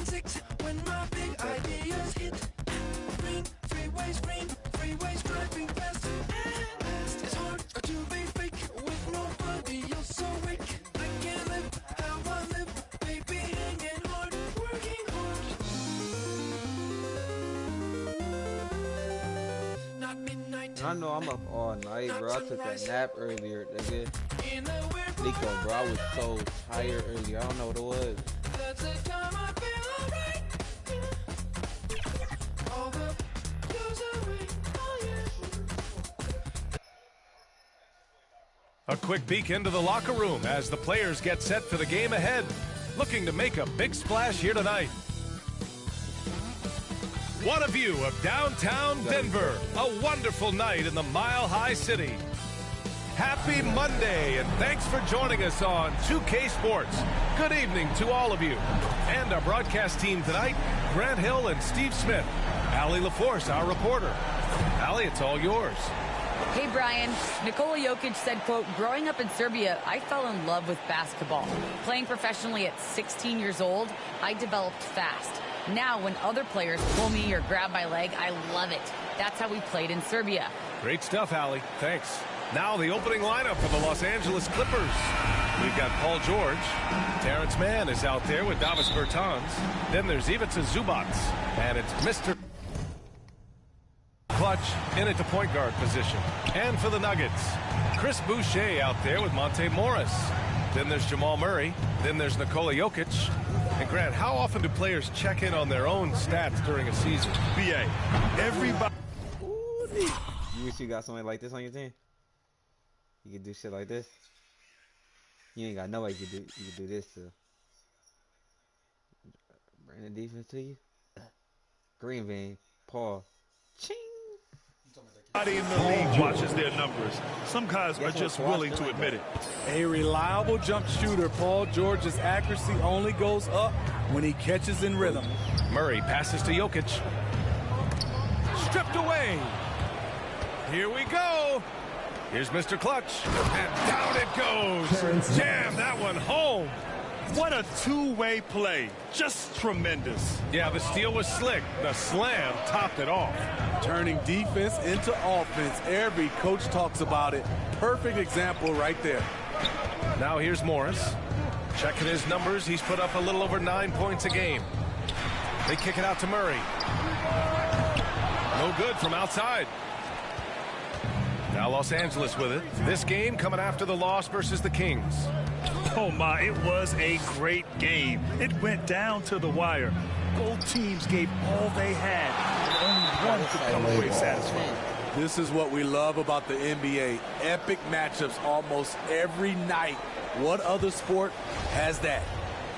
six when my big ideas hit. Green, freeways driving fast. It's hard to be fake with nobody else awake. I can't live how I live, baby, hanging hard, working hard. Not midnight. I know I'm up all night, bro. I took a nap earlier, nigga. Nico, bro, I was so tired earlier. I don't know what it was. That's the time I feel alright. All the blues away. Oh yeah. A quick peek into the locker room as the players get set for the game ahead, looking to make a big splash here tonight. What a view of downtown Denver. A wonderful night in the Mile High City. Happy Monday, and thanks for joining us on 2K Sports. Good evening to all of you. And our broadcast team tonight, Grant Hill and Steve Smith. Allie LaForce, our reporter. Allie, it's all yours. Hey, Brian. Nikola Jokic said, quote, growing up in Serbia, I fell in love with basketball. Playing professionally at 16 years old, I developed fast. Now, when other players pull me or grab my leg, I love it. That's how we played in Serbia. Great stuff, Allie. Thanks. Now the opening lineup for the Los Angeles Clippers. We've got Paul George. Terrence Mann is out there with Davis Bertans. Then there's Ivica Zubac. And it's Mr. Clutch in at the point guard position. And for the Nuggets, Chris Boucher out there with Monte Morris. Then there's Jamal Murray. Then there's Nikola Jokic. And Grant, how often do players check in on their own stats during a season? BA, everybody. You wish you got somebody like this on your team? You could do shit like this. You ain't got nobody you could do this to. Bring the defense to you. Green vein, Paul. Ching. Everybody in the league watches their numbers. Some guys are just willing to admit it. A reliable jump shooter, Paul George's accuracy only goes up when he catches in rhythm. Murray passes to Jokic. Stripped away. Here we go. Here's Mr. Clutch. And down it goes. Jam that one home. What a two-way play. Just tremendous. Yeah, the steal was slick. The slam topped it off. Turning defense into offense. Every coach talks about it. Perfect example right there. Now here's Morris. Checking his numbers. He's put up a little over 9 points a game. They kick it out to Murray. No good from outside. Now Los Angeles with it. This game coming after the loss versus the Kings. Oh my, it was a great game. It went down to the wire. Both teams gave all they had, and only one could come away satisfied. This is what we love about the NBA. Epic matchups almost every night. What other sport has that?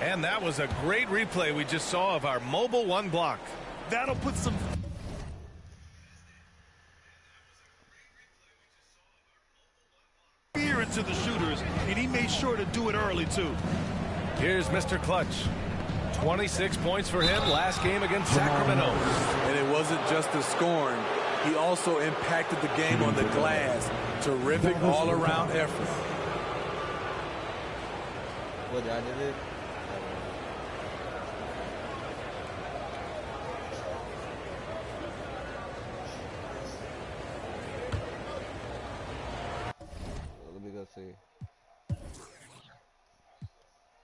And that was a great replay we just saw of our mobile one block. That'll put some fear into the shooters, and he made sure to do it early, too. Here's Mr. Clutch. 26 points for him last game against Sacramento. And it wasn't just the scoring. He also impacted the game on the glass. Terrific all-around effort. What did I do it? Let me go see.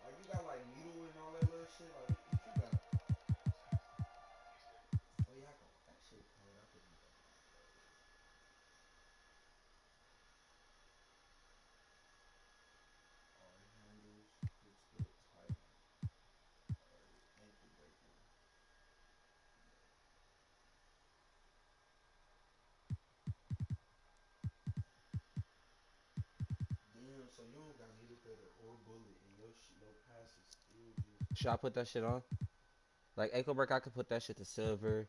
Like you got like needle and all that little shit. Like what you got? Oh yeah, that shit. So you don't got needle cutter or bullet in your passes. Should I put that shit on? Like Echo Break, I could put that shit to silver.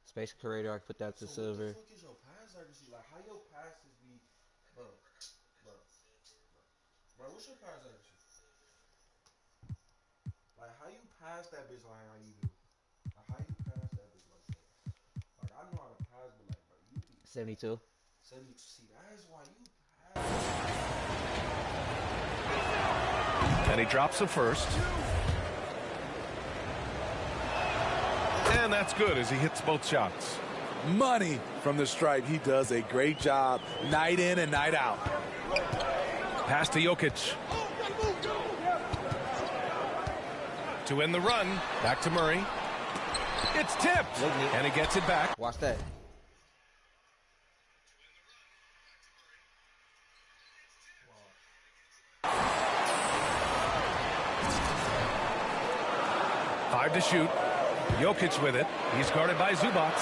Space Creator, I could put that to silver. What the fuck is your pass accuracy? Like how your passes be, bro? What's your pass accuracy? Like how you pass that bitch like how you do? Like how you pass that bitch like that? Like I know how to pass, but like bro, you be 72. 72. See, that is why you pass. And he drops the first. And that's good as he hits both shots. Money from the stripe. He does a great job night in and night out. Pass to Jokic. To end the run. Back to Murray. It's tipped. And he gets it back. Watch that. Five to shoot. Jokic with it. He's guarded by Zubac.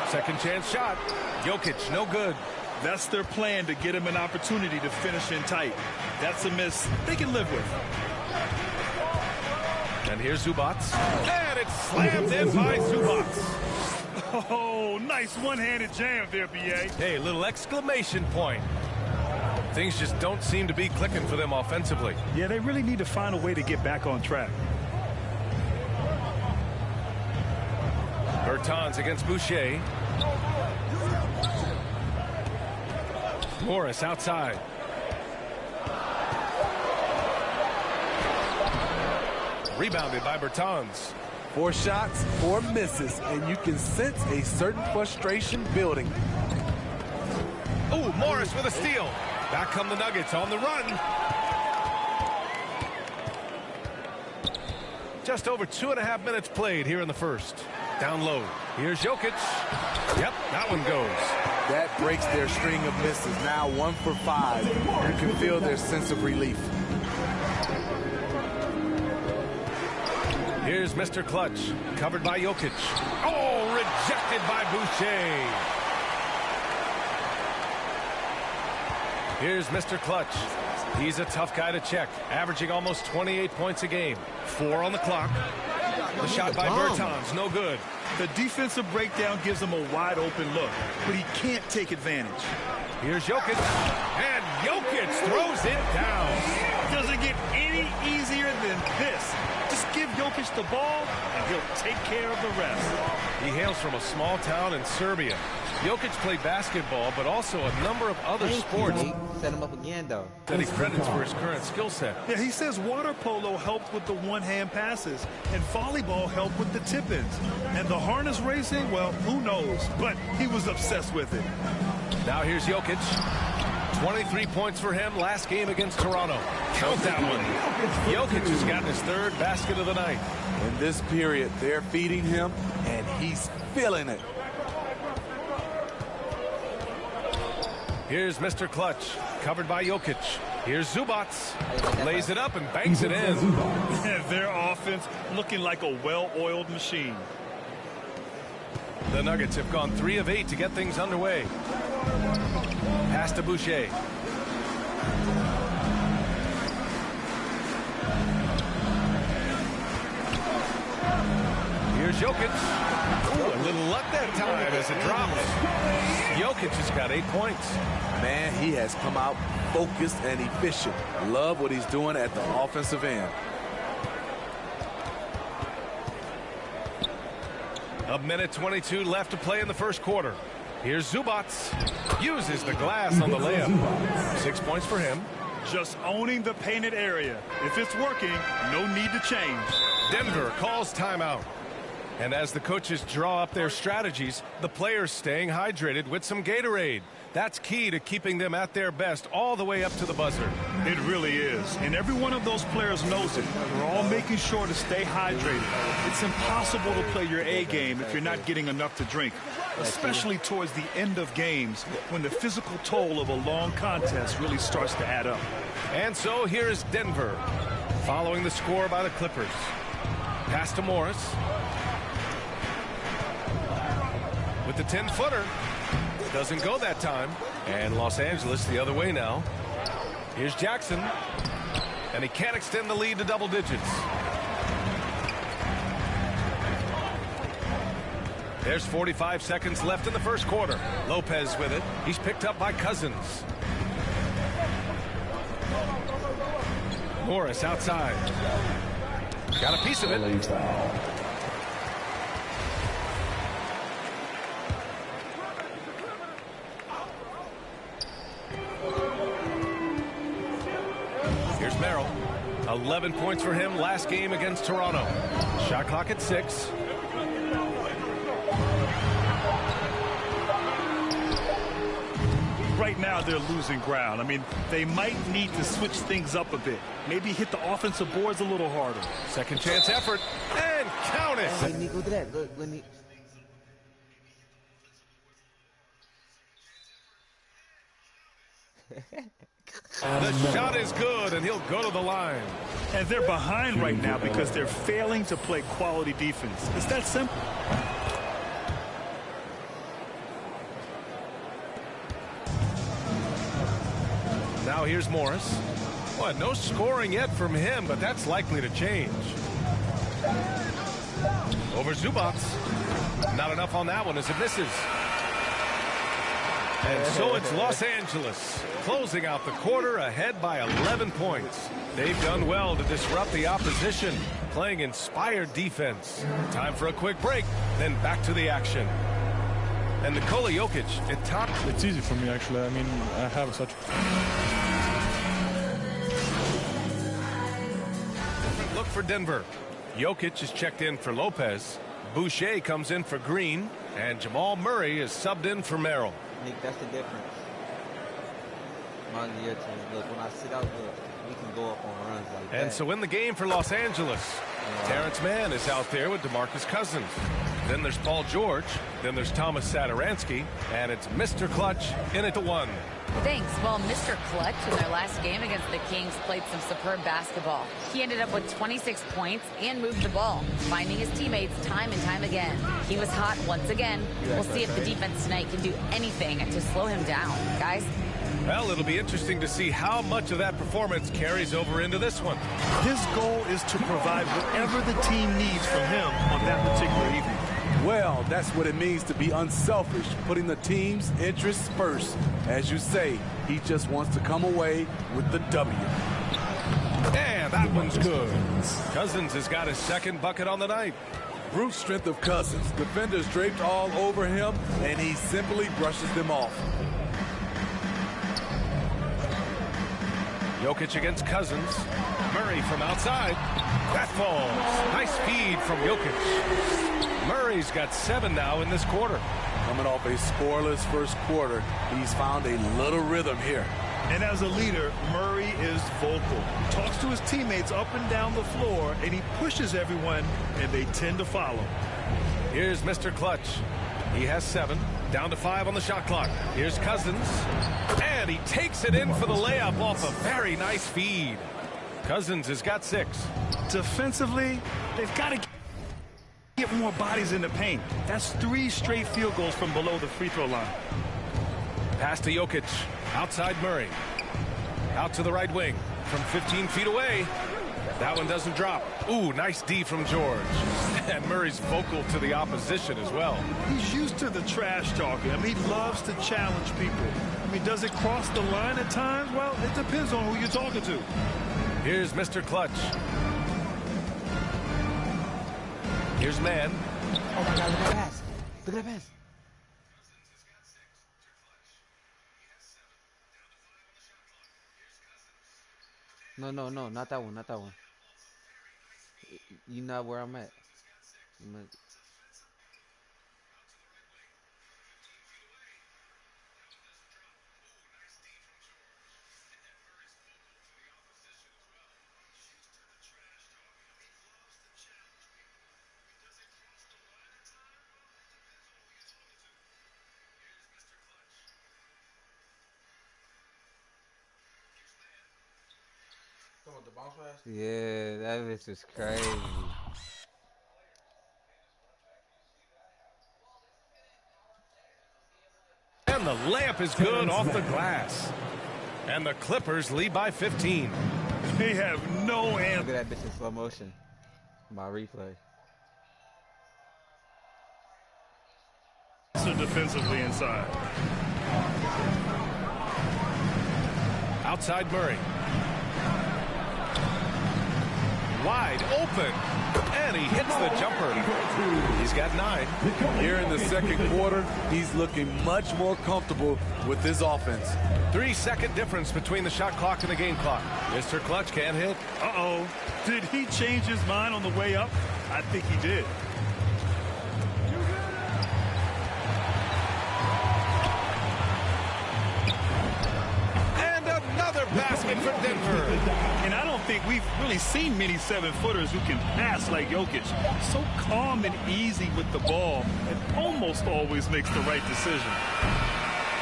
Second chance shot. Jokic, no good. That's their plan, to get him an opportunity to finish in tight. That's a miss they can live with. And here's Zubac. And it's slammed in by Zubac. Oh, nice one-handed jam there, B.A. Hey, little exclamation point. Things just don't seem to be clicking for them offensively. Yeah, they really need to find a way to get back on track. Bertans against Boucher. Morris outside. Rebounded by Bertans. 4 shots, 4 misses, and you can sense a certain frustration building. Oh, Morris with a steal. Back come the Nuggets on the run. Just over 2.5 minutes played here in the first. Down low. Here's Jokic. Yep, that one goes. That breaks their string of misses. Now 1 for 5. You can feel their sense of relief. Here's Mr. Clutch, covered by Jokic. Oh, rejected by Boucher. Here's Mr. Clutch. He's a tough guy to check, averaging almost 28 points a game. 4 on the clock. The shot by Bertans, no good. The defensive breakdown gives him a wide open look, but he can't take advantage. Here's Jokic, and Jokic throws it down. Doesn't get any easier than this. Just give Jokic the ball, and he'll take care of the rest. He hails from a small town in Serbia. Jokic played basketball, but also a number of other sports. Set him up again, though. That he credits for his current skill set. Yeah, he says water polo helped with the one-hand passes, and volleyball helped with the tip-ins. And the harness racing, well, who knows? But he was obsessed with it. Now here's Jokic. 23 points for him last game against Toronto. Count that one. Jokic has gotten his 3rd basket of the night. In this period, they're feeding him, and he's feeling it. Here's Mr. Clutch, covered by Jokic. Here's Zubac. Lays it up and bangs it in. Their offense looking like a well-oiled machine. The Nuggets have gone 3 of 8 to get things underway. Pass to Boucher. Here's Jokic. Ooh, a little luck that time as it drops. Jokic has got 8 points. Man, he has come out focused and efficient. Love what he's doing at the offensive end. A minute 22 left to play in the first quarter. Here's Zubac. Uses the glass on the layup. 6 points for him. Just owning the painted area. If it's working, no need to change. Denver calls timeout. And as the coaches draw up their strategies, the players staying hydrated with some Gatorade. That's key to keeping them at their best all the way up to the buzzer. It really is. And every one of those players knows it. They're all making sure to stay hydrated. It's impossible to play your A game if you're not getting enough to drink, especially towards the end of games when the physical toll of a long contest really starts to add up. And so here is Denver, following the score by the Clippers. Pass to Morris. With the 10-footer. Doesn't go that time. And Los Angeles the other way now. Here's Jackson. And he can't extend the lead to double digits. There's 45 seconds left in the first quarter. Lopez with it. He's picked up by Cousins. Morris outside. Got a piece of it. Here's Merrill. 11 points for him last game against Toronto. Shot clock at 6. right now they're losing ground. I mean, they might need to switch things up a bit. Maybe hit the offensive boards a little harder. Second chance effort, and count it. Hey, Nick, look at that. Look, when he... The shot is good, and he'll go to the line. And they're behind right now because they're failing to play quality defense. It's that simple. Now here's Morris. Well, no scoring yet from him, but that's likely to change. Over Zubats. Not enough on that one as it misses. And so it's Los Angeles closing out the quarter ahead by 11 points. They've done well to disrupt the opposition, playing inspired defense. Time for a quick break, then back to the action. And Nikola Jokic at top. It's easy for me, actually. I mean, I have such... Look for Denver. Jokic is checked in for Lopez. Boucher comes in for Green. And Jamal Murray is subbed in for Merrill. Nick, that's the difference. Among your team. Look, when I sit out, look, we can go up on runs like that. And so in the game for Los Angeles, Terrence Mann is out there with DeMarcus Cousins. Then there's Paul George. Then there's Thomas Satoransky. And it's Mr. Clutch in at the 1. Thanks. Well, Mr. Clutch in their last game against the Kings played some superb basketball. He ended up with 26 points and moved the ball, finding his teammates time and time again. He was hot once again. We'll see if the defense tonight can do anything to slow him down. Guys? Well, it'll be interesting to see how much of that performance carries over into this one. His goal is to provide whatever the team needs from him on that particular evening. Well, that's what it means to be unselfish, putting the team's interests first. As you say, he just wants to come away with the W. And that one's good. Cousins has got his second bucket on the night. Brute strength of Cousins. Defenders draped all over him, and he simply brushes them off. Jokic against Cousins. Murray from outside. That falls. Nice feed from Jokic. Murray's got 7 now in this quarter. Coming off a scoreless first quarter, he's found a little rhythm here. And as a leader, Murray is vocal. Talks to his teammates up and down the floor, and he pushes everyone, and they tend to follow. Here's Mr. Clutch. He has 7. Down to 5 on the shot clock. Here's Cousins. And he takes it in for the layup off a very nice feed. Cousins has got 6. Defensively, they've got to get more bodies in the paint. That's 3 straight field goals from below the free throw line. Pass to Jokic. Outside Murray. Out to the right wing. From 15 feet away. That one doesn't drop. Ooh, nice D from George. And Murray's vocal to the opposition as well. He's used to the trash talking. I mean, he loves to challenge people. I mean, does it cross the line at times? Well, it depends on who you're talking to. Here's Mr. Clutch. Here's Mann. Oh, my God, look at that pass. Look at that pass. No, not that one, not that one. You're not where I'm at. Yeah, that bitch is crazy. And the layup is good off the glass. And the Clippers lead by 15. They have no answer. Look at that bitch in slow motion. My replay. Defensively inside. Outside Murray. Wide open. And he hits the jumper. He's got 9. Here in the second quarter, he's looking much more comfortable with his offense. 3-second difference between the shot clock and the game clock. Mr. Clutch can't hit. Uh-oh. Did he change his mind on the way up? I think he did. another basket for Denver. And I don't think we've really seen many 7-footers who can pass like Jokic. So calm and easy with the ball, and almost always makes the right decision.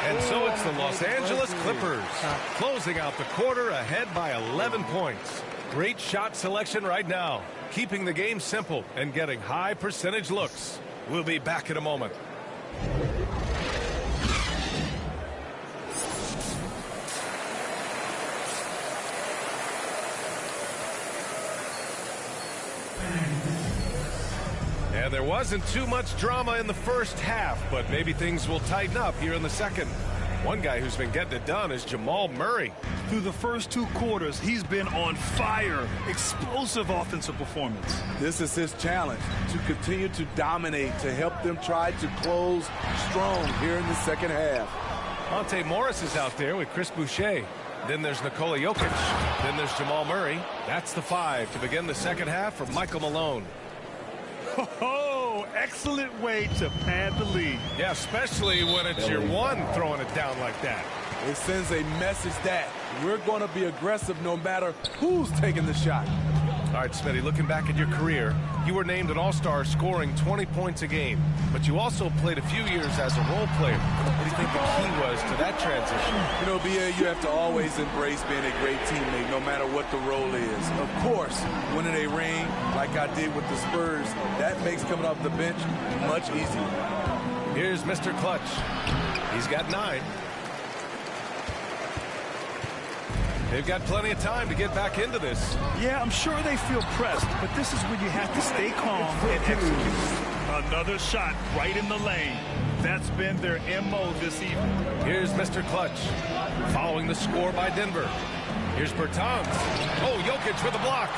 And so it's the Los Angeles Clippers closing out the quarter ahead by 11 points. Great shot selection right now, keeping the game simple and getting high percentage looks. We'll be back in a moment. And there wasn't too much drama in the first half, but maybe things will tighten up here in the second. One guy who's been getting it done is Jamal Murray. Through the first 2 quarters, he's been on fire. Explosive offensive performance. This is his challenge, to continue to dominate, to help them try to close strong here in the second half. Monte Morris is out there with Chris Boucher. Then there's Nikola Jokic. Then there's Jamal Murray. That's the 5 to begin the second half for Michael Malone. Oh, excellent way to pad the lead. Yeah, especially when it's your one throwing it down like that. It sends a message that we're going to be aggressive no matter who's taking the shot. All right, Smitty, looking back at your career, you were named an All-Star scoring 20 points a game, but you also played a few years as a role player. What do you think the key was to that transition? You know, BA, you have to always embrace being a great teammate no matter what the role is. Of course, winning a ring like I did with the Spurs, that makes coming off the bench much easier. Here's Mr. Clutch. He's got 9. They've got plenty of time to get back into this. Yeah, I'm sure they feel pressed, but this is when you have to stay calm and execute. Another shot right in the lane. That's been their MO this evening. Here's Mr. Clutch, following the score by Denver. Here's Bertans. Oh, Jokic with a block.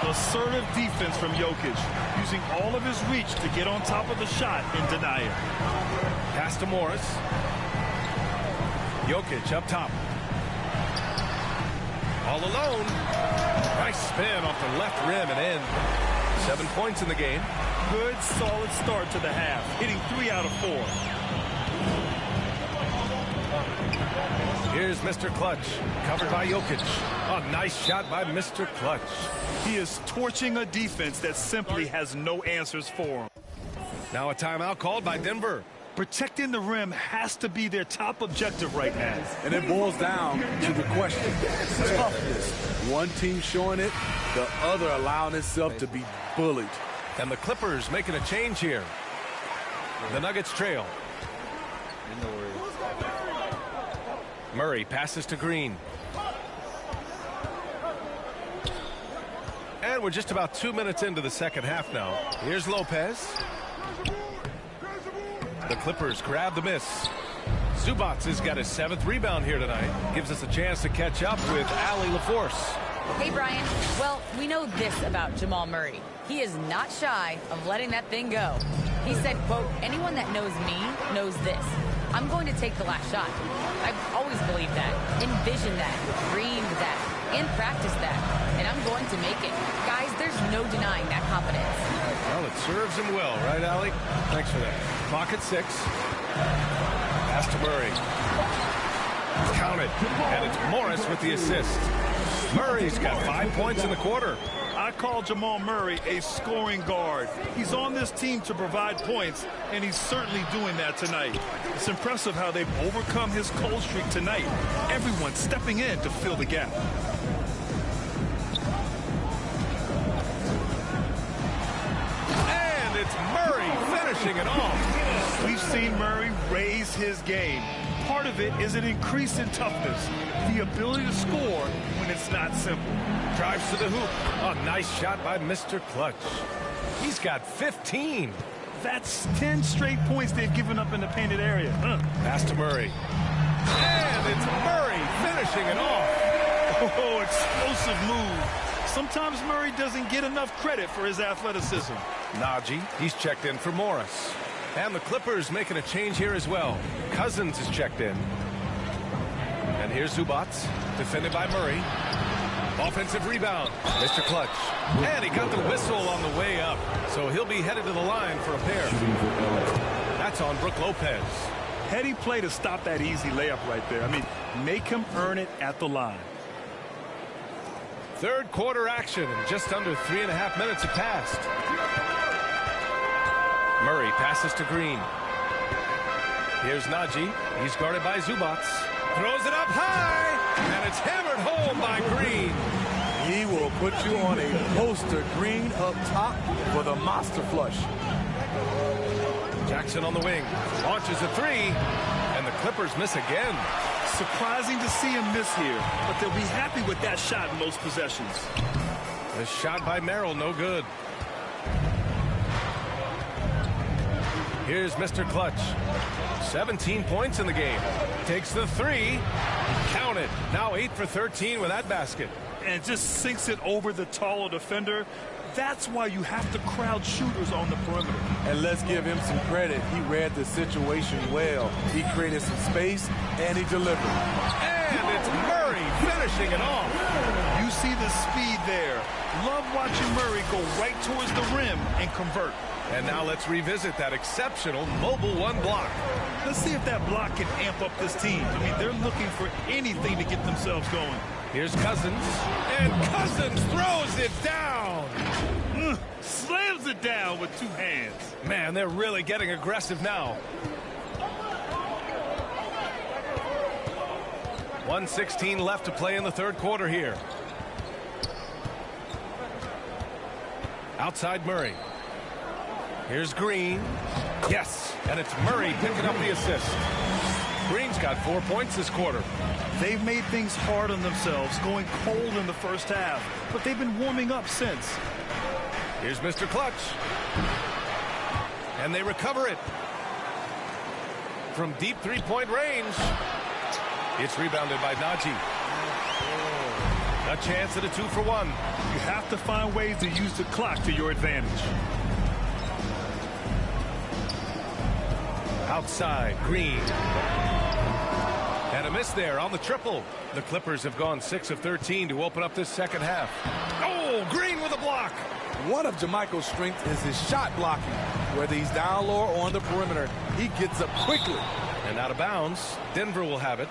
Assertive defense from Jokic, using all of his reach to get on top of the shot and deny it. Pass to Morris. Jokic up top. All alone. Nice spin off the left rim and in. 7 points in the game. Good, solid start to the half, hitting 3 out of 4. Here's Mr. Clutch, covered by Jokic. A nice shot by Mr. Clutch. He is torching a defense that simply has no answers for him. Now a timeout called by Denver. Protecting the rim has to be their top objective right now. And it boils down to the question, toughness. One team showing it, the other allowing itself to be bullied. And the Clippers making a change here. The Nuggets trail. Murray passes to Green. And we're just about 2 minutes into the second half now. Here's Lopez. The Clippers grab the miss. Zubac has got his 7th rebound here tonight. Gives us a chance to catch up with Allie LaForce. Hey, Brian. Well, we know this about Jamal Murray. He is not shy of letting that thing go. He said, quote, anyone that knows me knows this. I'm going to take the last shot. I've always believed that, envisioned that, dreamed that, and practiced that. And I'm going to make it. Guys, there's no denying that confidence. Well, it serves him well, right, Allie? Thanks for that. Clock at 6. Pass to Murray. Counted. And it's Morris with the assist. Murray's got 5 points in the quarter. I call Jamal Murray a scoring guard. He's on this team to provide points, and he's certainly doing that tonight. It's impressive how they've overcome his cold streak tonight. Everyone stepping in to fill the gap. And it's Murray finishing it off. We've seen Murray raise his game. Part of it is an increase in toughness, the ability to score when it's not simple. Drives to the hoop. A nice shot by Mr. Clutch. He's got 15. That's 10 straight points they've given up in the painted area. Pass to Murray. And it's Murray finishing it off. Oh, explosive move. Sometimes Murray doesn't get enough credit for his athleticism. Najee, he's checked in for Morris. And the Clippers making a change here as well. Cousins is checked in. And here's Zubac, defended by Murray. Offensive rebound, Mr. Clutch. And he got the whistle on the way up. So he'll be headed to the line for a pair. That's on Brook Lopez. Heady play to stop that easy layup right there. I mean, make him earn it at the line. Third quarter action, and just under 3.5 minutes have passed. Murray passes to Green. Here's Najee. He's guarded by Zubats. Throws it up high, and it's hammered home by Green. He will put you on a poster. Green up top for the monster flush. Jackson on the wing. Launches a three, and the Clippers miss again. Surprising to see him miss here, but they'll be happy with that shot in most possessions. The shot by Merrill, no good. Here's Mr. Clutch. 17 points in the game. Takes the three. Count it. Now 8 for 13 with that basket. And just sinks it over the taller defender. That's why you have to crowd shooters on the perimeter. And let's give him some credit. He read the situation well. He created some space, and he delivered. And it's Murray finishing it off. You see the speed there. Love watching Murray go right towards the rim and convert. And now let's revisit that exceptional mobile one block. Let's see if that block can amp up this team. I mean, they're looking for anything to get themselves going. Here's Cousins, and Cousins throws it down. Slams it down with two hands. Man, they're really getting aggressive now. 1:16 left to play in the third quarter here. Outside Murray. Here's Green. Yes, and it's Murray picking up the assist. Green's got 4 points this quarter. They've made things hard on themselves, going cold in the first half, but they've been warming up since. Here's Mr. Clutch. And they recover it. From deep three-point range. It's rebounded by Najee. A chance at a 2-for-1. You have to find ways to use the clock to your advantage. Outside, Green. And a miss there on the triple. The Clippers have gone 6 of 13 to open up this second half. Oh, Green with a block. One of JaMychal's strengths is his shot blocking. Whether he's down low or on the perimeter, he gets up quickly. And out of bounds, Denver will have it.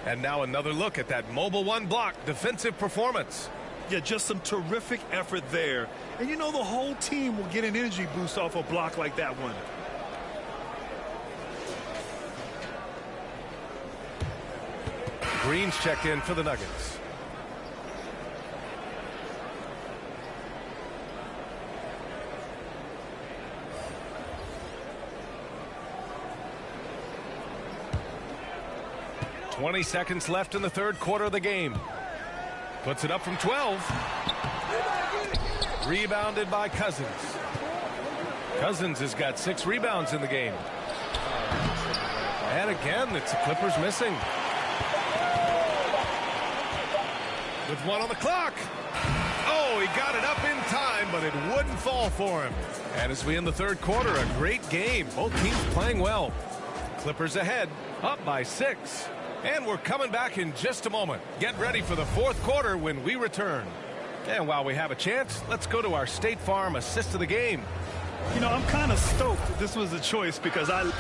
And now another look at that mobile one block defensive performance. Yeah, just some terrific effort there. And you know the whole team will get an energy boost off a block like that one. Green's checked in for the Nuggets. .20 seconds left in the third quarter of the game. Puts it up from 12. Rebounded by Cousins. Cousins has got 6 rebounds in the game. And again, it's the Clippers missing. With 1 on the clock. Oh, he got it up in time, but it wouldn't fall for him. And as we end the third quarter, a great game. Both teams playing well. Clippers ahead, up by 6. And we're coming back in just a moment. Get ready for the fourth quarter when we return. And while we have a chance, let's go to our State Farm assist of the game. You know, I'm kind of stoked this was a choice because And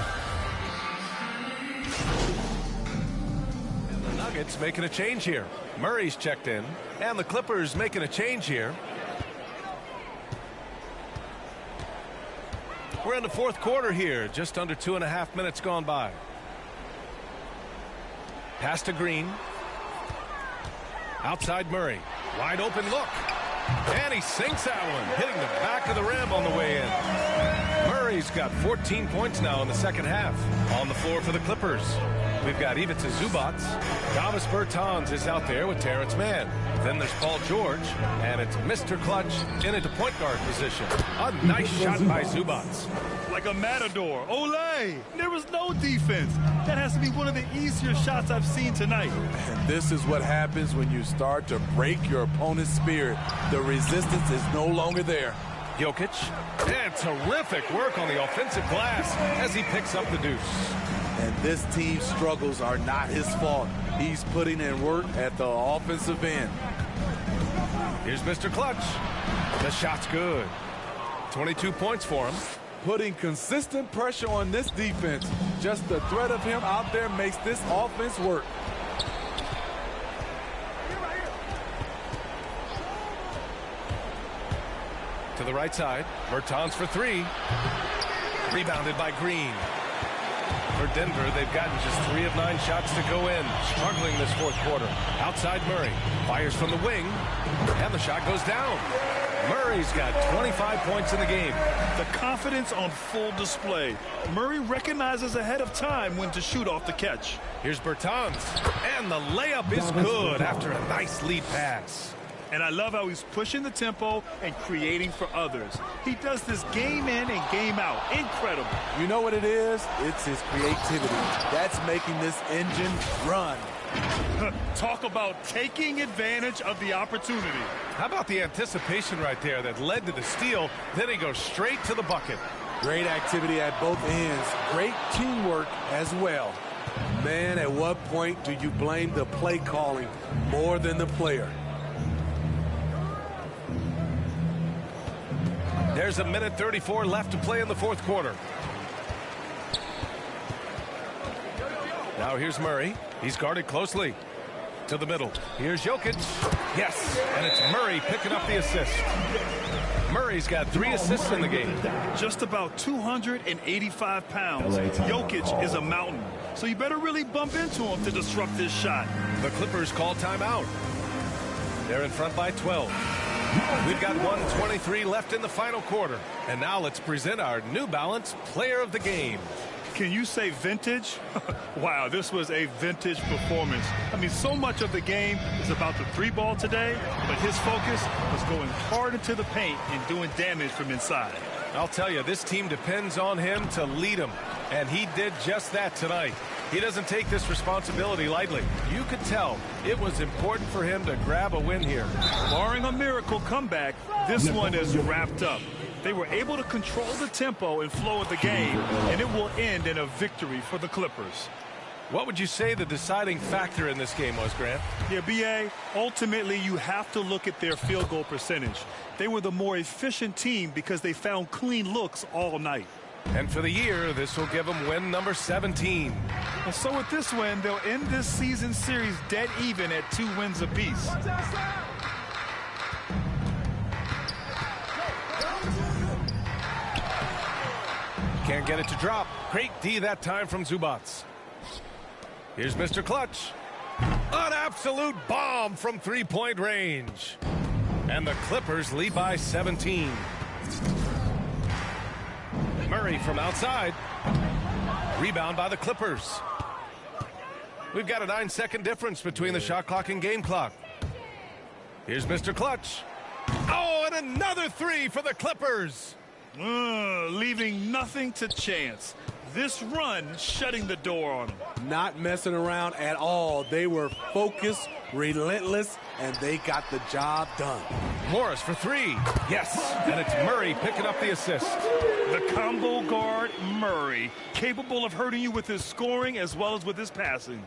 the Nuggets making a change here. Murray's checked in, and the Clippers making a change here. We're in the fourth quarter here, just under 2.5 minutes gone by. Pass to Green. Outside Murray. Wide open look. And he sinks that one, hitting the back of the rim on the way in. Murray's got 14 points now in the second half. On the floor for the Clippers, we've got Ivica Zubats. Davis Bertans is out there with Terrence Mann. Then there's Paul George, and it's Mr. Clutch in at the point guard position. A nice shot by Zubats. like a matador. Olay! There was no defense. That has to be one of the easier shots I've seen tonight. And this is what happens when you start to break your opponent's spirit. The resistance is no longer there. Jokic, and terrific work on the offensive glass as he picks up the deuce. And this team's struggles are not his fault. He's putting in work at the offensive end. Here's Mr. Clutch. The shot's good. 22 points for him. Putting consistent pressure on this defense. Just the threat of him out there makes this offense work. right side. Bertans for three. Rebounded by Green. For Denver, they've gotten just 3 of 9 shots to go in. Struggling this fourth quarter. Outside Murray. Fires from the wing. And the shot goes down. Murray's got 25 points in the game. The confidence on full display. Murray recognizes ahead of time when to shoot off the catch. Here's Bertans. And the layup is good after a nice lead pass. And I love how he's pushing the tempo and creating for others. He does this game in and game out. Incredible. You know what it is? It's his creativity. That's making this engine run. Talk about taking advantage of the opportunity. How about the anticipation right there that led to the steal? Then he goes straight to the bucket. Great activity at both ends. Great teamwork as well. Man, at what point do you blame the play calling more than the player? There's a minute 34 left to play in the fourth quarter. Now here's Murray. He's guarded closely. To the middle. Here's Jokic. Yes, and it's Murray picking up the assist. Murray's got 3 assists in the game. Just about 285 pounds. Jokic is a mountain, so you better really bump into him to disrupt this shot. The Clippers call timeout. They're in front by 12. We've got 1:23 left in the final quarter. And now let's present our New Balance Player of the Game. Can you say vintage? Wow, this was a vintage performance. I mean, so much of the game is about the 3-ball today, but his focus was going hard into the paint and doing damage from inside. I'll tell you, this team depends on him to lead them, and he did just that tonight. He doesn't take this responsibility lightly. You could tell it was important for him to grab a win here. Barring a miracle comeback, this one is wrapped up. They were able to control the tempo and flow of the game, and it will end in a victory for the Clippers. What would you say the deciding factor in this game was, Grant? Yeah, B.A., ultimately you have to look at their field goal percentage. They were the more efficient team because they found clean looks all night. And for the year, this will give them win number 17. And so with this win, they'll end this season series dead even at 2 wins apiece. Can't get it to drop. Great D that time from Zubats. Here's Mr. Clutch. An absolute bomb from 3-point range. And the Clippers lead by 17. Murray from outside. Rebound by the Clippers. We've got a 9-second difference between the shot clock and game clock. Here's Mr. Clutch. Oh, and another 3 for the Clippers. Leaving nothing to chance. This run shutting the door on them. Not messing around at all. They were focused, relentless, and they got the job done. Morris for 3. Yes, and it's Murray picking up the assist. The combo guard, Murray, capable of hurting you with his scoring as well as with his passing.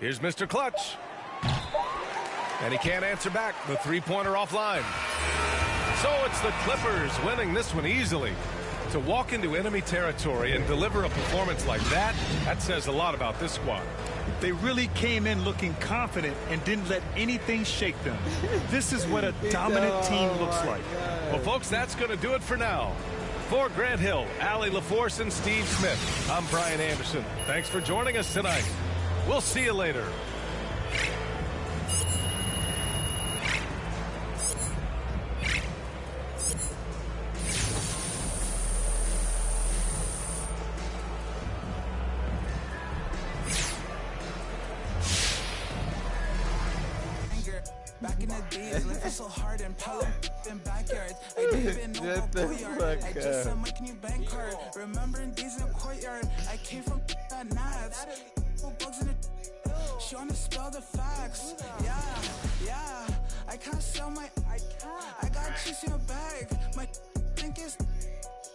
Here's Mr. Clutch. And he can't answer back. The 3-pointer offline. So it's the Clippers winning this one easily. To walk into enemy territory and deliver a performance like that, that says a lot about this squad. They really came in looking confident and didn't let anything shake them. This is what a dominant team looks like. Well, folks, that's going to do it for now. For Grant Hill, Allie LaForce, and Steve Smith, I'm Brian Anderson. Thanks for joining us tonight. We'll see you later. Back in the days, living so hard and pulling in backyards. I didn't even know about booyard. I just sent my new bank card. Remembering days in the courtyard. I came from that Nats. Bugs in the. She wanna spell the facts. Yeah. I can't sell my. I got cheese in a bag. My think is.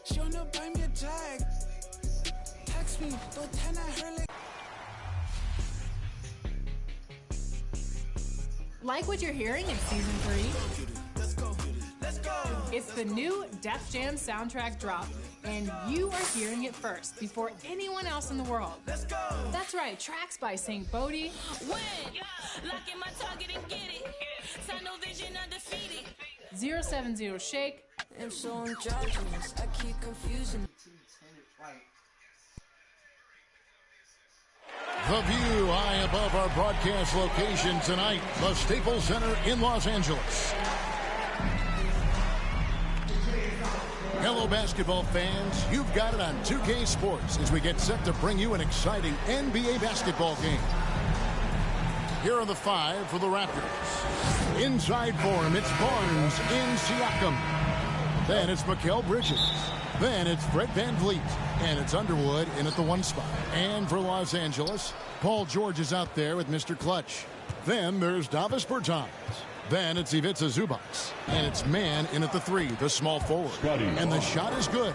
She wanna buy me a jag. Text me, don't tell her like. Like what you're hearing in Season 3? Let's go. It's the new Def Jam soundtrack drop, and you are hearing it first before anyone else in the world. Let's go. That's right, tracks by St. Bodie, Win, lock in my target and get it. Tunnel vision undefeated. 070-SHAKE. I'm so androgynous, I keep confusing. The view high above our broadcast location tonight, the Staples Center in Los Angeles. Hello, basketball fans. You've got it on 2K Sports as we get set to bring you an exciting NBA basketball game. Here are the five for the Raptors. Inside for him, it's Barnes in Siakam. Then it's Mikal Bridges. Then it's Fred VanVleet. And it's Underwood in at the 1 spot. And for Los Angeles, Paul George is out there with Mr. Clutch. Then there's Davis Bertans. Then it's Ivica Zubac. And it's Mann in at the 3, the small forward. And the shot is good.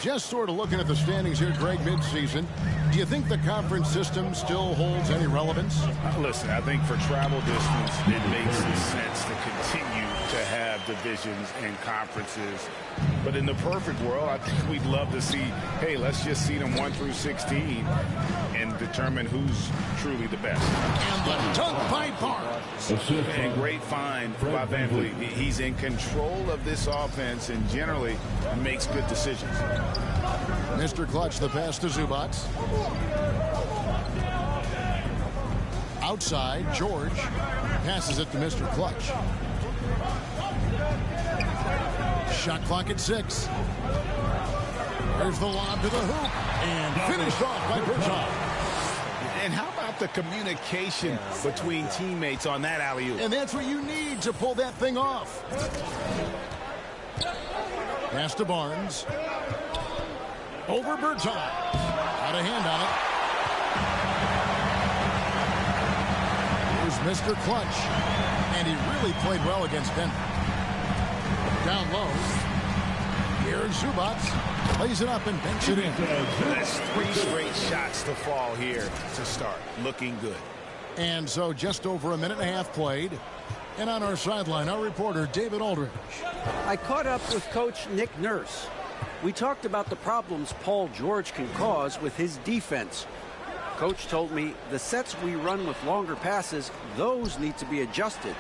Just sort of looking at the standings here, Greg, midseason. Do you think the conference system still holds any relevance? Listen, I think for travel distance, it makes sense to continue to have divisions and conferences. But in the perfect world, I think we'd love to see, hey, let's just see them 1 through 16 and determine who's truly the best. And the dunk by Barnes. And great find by VanVleet. He's in control of this offense and generally makes good decisions. Mr. Clutch, the pass to Zubac. Outside, George passes it to Mr. Clutch. Shot clock at 6. There's the lob to the hoop. And finished off by Bertans. And how about the communication between teammates on that alley-oop? And that's what you need to pull that thing off. Pass to Barnes. Over Bertans. Got a hand on it. Here's Mr. Clutch. And he really played well against Denver. Down low. Here's Zubac. Plays it up and banks it in. That's 3 straight shots to fall here to start. Looking good. And so just over a minute and a half played. And on our sideline, our reporter, David Aldridge. I caught up with Coach Nick Nurse. We talked about the problems Paul George can cause with his defense. Coach told me the sets we run with longer passes, those need to be adjusted.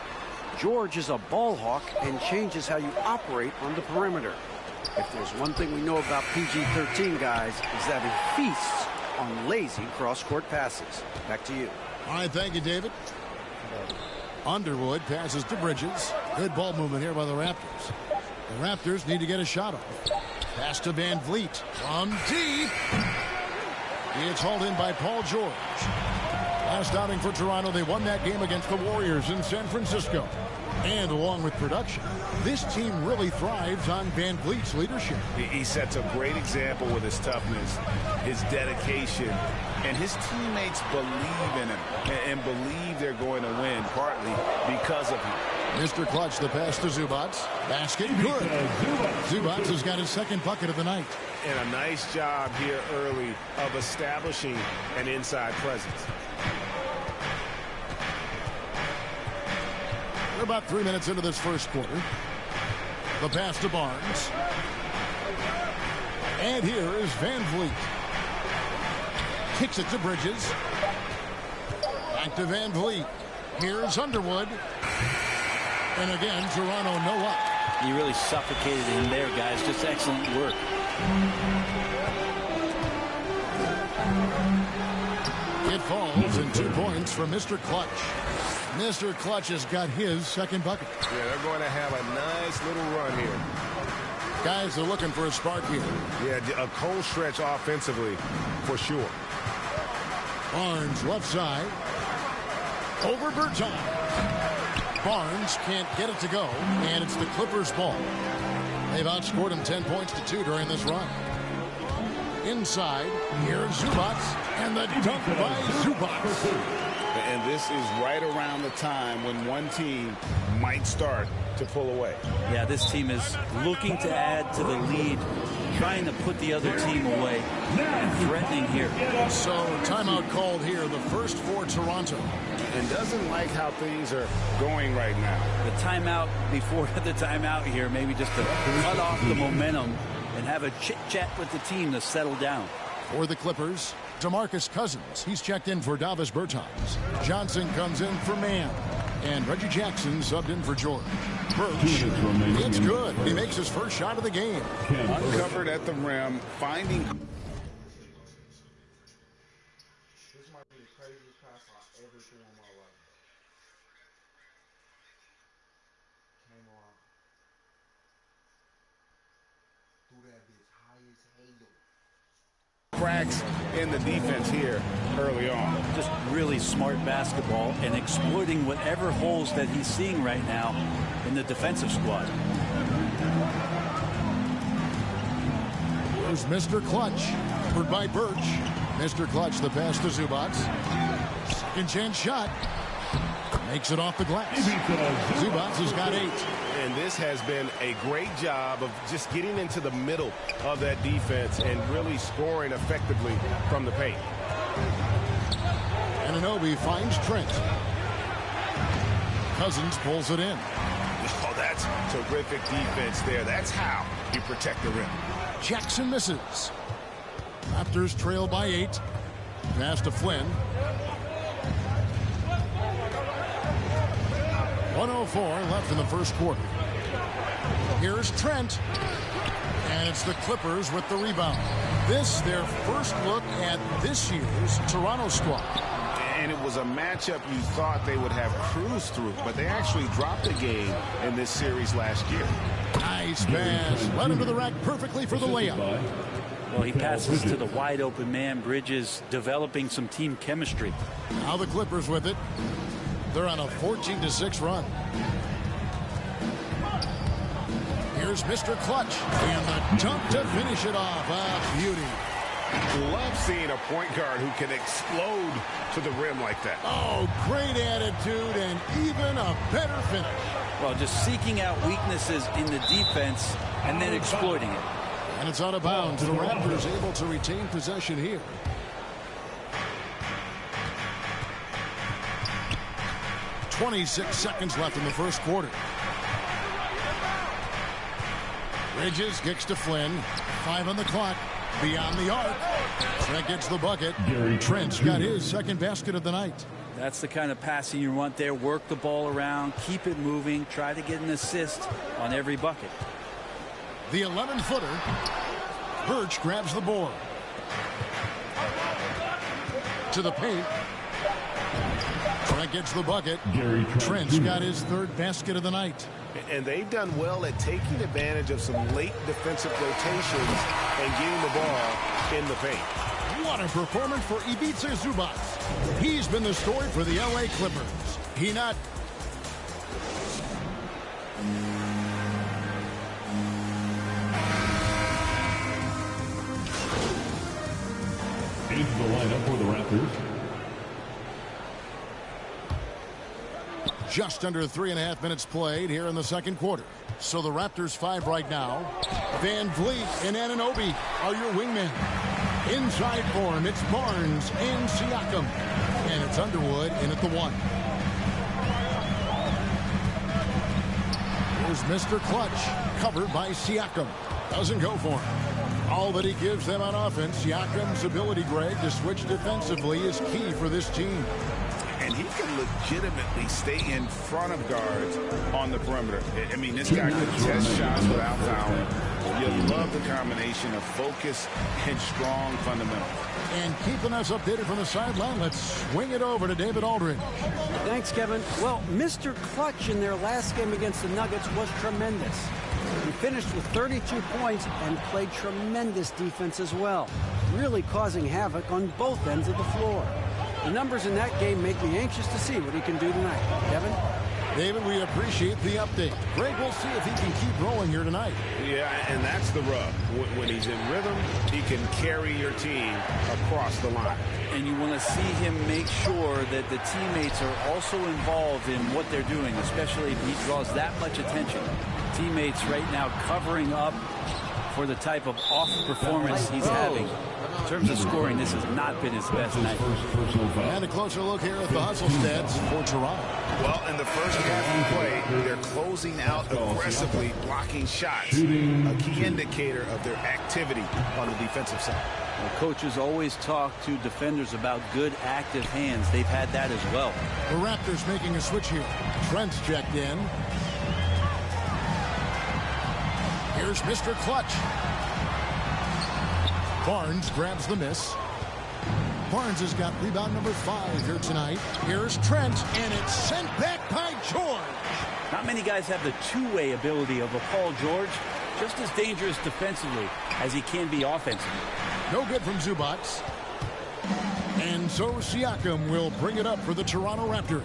George is a ball hawk and changes how you operate on the perimeter. If there's one thing we know about PG-13 guys, is that he feasts on lazy cross-court passes. Back to you. All right, thank you, David. Underwood passes to Bridges. Good ball movement here by the Raptors. The Raptors need to get a shot off. Pass to VanVleet from deep. It's hauled in by Paul George. Last outing for Toronto, they won that game against the Warriors in San Francisco. And along with production, this team really thrives on VanVleet's leadership. He sets a great example with his toughness, his dedication, and his teammates believe in him and believe they're going to win, partly because of him. Mr. Clutch, the pass to Zubac. Basket good. Zubac has got his second bucket of the night. And a nice job here early of establishing an inside presence. We're about 3 minutes into this first quarter. The pass to Barnes. And here is VanVleet. Kicks it to Bridges. Back to VanVleet. Here's Underwood. And again, Toronto no up. You really suffocated him there, guys. Just excellent work. It falls and 2 points for Mr. Clutch. Mr. Clutch has got his second bucket. Yeah, they're going to have a nice little run here. Guys are looking for a spark here. Yeah, a cold stretch offensively for sure. Barnes left side. Over Bertans. Barnes can't get it to go, and it's the Clippers' ball. They've outscored him 10 points to 2 during this run. Inside, here's Zubac, and the dunk by Zubac. And this is right around the time when one team might start to pull away. Yeah, this team is looking to add to the lead, trying to put the other team away, and threatening here. So, timeout called here, the first for Toronto. And doesn't like how things are going right now. The timeout before the timeout here, maybe just to cut off the momentum and have a chit-chat with the team to settle down. For the Clippers, DeMarcus Cousins. He's checked in for Davis Bertans. Johnson comes in for Mann. And Reggie Jackson subbed in for George. Birch, it's good. He makes his first shot of the game. Uncovered at the rim, finding... This might be the craziest pass I ever threw in my life. Came on. Threw that bitch high as hell. Cracks in the defense here early on. Just really smart basketball and exploiting whatever holes that he's seeing right now in the defensive squad. Here's Mr. Clutch, covered by Birch. Mr. Clutch, the pass to Zubats. Second chance shot. Makes it off the glass. Zubats has got 8. And this has been a great job of just getting into the middle of that defense and really scoring effectively from the paint. Anunoby finds Trent. Cousins pulls it in. Oh, that's terrific defense there. That's how you protect the rim. Jackson misses. Raptors trail by 8. Pass to Flynn. 1:04 left in the first quarter. Here's Trent. And it's the Clippers with the rebound. This, their first look at this year's Toronto squad. And it was a matchup you thought they would have cruised through, but they actually dropped a game in this series last year. Nice pass. Led him to the rack perfectly for the layup. Well, he passes to the wide open man. Bridges developing some team chemistry. Now the Clippers with it. They're on a 14-6 run. Here's Mr. Clutch. And the dunk to finish it off. A beauty. Love seeing a point guard who can explode to the rim like that. Oh, great attitude and even a better finish. Well, just seeking out weaknesses in the defense and then exploiting it. And it's out of bounds. The Raptors able to retain possession here. .26 seconds left in the first quarter. Bridges kicks to Flynn. 5 on the clock. Beyond the arc. Trent gets the bucket. Trent's got his second basket of the night. That's the kind of passing you want there. Work the ball around. Keep it moving. Try to get an assist on every bucket. The 11-footer. Birch grabs the board. To the paint. Trent gets the bucket. Trent's got his third basket of the night. And they've done well at taking advantage of some late defensive rotations and getting the ball in the paint. What a performance for Ivica Zubats. He's been the story for the LA Clippers. He not... Into the lineup for the Raptors. Just under 3.5 minutes played here in the second quarter. So the Raptors 5 right now. Van Vliet and Anunoby are your wingmen. Inside for him, it's Barnes and Siakam. And it's Underwood in at the 1. Here's Mr. Clutch, covered by Siakam. Doesn't go for him. All that he gives them on offense, Siakam's ability, Greg, to switch defensively is key for this team. And he can legitimately stay in front of guards on the perimeter. I mean, this guy can test shots without fouling. You love the combination of focus and strong fundamentals. And keeping us updated from the sideline, let's swing it over to David Aldridge. Thanks, Kevin. Well, Mr. Clutch in their last game against the Nuggets was tremendous. He finished with 32 points and played tremendous defense as well, really causing havoc on both ends of the floor. The numbers in that game make me anxious to see what he can do tonight. Kevin? David, we appreciate the update. Greg, we'll see if he can keep rolling here tonight. Yeah, and that's the rub. When he's in rhythm, he can carry your team across the line. And you want to see him make sure that the teammates are also involved in what they're doing, especially if he draws that much attention. Teammates right now covering up for the type of off performance he's having. In terms of scoring, this has not been his best night. And a closer look here at the hustle stats for Toronto. Well, in the first half of play, they're closing out aggressively, blocking shots, a key indicator of their activity on the defensive side. Well, coaches always talk to defenders about good active hands. They've had that as well. The Raptors making a switch here. Trent's checked in. Here's Mr. Clutch. Barnes grabs the miss. Barnes has got rebound number 5 here tonight. Here's Trent, and it's sent back by George. Not many guys have the two-way ability of a Paul George. Just as dangerous defensively as he can be offensively. No good from Zubac. And so Siakam will bring it up for the Toronto Raptors.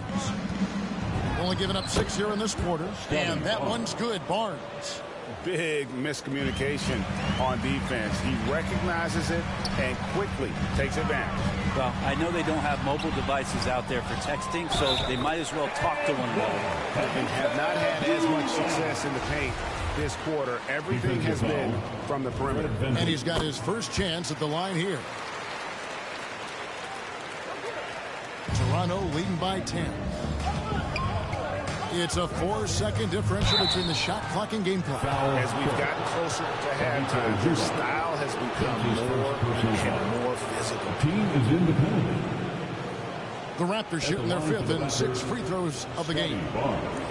Only giving up 6 here in this quarter. And that one's good. Barnes. Big miscommunication on defense. He recognizes it and quickly takes advantage. Well, I know they don't have mobile devices out there for texting, so they might as well talk to one another. And have not had as much success in the paint this quarter. Everything has been from the perimeter. And he's got his first chance at the line here. Toronto leading by 10. It's a 4-second differential between the shot clock and game clock. As we've gotten closer to halftime, their style has become more and more physical. Team is in the penalty. The Raptors shooting their 5th and 6th free throws of the game.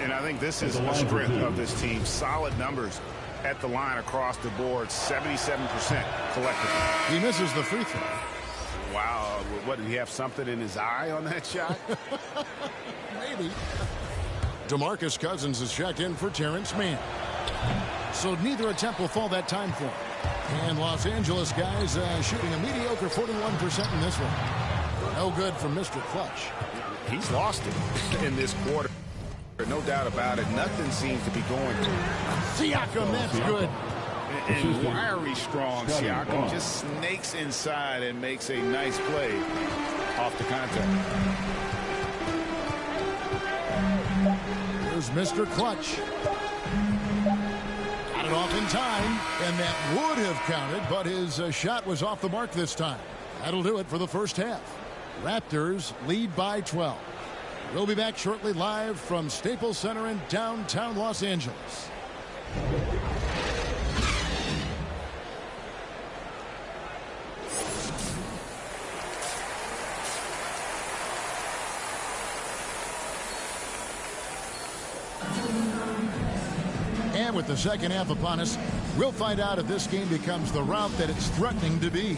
And I think this is the strength of this team. Solid numbers at the line across the board, 77% collectively. He misses the free throw. Wow, what, did he have something in his eye on that shot? Maybe. DeMarcus Cousins is checked in for Terrence Mann. So neither attempt will fall that time for him. And Los Angeles guys shooting a mediocre 41% in this one. No good from Mr. Clutch. He's lost it in this quarter. No doubt about it. Nothing seems to be going through. Siakam, that's good. And wiry strong Siakam just snakes inside and makes a nice play off the contact. Here's Mr. Clutch. Got it off in time, and that would have counted, but his shot was off the mark this time. That'll do it for the first half. Raptors lead by 12. We'll be back shortly live from Staples Center in downtown Los Angeles. And with the second half upon us, we'll find out if this game becomes the route that it's threatening to be.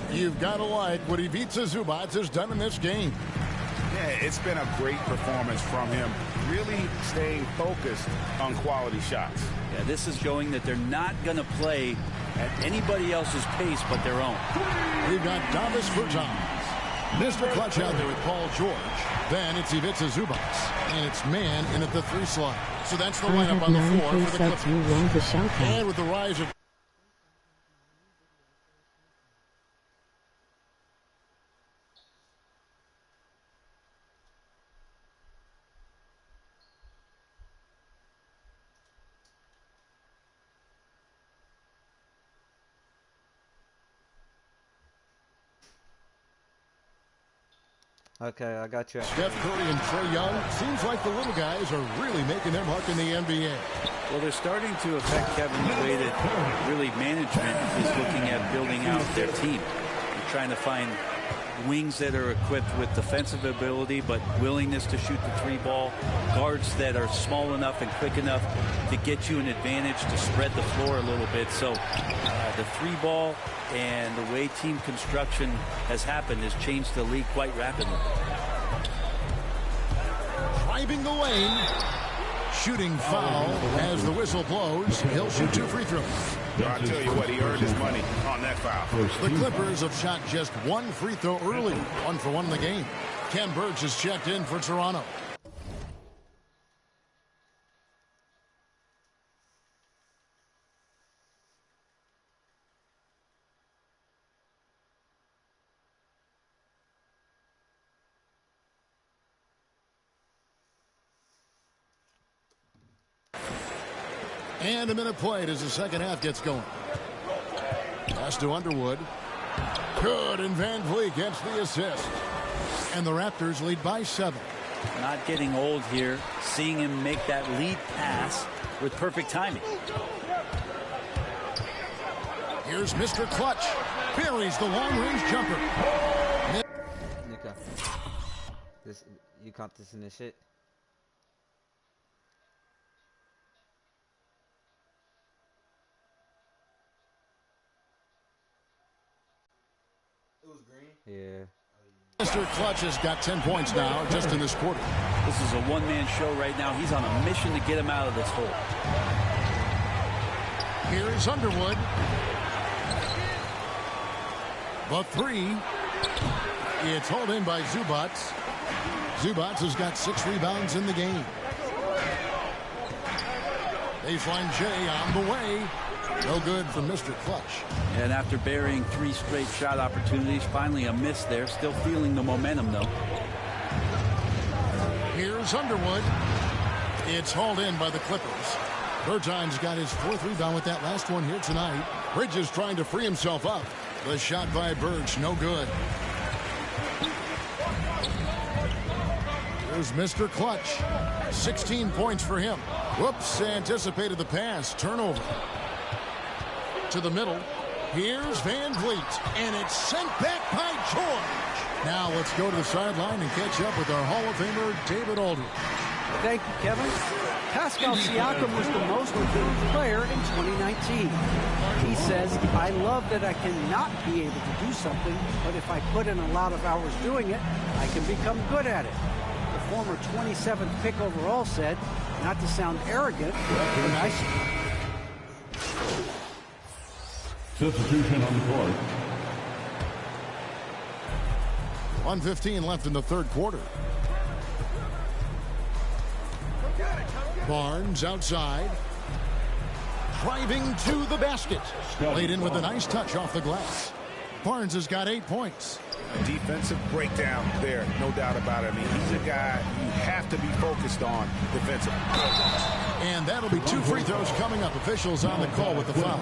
You've got to like what Ivica Zubac has done in this game. Yeah, it's been a great performance from him, really staying focused on quality shots. Yeah, this is showing that they're not going to play at anybody else's pace but their own. We've got Davis Bertans. Mr. Clutch out there with Paul George. Then it's Ivica Zubac. And it's Mann in at the 3 slot. So that's the lineup on the floor for the Clippers. And with the rise of Okay, I got you. Steph Curry and Trae Young. Seems like the little guys are really making their mark in the NBA. Well, they're starting to affect Kevin the way that really management is looking at building out their team. They're trying to find wings that are equipped with defensive ability but willingness to shoot the 3-ball, guards that are small enough and quick enough to get you an advantage to spread the floor a little bit. So the 3-ball and the way team construction has happened has changed the league quite rapidly. Driving the lane. Shooting foul as the whistle blows. He'll shoot 2 free throws. I'll tell you what, he earned his money on that foul. The Clippers have shot just 1 free throw early. 1 for 1 in the game. Ken Burch is checked in for Toronto. And a minute played as the second half gets going. Pass to Underwood. Good, and Van Vliet gets the assist. And the Raptors lead by 7. Not getting old here, seeing him make that lead pass with perfect timing. Here's Mr. Clutch. Buries the long-range jumper. Nika, you caught this in this shit? It was green? Yeah. Mr. Clutch has got 10 points now just in this quarter. This is a one-man show right now. He's on a mission to get him out of this hole. Here's Underwood. The 3. It's hauled in by Zubats. Zubats has got 6 rebounds in the game. Baseline J on the way. No good from Mr. Clutch. And after burying 3 straight shot opportunities, finally a miss there. Still feeling the momentum, though. Here's Underwood. It's hauled in by the Clippers. Bertine's got his 4th rebound with that last one here tonight. Bridges trying to free himself up. The shot by Burge, no good. Here's Mr. Clutch. 16 points for him. Whoops, anticipated the pass. Turnover. To the middle. Here's Van Vliet. And it's sent back by George. Now let's go to the sideline and catch up with our Hall of Famer, David Aldridge. Thank you, Kevin. Pascal Siakam was the most improved player in 2019. He says, I love that I cannot be able to do something, but if I put in a lot of hours doing it, I can become good at it. The former 27th pick overall said, not to sound arrogant, but nice. Substitution on the court. 1:15 left in the third quarter. Barnes outside. Driving to the basket. Laid in with a nice touch off the glass. Barnes has got 8 points. A defensive breakdown there, no doubt about it. I mean, he's a guy you have to be focused on defensively. And that'll be 2 free throws coming up. Officials on the call with the foul.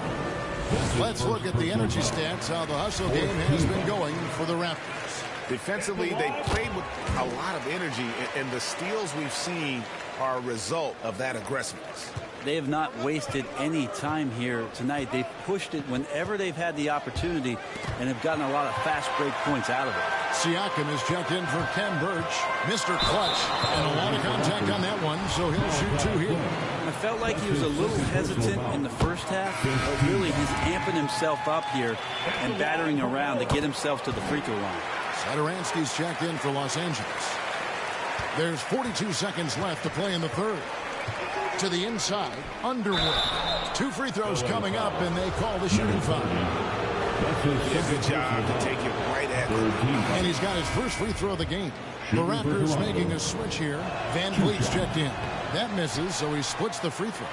Let's look at the energy stats, how the hustle game has been going for the Raptors. Defensively, they played with a lot of energy, and the steals we've seen are a result of that aggressiveness. They have not wasted any time here tonight. They've pushed it whenever they've had the opportunity and have gotten a lot of fast break points out of it. Siakam is checked in for Ken Birch. Mr. Clutch, and a lot of contact on that one, so he'll shoot 2 here. I felt like he was a little hesitant in the first half, but really he's amping himself up here and battering around to get himself to the free throw line. Satoransky's checked in for Los Angeles. There's 42 seconds left to play in the third. To the inside, Underwood. 2 free throws coming up, and they call the shooting foul. Good job to take it right at him. And he's got his first free throw of the game. The Raptors making a switch here. Van Vliet's checked in. That misses, so he splits the free throws.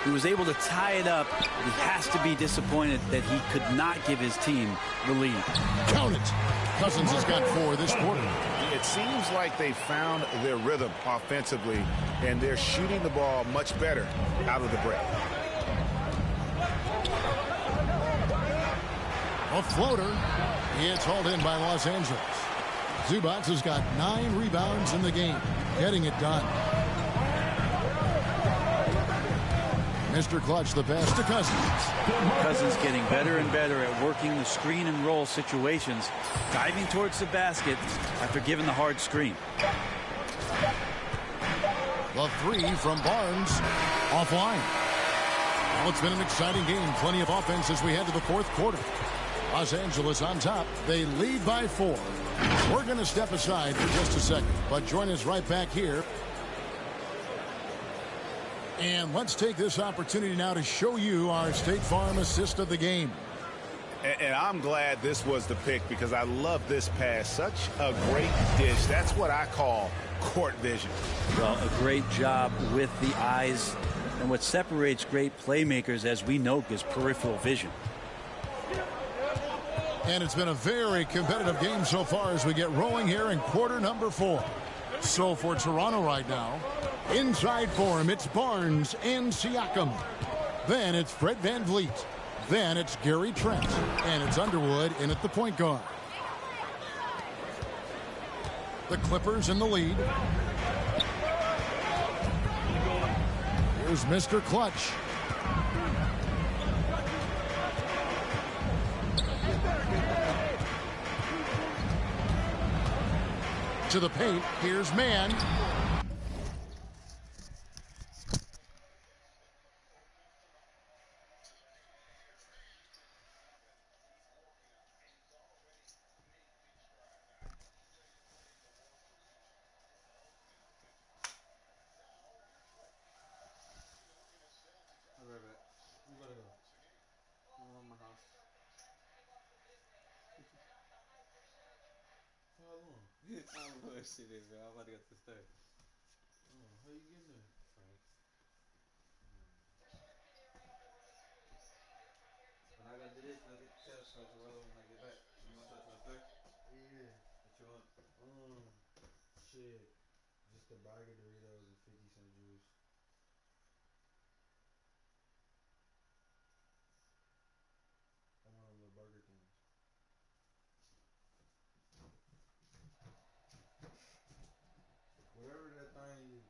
He was able to tie it up, but he has to be disappointed that he could not give his team the lead. Count it. Cousins has got 4 this quarter. It seems like they found their rhythm offensively, and they're shooting the ball much better out of the break. A floater. It's hauled in by Los Angeles. Zubats has got 9 rebounds in the game. Getting it done. Mr. Clutch, the pass to Cousins. Cousins getting better and better at working the screen and roll situations, diving towards the basket after giving the hard screen. The 3 from Barnes. Offline. Well, it's been an exciting game. Plenty of offense as we head to the fourth quarter. Los Angeles on top. They lead by 4. We're going to step aside for just a second, but join us right back here. And let's take this opportunity now to show you our State Farm assist of the game. And I'm glad this was the pick because I love this pass. Such a great dish. That's what I call court vision. Well, a great job with the eyes. And what separates great playmakers, as we know, is peripheral vision. And it's been a very competitive game so far as we get rolling here in quarter number 4. So for Toronto right now, inside for him, it's Barnes and Siakam. Then it's Fred Van Vliet. Then it's Gary Trent. And it's Underwood in at the point guard. The Clippers in the lead. Here's Mr. Clutch. To the paint. Here's Mann. I'll be right back. You gotta go. I'm at my house. How long? I'm bullshitting, bro. I'm about to go to the store. Oh, how you getting there? Frank. When I go do this, look at the sales card to roll when I get back. You want to go to the store? Yeah. What you want? Shit. Just a bag of Doritos and 50-cent juice. I want a little burger things. Whatever that thing is.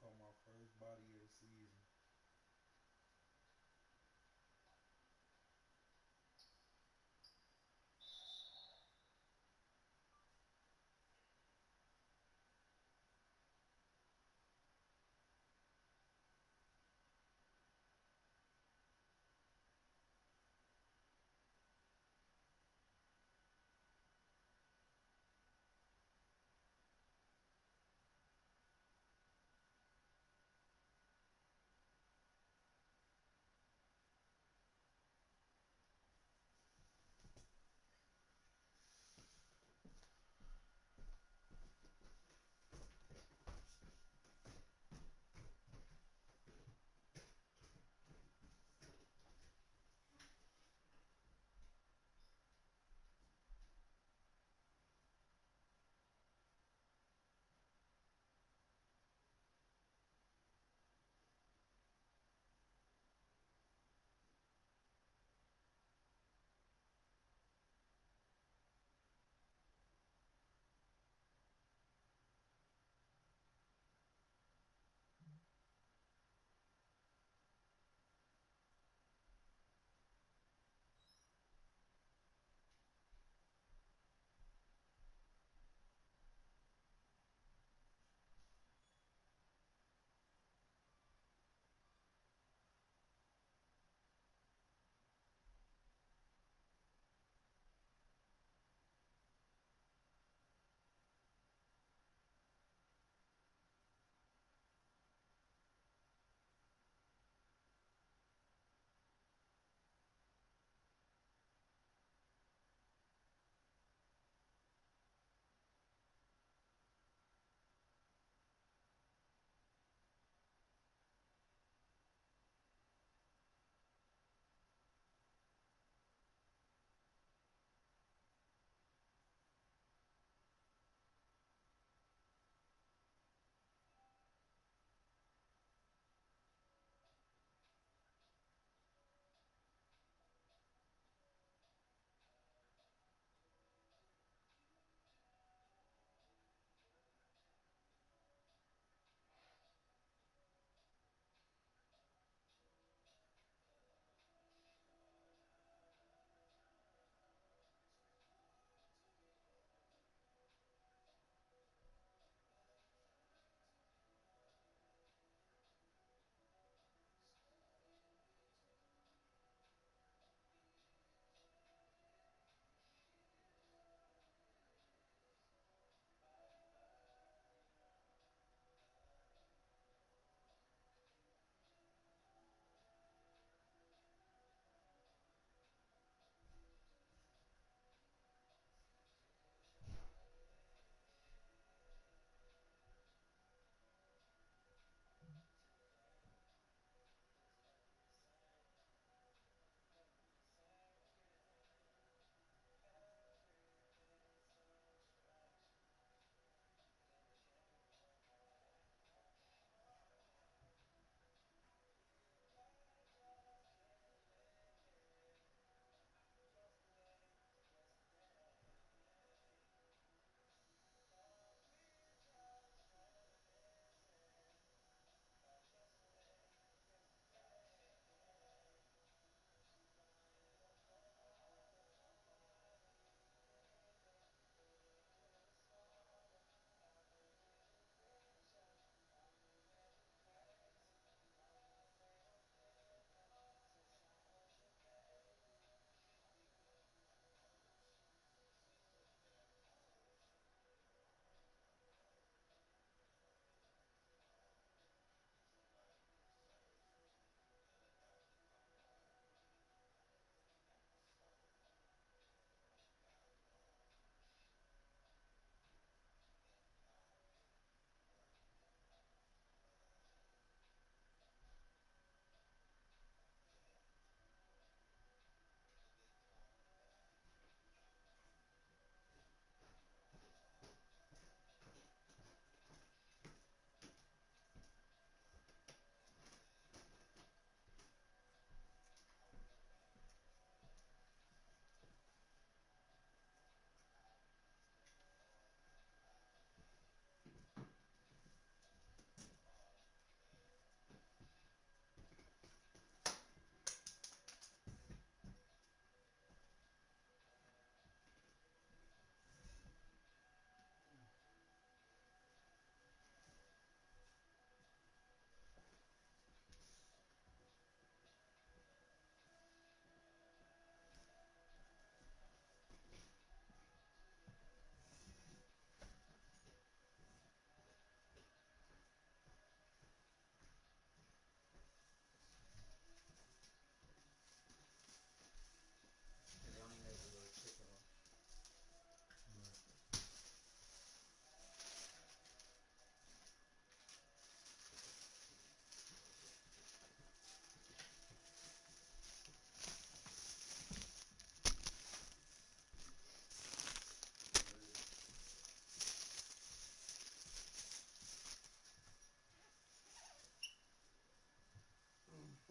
Caught my first body of the season.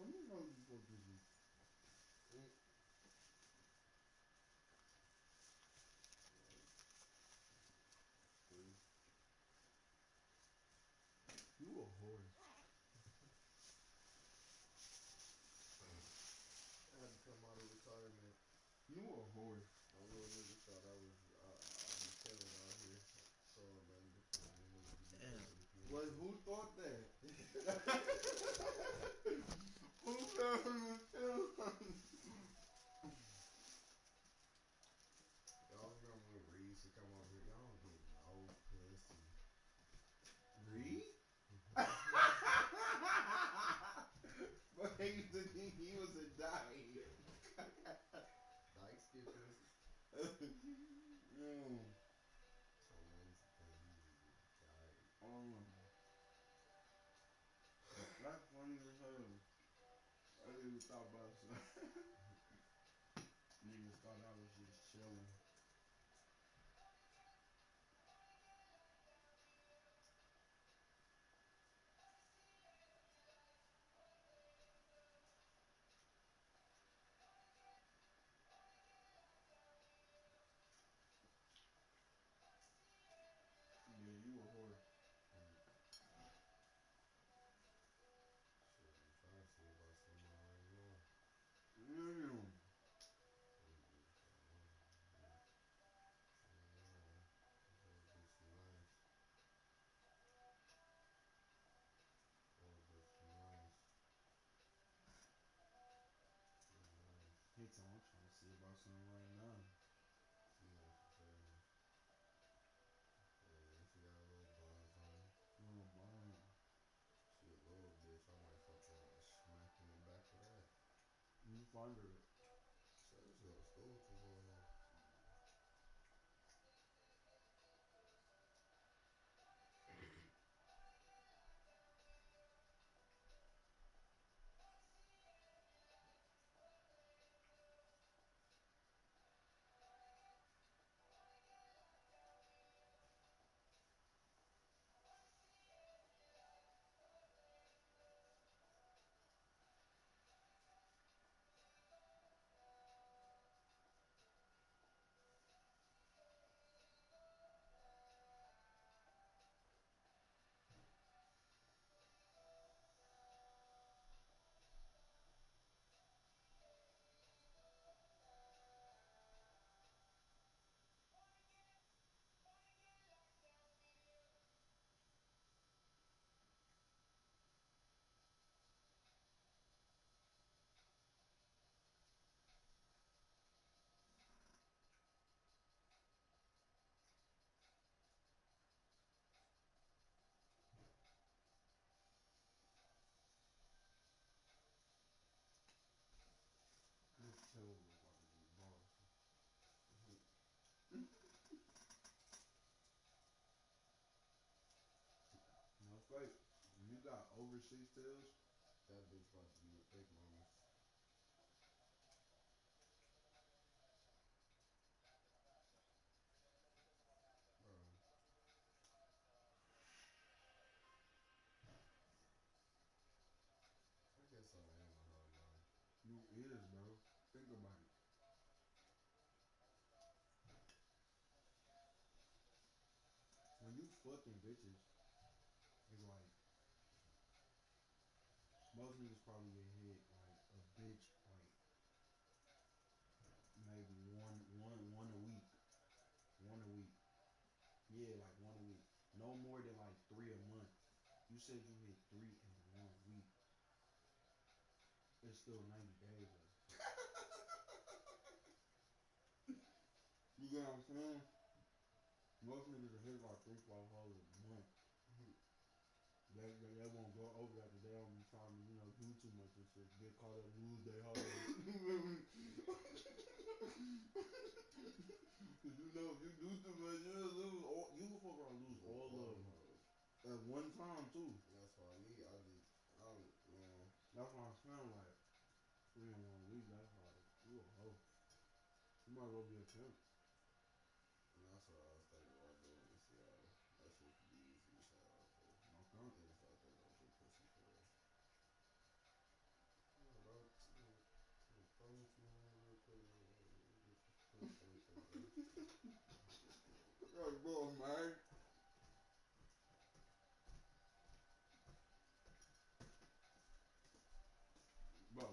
How many times you supposed to do? You a whore. I had to come out of retirement. You a whore. My little nigga thought I was be chilling out here. So man, Wait, who thought that? Who thought he was chilling? Y'all remember when Reed used to come over here? Y'all don't get no pussy. Reed? But he used to think he was a dyke. Dykes get pussy. Mm. So man used to think he was a dyke. That's funny as hell. I didn't thought about something. Niggas thought I was just chilling. Yeah, you a whore. Shit, I'm trying to see about someone right now. Damn. Little bitch nice. Little bitch nice. Nice. Hey Tom, I'm trying to see about something right now. She nice as hell. Yeah, she got a little buns on her. Little bone. She a little bitch. I might fuck around and smack in the back of that. You find her. So I just go to school with this little hoe. This chill was about to be boss. No fake. When you got overseas tails, that bitch about to be with thick mamas. Bro. I guess I am a hoe now. you is, bro. Think about it. When you fucking bitches, it's like most niggas probably get hit like a bitch like maybe one a week. One a week. Yeah, like one a week. No more than like 3 a month. You said you hit 3 in 1 week. It's still 90 days though. You get what I'm saying? Most niggas will hit like 3, 4 hoes a month. They won't go over that because they don't be trying to, do too much and shit. Get caught up, lose their hoes. Cause if you do too much, you'll lose all, you will fuck around lose all of them. At one time too. That's why me, man. That's why I'm saying like 3 in 1 week, that's like, you a hoe. You might as well be a pimp. And that's what I was thinking about doing in Seattle. That shit could be easy as hell out there. Okay. Niggas out there don't get pussy for real. Like, bro, man. Bro,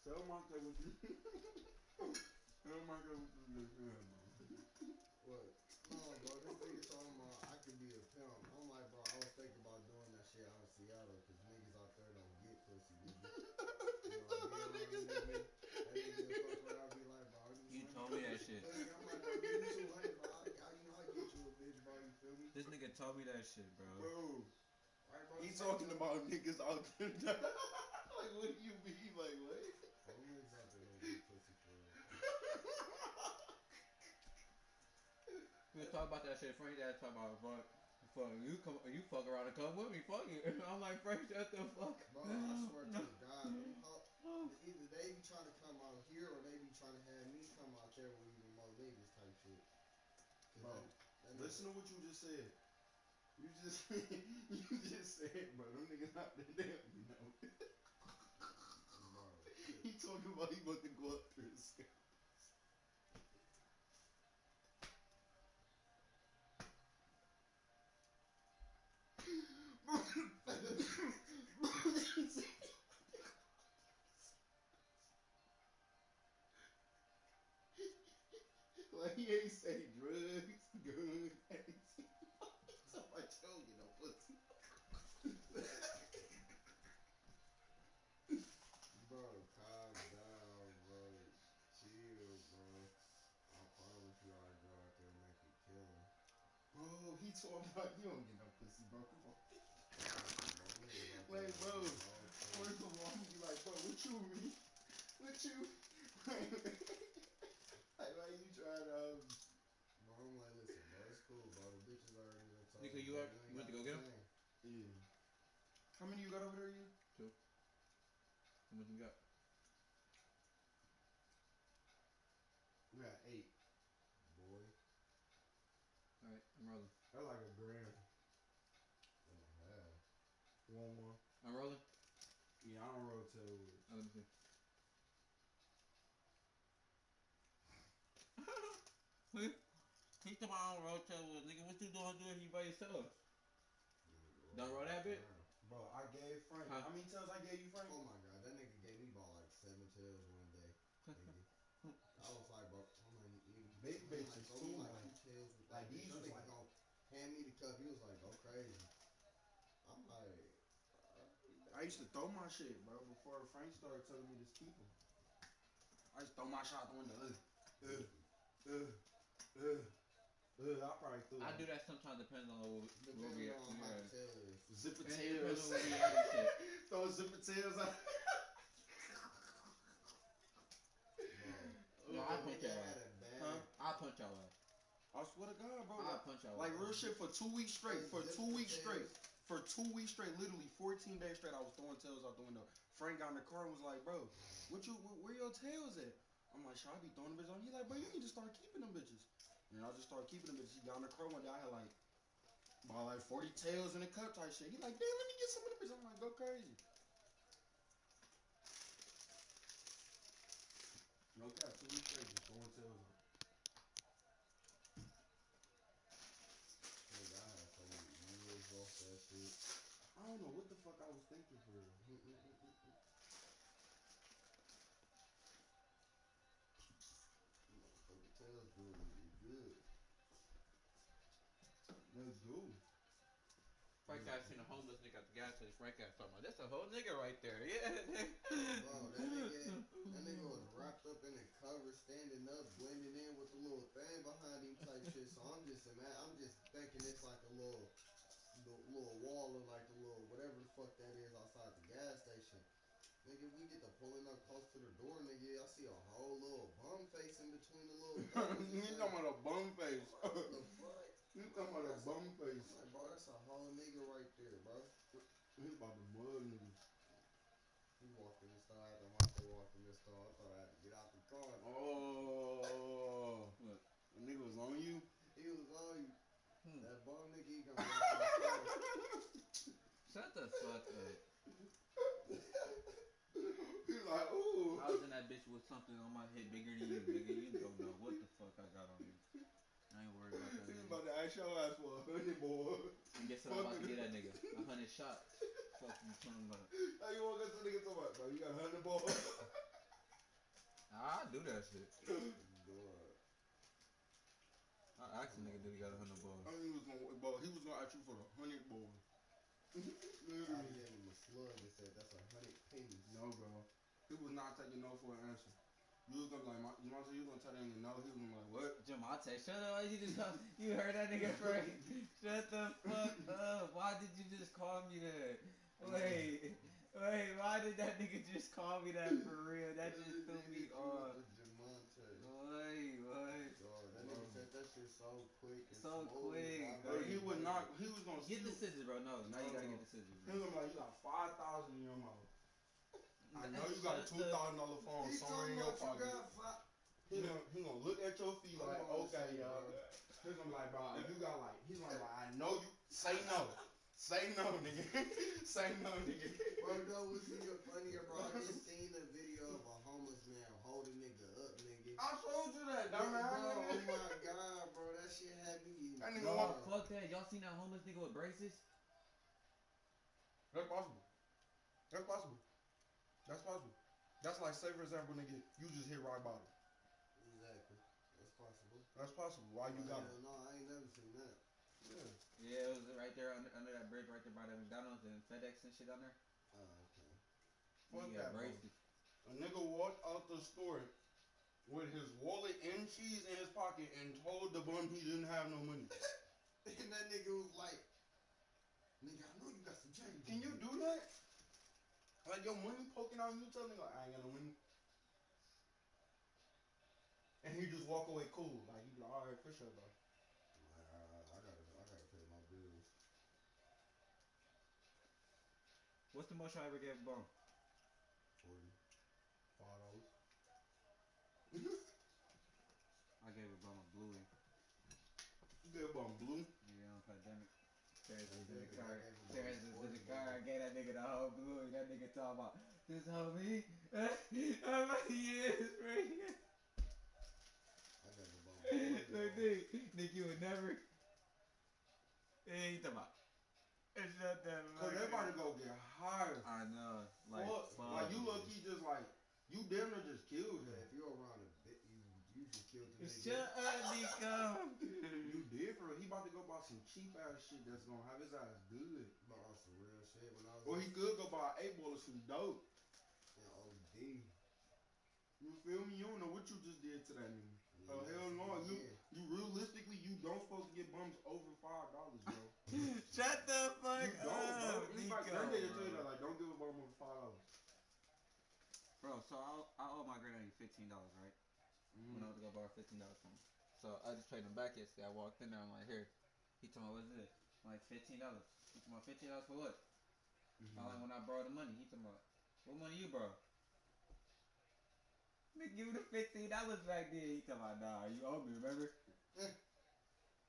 tell Monte what you. Tell Monte what you just said, bro. What? No, bro, this nigga talking about I could be a pimp. I'm like, bro, I was thinking about doing that shit out in Seattle because niggas out there don't get pussy, nigga. You know, I be around a nigga. That nigga fuck around, be like, bro, You told me that shit. pussy. I'm like, bro, give me 200, bro. You know, I get you a bitch, bro. You feel me? This nigga told me that shit, bro. Bro, Right, bro? he talking about niggas out there. Like, what do you mean? Like, what? All niggas out there don't get pussy for real. We was talking about that shit. Frank dad talking about fuck you fuck around and come with me, fuck you. I'm like, Frank, shut the fuck. Bro, I swear to God, either they be trying to come out here or they be trying to have me come out there with even more niggas type shit. Bro, listen to what you just said. You just you just said, bro, them niggas out there, they don't know. Bro, He talking about he about to go up there and say. Like he ain't say drugs, guns, anything. Somebody told you no pussy. bro, calm down, bro. Chill, bro. I promise you I'll go out there and make a killing. Bro, he talking about you don't get no pussy, bro. Come on. Like, bro, first of all, I'm gonna be like, bro, what you mean? What you? Like, why you trying to? Bro, I'm like, listen, bro, it's cool, bro. The bitches already done told Nigga, me, you bro, up? ain't You went to got go no get him? chain. Yeah. How many you got over there, you? 2. How much you got? We got 8. Boy. Alright, I'm rolling. That's like a grand. Oh, hell. You want one? I'm rolling? Yeah, I don't roll tailwoods. Oh, let me see. He told me I don't roll tailwoods. Nigga, what you doing here by yourself? Don't roll that bit? Bro, I gave Frank. Huh? How many tails I gave you, Frank? Oh my god, that nigga gave me about like 7 tails one day. Nigga. I was like, bro, I'm like, nigga, big bitches like, too, like like, 2 tails with like that these bitch. was That nigga like, gonna hand me the cup. He was like, go crazy. I'm like, I used to throw my shit, bro, before Frank started telling me to keep them. I used to throw my shit out the window. I probably threw I do that sometimes depending on what we depending on how the tail is. Zipper It tails. depends on what we at and shit. Throw zipper tails out. No, I punch y'all out. Huh? I punch y'all out. I swear to God, bro. I punch y'all like out. real shit for 2 weeks straight. For 2 weeks straight. For 2 weeks straight, literally 14 days straight, I was throwing tails out the window. Frank got in the car and was like, bro, where your tails at? I'm like, should I be throwing them bitches on? He like, bro, you need to start keeping them bitches. And I just started keeping them bitches. He got in the car one day, I had like, about like 40 tails in the cup type shit. He like, damn, let me get some of them bitches. I'm like, go crazy. No cap, 2 weeks straight, just throwing tails out. Nigga, I had so many years off that shit. I don't know what the fuck I was thinking for real. Motherfucker, tails do really good. Let's go. Frank got seen a homeless nigga at the gas station. Frank got talking about, that's a whole nigga right there. Yeah. Bro, that nigga was wrapped up in a cover, standing up, blending in with the little thing behind him type shit. So I'm just thinking it's like a little wall or like the little whatever the fuck that is outside the gas station. Nigga, we get to pulling up close to the door, nigga. I see a whole little bum face in between the little covers. You talking about a bum face? What the fuck? You talking about a bum face? I'm like, bro, that's a whole nigga right there, bro. He's about to mud niggas. He walked in the store after Monte walked in the store. I thought I had to get out the car. Oh, Look. the nigga was on you? He was on you. That bum nigga, he gonna walk in the store. Shut the fuck up. He's like, ooh. I was in that bitch with something on my head bigger than you, nigga. You don't know what the fuck I got on you. I ain't worried about that. He's about to ask your ass for 100, boy. And guess what I'm about to get that nigga? 100 shots. Fuck you talking about? How you want to go to the nigga talking about, bro? You got 100 balls? I do that shit. I asked the nigga, did he got 100 balls? I think he was gonna ask you for the 100 balls. I gave him a slug that said that's 100 pennies. No, bro. He was not taking no for an answer. You was gonna be like, you was gonna tell that nigga no. He was gonna be like, what? Jamante, shut up. You heard that nigga Frank. Shut the fuck up. Why did you just call me that? Wait, why did that nigga just call me that for real? That just threw me off. Wait. That nigga said that shit so quick and So smooth. quick. Bro, he was gonna get the scissors, bro. No, now you gotta get the scissors. He was gonna be like, you got 5,000 in your mouth. I know you got a $2,000 phone somewhere in your pocket. He gonna look at your feet like, okay, y'all. He's gonna be like, bro, if you got like, he's gonna be like, I know you. Say no. Say no, nigga. Say no, nigga. Bro, no, what's even funnier, bro? I just seen a video of a homeless man holding nigga up, nigga. I showed you that, dumbass. Bro, oh my god, bro, that shit had me. That nigga no, fuck that. Y'all seen that homeless nigga with braces? That's possible. That's possible. That's possible. That's like, say for example, nigga, you just hit rock bottom. Exactly. That's possible. That's possible. Why you got it? No, I ain't never seen that. Yeah, it was right there under that bridge right there by the McDonald's and FedEx and shit on there. Oh, okay. Fuck that, bro. A nigga walked out the store with his wallet and cheese in his pocket and told the bum he didn't have no money. And that nigga was like, nigga, I know you got some change. Can you do that? Like your money poking out and you tell nigga, I ain't got no money. And he just walk away cool. Like he be like, alright, for sure, bro. I gotta pay my bills. What's the most I ever gave a bum? 40. $5. I gave a bum a bluey. You gave a bum blue? Yeah, on pandemic. Terrence was in the car. Terrence was in the car. I gave that nigga the whole bluey. That nigga talking about this homie. I'm like, yes, right. I got the bum. Look, Nick, you would never. Hey, he talking about. Shut that. Cause they about to go get high. I know. Like you look, he just like you damn near just killed him. Yeah, if you're around a bit, you just killed the nigga. Shut up, Nico. You did for real. He about to go buy some cheap ass shit that's gonna have his ass good. Buy some real shit when I was. Or he could go buy an 8-ball or some dope. Yeah, OD. You feel me? You don't know what you just did to that nigga. Oh hell no! You realistically you don't supposed to get bums over $5, bro. Shut the fuck you don't, up, bro. Anybody granddaddy tell you that like don't give a bum over $5. Bro, so I owe my granddaddy $15, right? When I was to go borrow $15 from him. So I just paid him back yesterday. I walked in there. I'm like, here. He told me, what is it? I'm like, $15. He told me, $15 for what? I'm like, when I borrowed the money. He told me, what money you borrow? Nigga, give me the $15 back then. He told me, nah, you owe me, remember?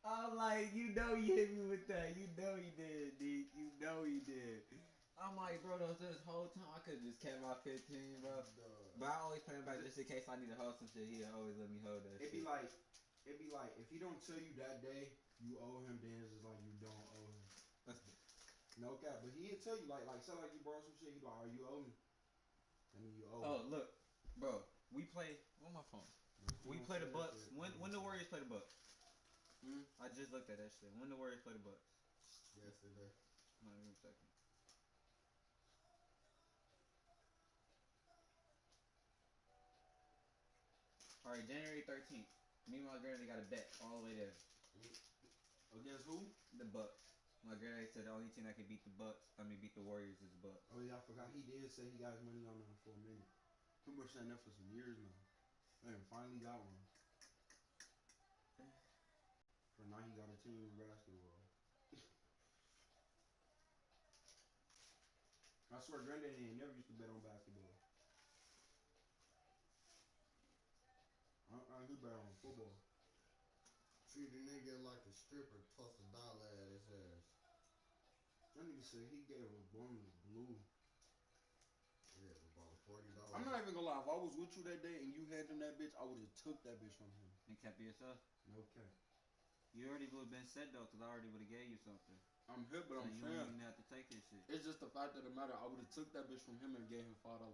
I'm like, you know you hit me with that. You know he did, D. You know he did. I'm like, bro, this whole time I could have just kept my 15, bro. But I always pay him back just in case I need to hold some shit. He'll always let me hold that shit. It'd be like, if he don't tell you that day you owe him, then it's just like you don't owe him. No cap, but he'll tell you, like, say like you borrow some shit, he like, oh, you owe me. And you owe Oh, look, bro, we play, on my phone. We play the Bucks. When the Warriors play the Bucks? I just looked at that shit. When the Warriors play the Bucks? Yesterday. Hold on, give me a second. Alright, January 13th. Me and my granddaddy got a bet all the way there. Against who? The Bucks. My granddaddy said the only team that can beat beat the Warriors is the Bucks. Oh yeah, I forgot. He did say he got his money on him for a minute. He been saying that for some years now. And finally got one. For now he got a team in basketball. I swear granddaddy ain't never used to bet on basketball. I do bet on football. Treat the nigga like a stripper, toss $1 at his ass. That nigga said he gave a bum the blue. Yeah, about $40. I'm not even gonna lie. If I was with you that day and you had him that bitch, I would have took that bitch from him. And kept it yourself? No cap. You already would have been set though, cause I already would have gave you something. I'm hip, but So I'm you saying don't even have to take this shit. it's just the fact of the matter. I would have took that bitch from him and gave him $5. Man,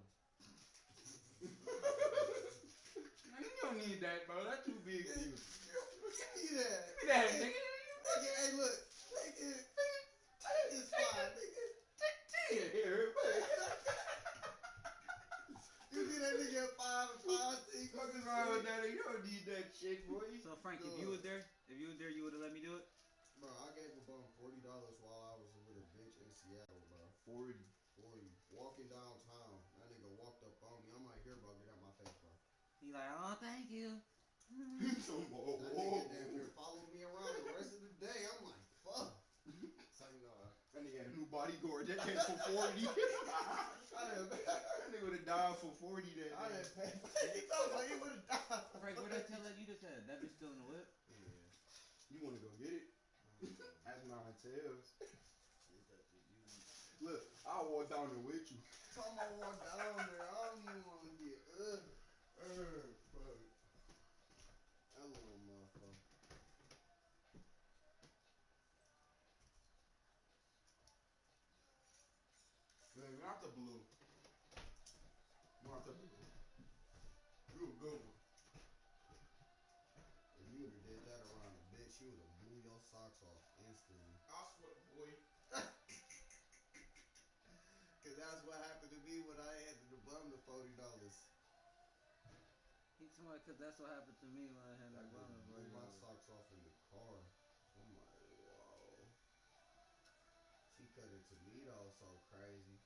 you don't need that, bro. That's too big for you. Give me that. Give me that, nigga. Nigga, hey, look. Nigga, take this $5, nigga. Here, man. You get that nigga at 5 6. Fuck is wrong with that? You don't need that shit, boy. So Frank, if you was there, you would have let me do it. Bro, I gave a bum $40 while I was with a bitch in Seattle, bro. 40. Walking downtown. That nigga walked up on me. I'm like, here, bro, get out my face, bro. He like, oh, thank you. That nigga damn near followed me around the rest of the day. I'm like, fuck. So, you know, That nigga had a new bodyguard. That came for 40. That nigga would have died for 40 that day. I didn't pay. He told me he would have died. Frank, what that tell that you just had? That bitch still in the whip? Yeah. You want to go get it? That's nine tails. Look, I'll walk down there with you. Come on, walk down there. I don't even want to get bro. That little motherfucker. Man, not the blue. Not the blue. You a good one. If you would have did that around a bitch, you would have blew your socks off instantly. I swear, boy. Cause that's what happened to me when I had to bum the $40. He told me, cause that's what happened to me when I had I my brother. blew my socks off in the car. I'm like, whoa. She cut it to me though, so crazy.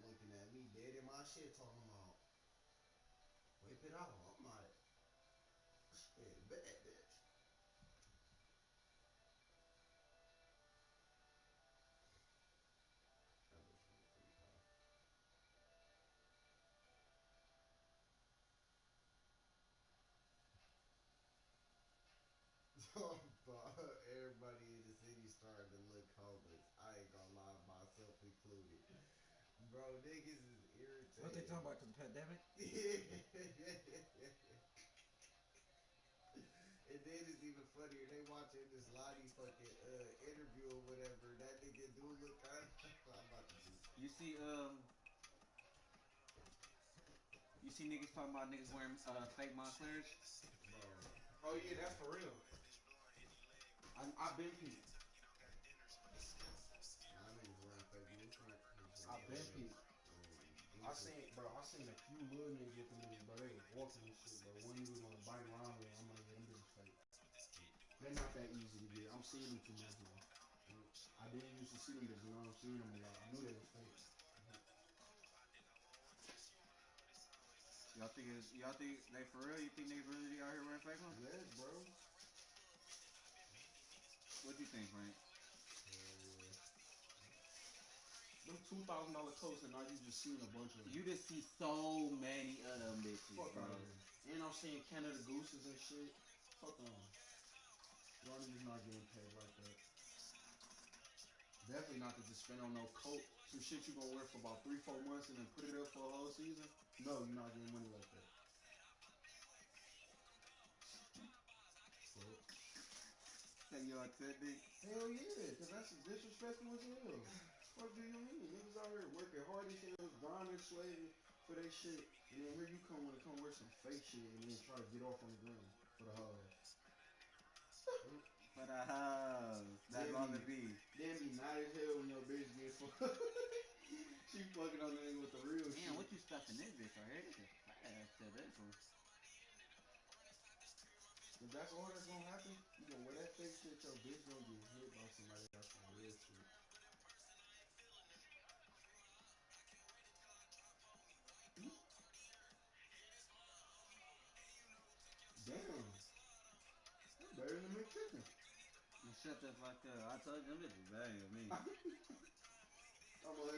Looking at me dead in my shit, talking about whip it out. I'm like, shit, bad bitch. That was pretty fun. But everybody in the city started to look homeless. I ain't gonna lie, myself included. Bro, niggas is irritated. What they talking about? Cause the pandemic? And then it's even funnier. They watching this Lottie fucking interview or whatever. That nigga do look kind of. I'm about to do. You see niggas talking about niggas wearing fake Montclairs? Bro. Oh yeah, that's for real. I've been peeped. I've been peeped. I seen a few little niggas with them niggas, bro. They was walking and shit, bro. One nigga was on a bike around with them. I'm like, yeah, them bitches fake. They're not that easy to get. I'm seeing them too much now. I didn't used to see them, but you know I'm seeing them a lot. I knew they was fake. Y'all think they for real? You think niggas really out here wearing fake ones? Yes, bro. What you think, Frank? Them $2,000 coats, and now you just seen a bunch of them. You just see so many of them bitches, Fuck bro. out of here. And I'm seeing Canada Gooses and shit. Fuck on. Y'all niggas not getting paid like that. Definitely not to just spend on no coat. Some shit you gonna wear for about 3-4 months and then put it up for a whole season. No, you're not getting money like that. Say you authentic? Hell yeah, cause that's disrespectful as hell. What do you mean? Niggas out here working hard as hell, grinding, slaving for their shit, and then here you come when it come wear some fake shit and then try to get off on the ground for the hoes. For the hoes. That's all it be. Then be mad as hell when your bitch get fucked. She fucking on the nigga with the real shit. Man, what you stuck in this bitch right here? This is fast to this one. If that's all that's gonna happen, you gonna wear that fake shit, your bitch gonna get hit by somebody else on real shit. Damn. That's better than McChicken. And shut the fuck up. I told you them bitches bad with me. I'm like,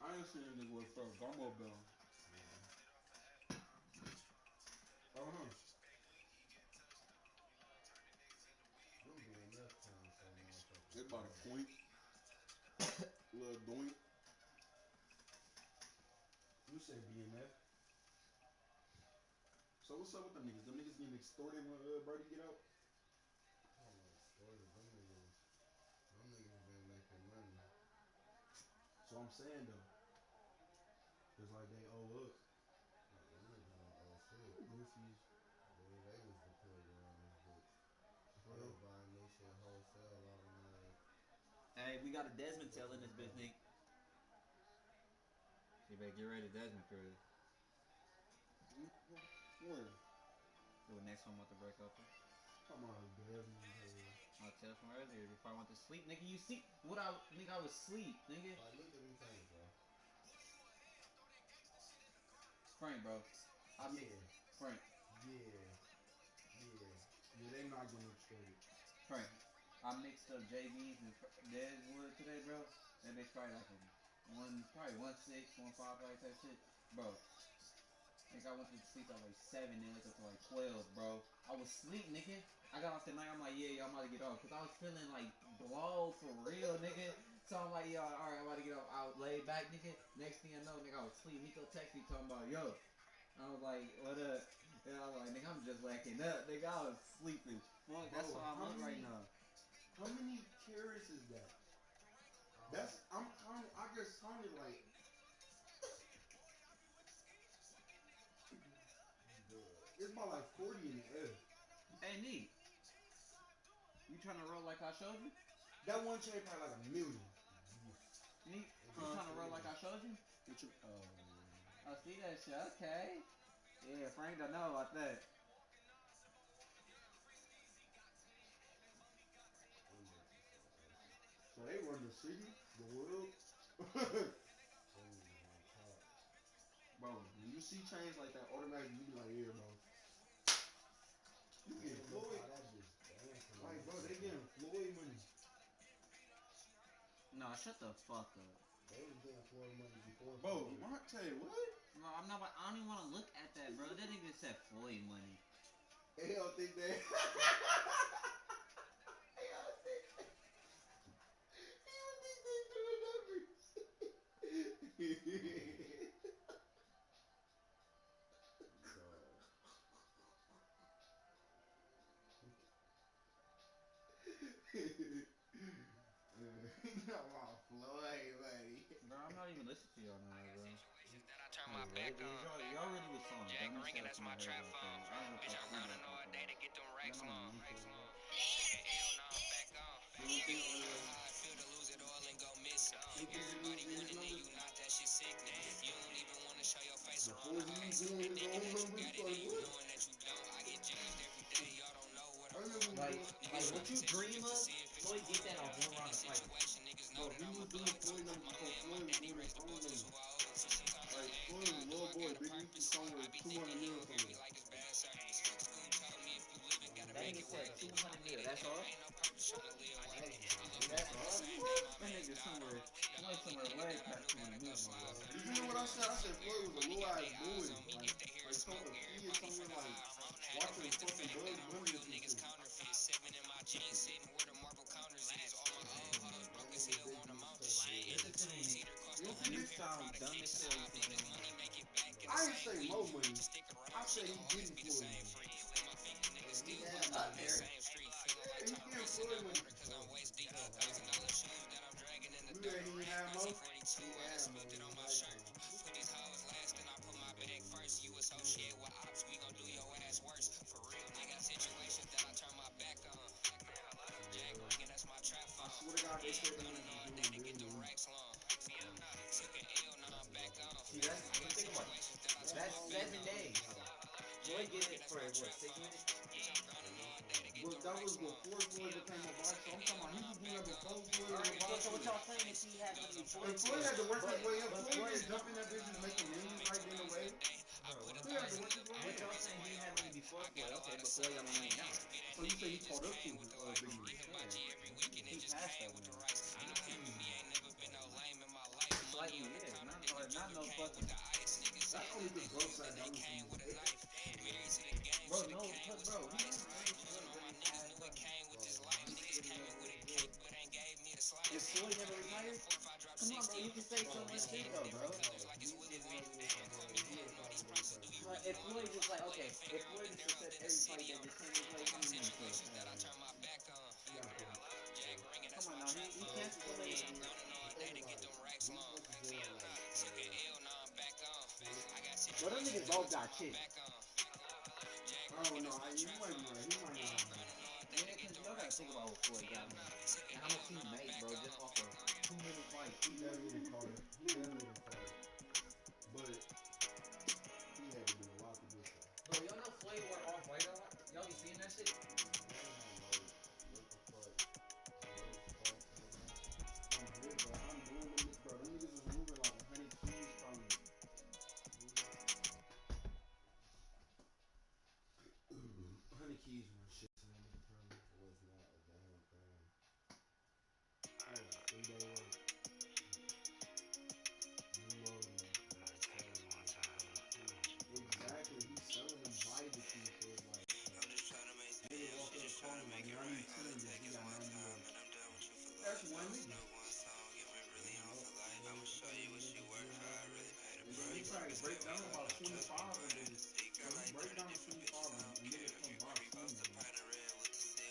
I ain't seen a nigga with a Ferragamo belt. About a point. Little doink. You say BMF. So what's up with them niggas? Them niggas getting extorted when Brody get out? Oh, extorted. Them niggas been making money. So I'm saying though. It's like they owe up. No, them niggas don't owe shit. Goofies. They was the plug around this bitch. For They real? was buying this shit wholesale automatic. Hey, we got a Desmond tail in this bitch, Nick. You better get ready, Desmond, for it. Where? The next one I'm about to break open. Come on, Desmond. I'll tell from earlier before I went to sleep. Nigga, you see what I was asleep, nigga. Like, look at them tails, bro. Frank, bro. Frank. Yeah, they not getting extorted. Frank. I mixed up JB's and Deadwood today, bro. That bitch probably like probably 1.6, 1.5, like that shit. Bro. I think I went to sleep at like 7 and wake up to like 12, bro. I was asleep, nigga. I got off the night, I'm like, yeah, y'all about to get off. Cause I was feeling like blow for real, nigga. So I'm like, yo, alright, I'm about to get off. I was laid back, nigga. Next thing I know, nigga, I was asleep. Nico texted me talking about, yo. I was like, what up? And I was like, nigga, I'm just waking up. Nigga, I was sleeping. Fuck, that's Bro, why I'm up right now. How many carats is that? That's, I just counted like. It's about like 40 in the air. Hey, Nick. You trying to roll like I showed you? That one chain probably like $1 million. Nick, you trying to roll like I showed you? I see that shit. Okay. Yeah, Frank don't know about that. So they run the city, the world. Bro, when you see chains like that, automatically you be like, yeah, bro. You getting Floyd? Like, bro, they getting Floyd money. No, shut the fuck up. They was getting Floyd money before. Bro, Monte, what? No, I'm not. I don't even want to look at that, bro. That nigga said Floyd money. They don't think that. Floyd, buddy. Bro, I'm not even listening to y'all now, bro. Y'all really was song. Jack ringing, that's my trap phone. Bitch, I'm grinding all day to get them racks long. Everybody winning and you not that shit sick, man. You don't even want to show your face around the face. And thinking that you got it and you knowing that you don't. I get judged every day, y'all don't know what I'm doing. Like what you dream of, Floyd get that off one round of fight. Bro, he was doing Floyd numbers before Floyd was doing his own numbers. Like, Floyd was a little boy, Big Meek was somewhere 200 mil somewhere. That nigga said 200 mil, that's all? That's all? That nigga somewhere way past 200 mil. You hear what I said? I said Floyd was a little ass boy. Like some a kid somewhere like watching fucking Bugs Bunny or some shit. You sound dumb as hell. I ain't say more money. I said he getting Floyd money. He had up there. Yeah, he getting Floyd money. You ain't even have more. He had money in his lifetime. I swear to God, they said them niggas was doing millions. See, think about it. That's 7 days. Floyd get it for what, 6 minutes? But that was before Floyd became a boxer. I'm talking about he was doing that before Floyd was a boxer. So what y'all saying is he had to be And Floyd had to work his way up. Floyd just jumping that bitch just making millions right in the way. He had to work his way What y'all up. saying he had money before Floyd? Okay, but Floyd got money now. So you say he caught up to Big Meek? He passed that man. Slightly, yeah. Not no fucking. That's only because bro sat down with him. Bro, no, bro. Come on, bro. You can say so much shit though, bro. But if Floyd just like, okay, if Floyd just accept every fight that just came his way, how many months would have passed? Come on now, he canceled so many. But them niggas both got shit. Oh no, you might be right. He might not have money. Yeah, because y'all gotta think about what Floyd got, man. And how much he made, bro, just off of too many fights. He definitely didn't call it. He definitely didn't call it. But he had to do a lot to get there. Bro, y'all know Floyd wore off-white a lot? Y'all be seeing that shit? What the fuck? I'm good, bro. I'm doing them, bro. Them niggas was moving like 100 keys probably. 100 keys were shit to them, probably. It was not a damn thing. That was a 3-day work. Reloading. Exactly. He's selling them by the key, so it's like, niggas walk up calling like, yo, I need 10 of this. He got 90 left. That's one nigga. And then he probably break down about 25 of them. So he break down 25 of them, and niggas come buy 20 of them.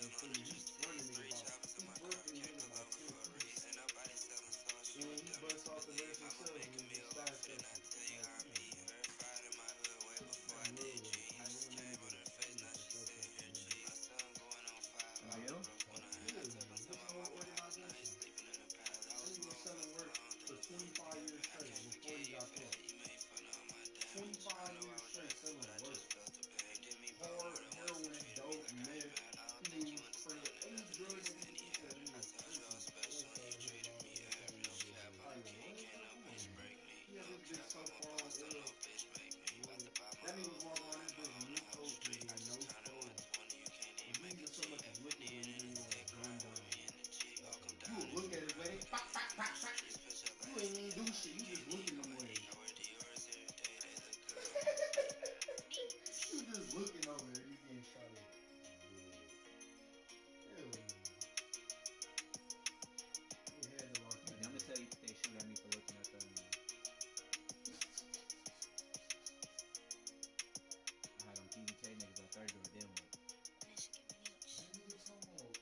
You feel me? He front a nigga about, he front the nigga about 10 piece. And then he busts off the rest himself and then just stash that shit. Like, come on, man. That blood work. You know that nigga did a stuff up for me. Are you? Yeah, his whole organization. That nigga was selling work for 25 years straight before he got caught. 25 years straight selling work. Hard, heroin, dope, meth, pills, crib, any drug that you can think of, that nigga was pushing. Like, what? Bro, come on, man. He had this bitch so far on L. That nigga was walking around this bitch mint coat, nigga, with no scroll. If you even so much as look at him, you know like gunned down. You would look at his leg, pop, pop, pop, pop. You ain't even do shit, you just looking them ways. You just looking over there, you getting shot at. Hell no. They had to lock that. I'm gonna tell you they shoot at me for looking at them. I had them PBK niggas at third door, then what? That nigga talking about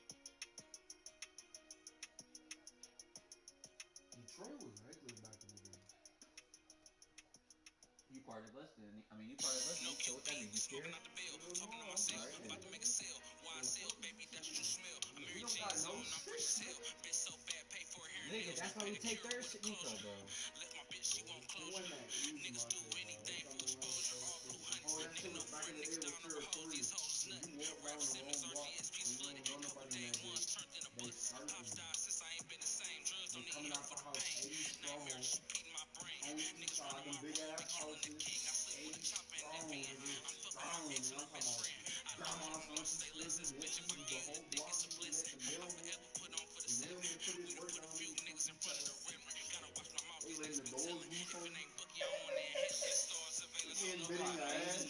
Detroit was reckless back in the day. You part of us, then. I mean, you part of us. No, so what that means? You scared? Alright, then. We don't got no shit. Nigga, that's why we take third shit, Nico, bro. It wasn't that easy, my shit, bro. Oh, that shit was back in the day was territorial. If you walk down the wrong block and you don't know nobody in that bitch, they skirting you. They coming out the house 80 strong on each side, them big ass houses, 80 strong, nigga, strong, nigga. I'm talking about grandma's, aunties, cousins, nephews, the whole block. You met the mailman. The mailman put his work down, nigga. They letting the dogs loose on you. They getting bit in your ass.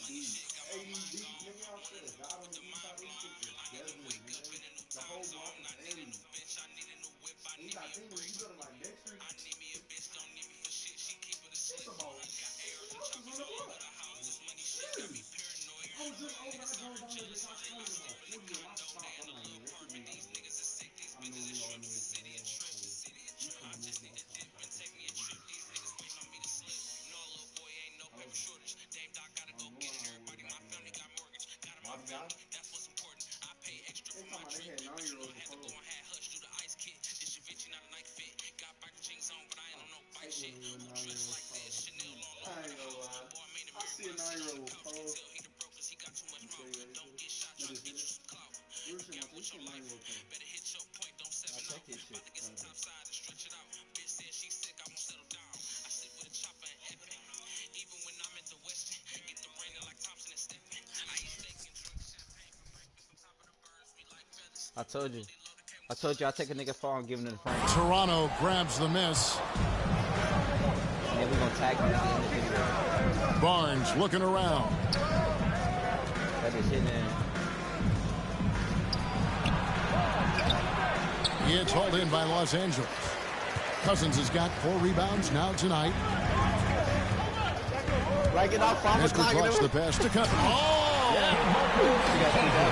80 deep, nigga. I swear to God, on the east side, they shit together, nigga. The whole block of family. And you gotta think, when you go to like Dexter, it's about 50 houses on the block. Literally. I was just over, I drove down there, bitch. I counted about 40 of them. I stopped. I'm like, yeah, that shit ain't gotta work. I know we all know each other. You come on this motherfucker. Marvin Guy? They talking about they had 9-year-olds to follow. I ain't gonna lie. I see a 9-year-old pose. Real shit, my taste 9-year-old pose. I'll check his shit. I told you I take a nigga fall and give him to the front. Toronto grabs the miss. And then we're going to tag him. Barnes looking around. That is hitting in. It's hauled in by Los Angeles. Cousins has got 4 rebounds now tonight. Right, get off, Farmer. Mr. Clutch, the pass to Cousins. Oh!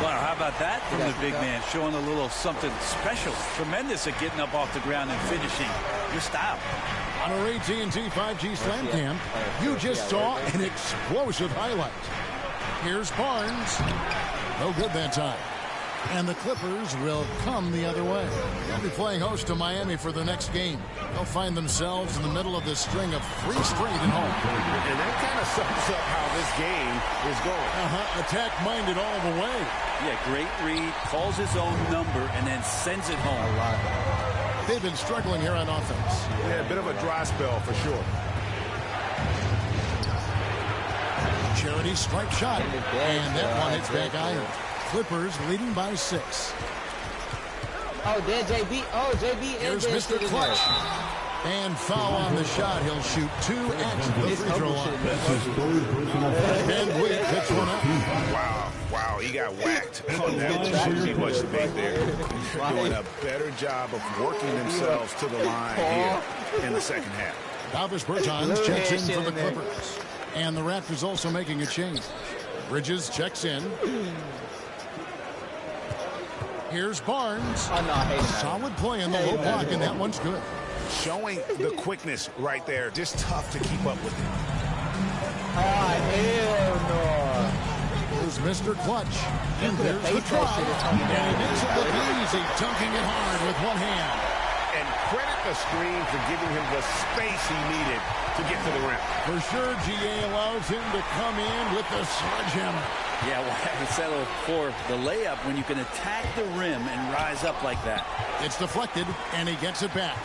Wow, how about that from the big man? Showing a little something special. Tremendous at getting up off the ground and finishing. Your style. On our AT&T 5G Slam Cam, you just saw an explosive highlight. Here's Barnes. No good that time. And the Clippers will come the other way. They'll be playing host to Miami for the next game. They'll find themselves in the middle of this string of 3 straight at home. And that kind of sums up how this game is going. Attack-minded all the way. Yeah, great read. Calls his own number and then sends it home. A lot. They've been struggling here on offense. Yeah, a bit of a dry spell for sure. Charity strike shot. And that one hits back iron. Clippers leading by 6. Oh, there JB. Oh, JB. Here's Mr. Clutch. And foul on the shot. He'll shoot 2 at the free throw line. Van Vliet picks one up. Wow, he got whacked on that. Shouldn't be much debate there. They're doing a better job of working themselves to the line here in the second half. Davis Bertans checks in for the Clippers. And the Raptors also making a change. Bridges checks in. Here's Barnes. Oh, no, solid play in the low block, and that one's good. Showing the quickness right there. Just tough to keep up with him. Oh, hell no. Here's Mr. Clutch. And there's the try. And it isn't look easy, dunking it hard with one hand. And credit the screen for giving him the space he needed to get to the rim. For sure, GA allows him to come in with the sledgehammer. Yeah, why have to settle for the layup when you can attack the rim and rise up like that? It's deflected, and he gets it back.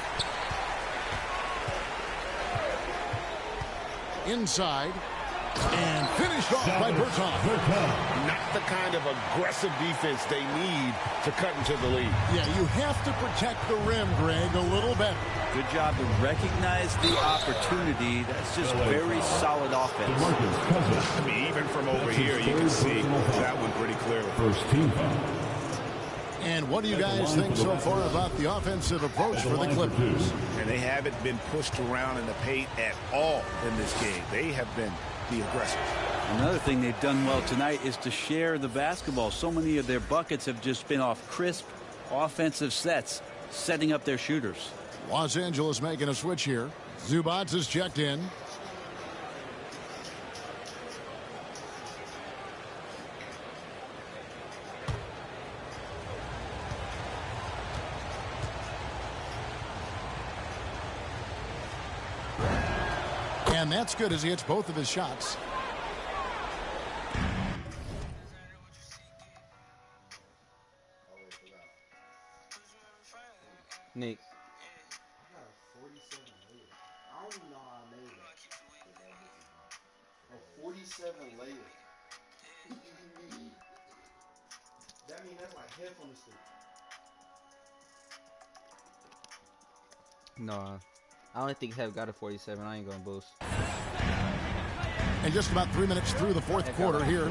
Inside, and finished off by Bertans. Not the kind of aggressive defense they need to cut into the lead. Yeah, you have to protect the rim, Greg, a little better. Good job to recognize the opportunity. That's just very solid offense. I mean, even from over here, you can see that one pretty clearly. First team foul. And what do you guys think so far about the offensive approach for the Clippers? And they haven't been pushed around in the paint at all in this game. They have been the aggressors. Another thing they've done well tonight is to share the basketball. So many of their buckets have just been off crisp offensive sets, setting up their shooters. Los Angeles making a switch here. Zubats is checked in. And that's good as he hits both of his shots. Nick. I got a 47 layer. I don't even know how I made it. A 47 layer. That means that's like half on the stick. No, I don't think Hev got a 47. I ain't gonna boost. And just about 3 minutes through the fourth quarter here.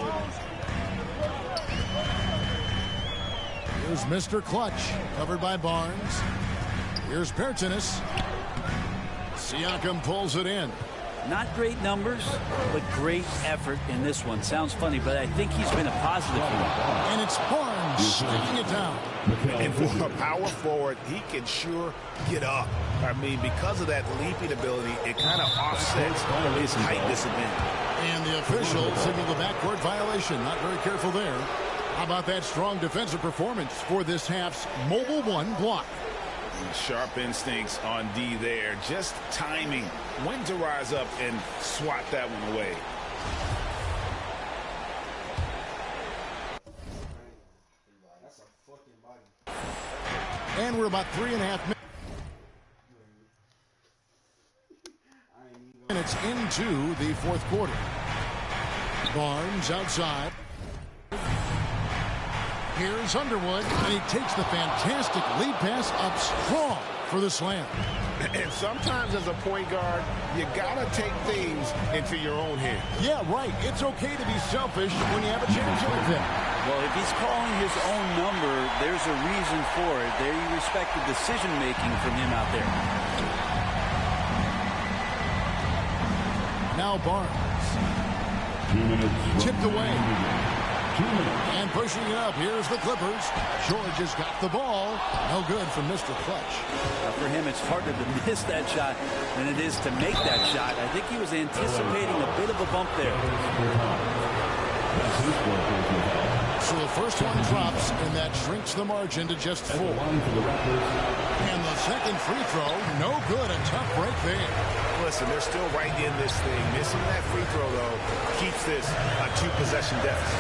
Here's Mr. Clutch, covered by Barnes. Here's Bertans. Siakam pulls it in. Not great numbers, but great effort in this one. Sounds funny, but I think he's been a positive here. And it's Barnes taking it down. And for a power forward, he can sure get up. I mean, because of that leaping ability, it kind of offsets his height disadvantage. And the official signaled the backcourt violation. Not very careful there. How about that strong defensive performance for this half's Mobile One block? Sharp instincts on D there. Just timing when to rise up and swat that one away. That's a fucking body. And we're about 3.5 minutes into the fourth quarter. Barnes outside. Here's Underwood, and he takes the fantastic lead pass up strong for the slam. And sometimes as a point guard, you gotta take things into your own hand. Yeah, right. It's okay to be selfish when you have a chance like that. Well, if he's calling his own number, there's a reason for it. They respect the decision-making from him out there. Now Barnes. 2 minutes. Tipped away. 2 minutes. And pushing it up, here's the Clippers. George has got the ball. No good from Mr. Clutch. For him, it's harder to miss that shot than it is to make that shot. I think he was anticipating a bit of a bump there. So the first one drops, and that shrinks the margin to just 4. And the second free throw, no good. A tough break there. Listen, they're still right in this thing. Missing that free throw, though, keeps this a 2-possession deficit.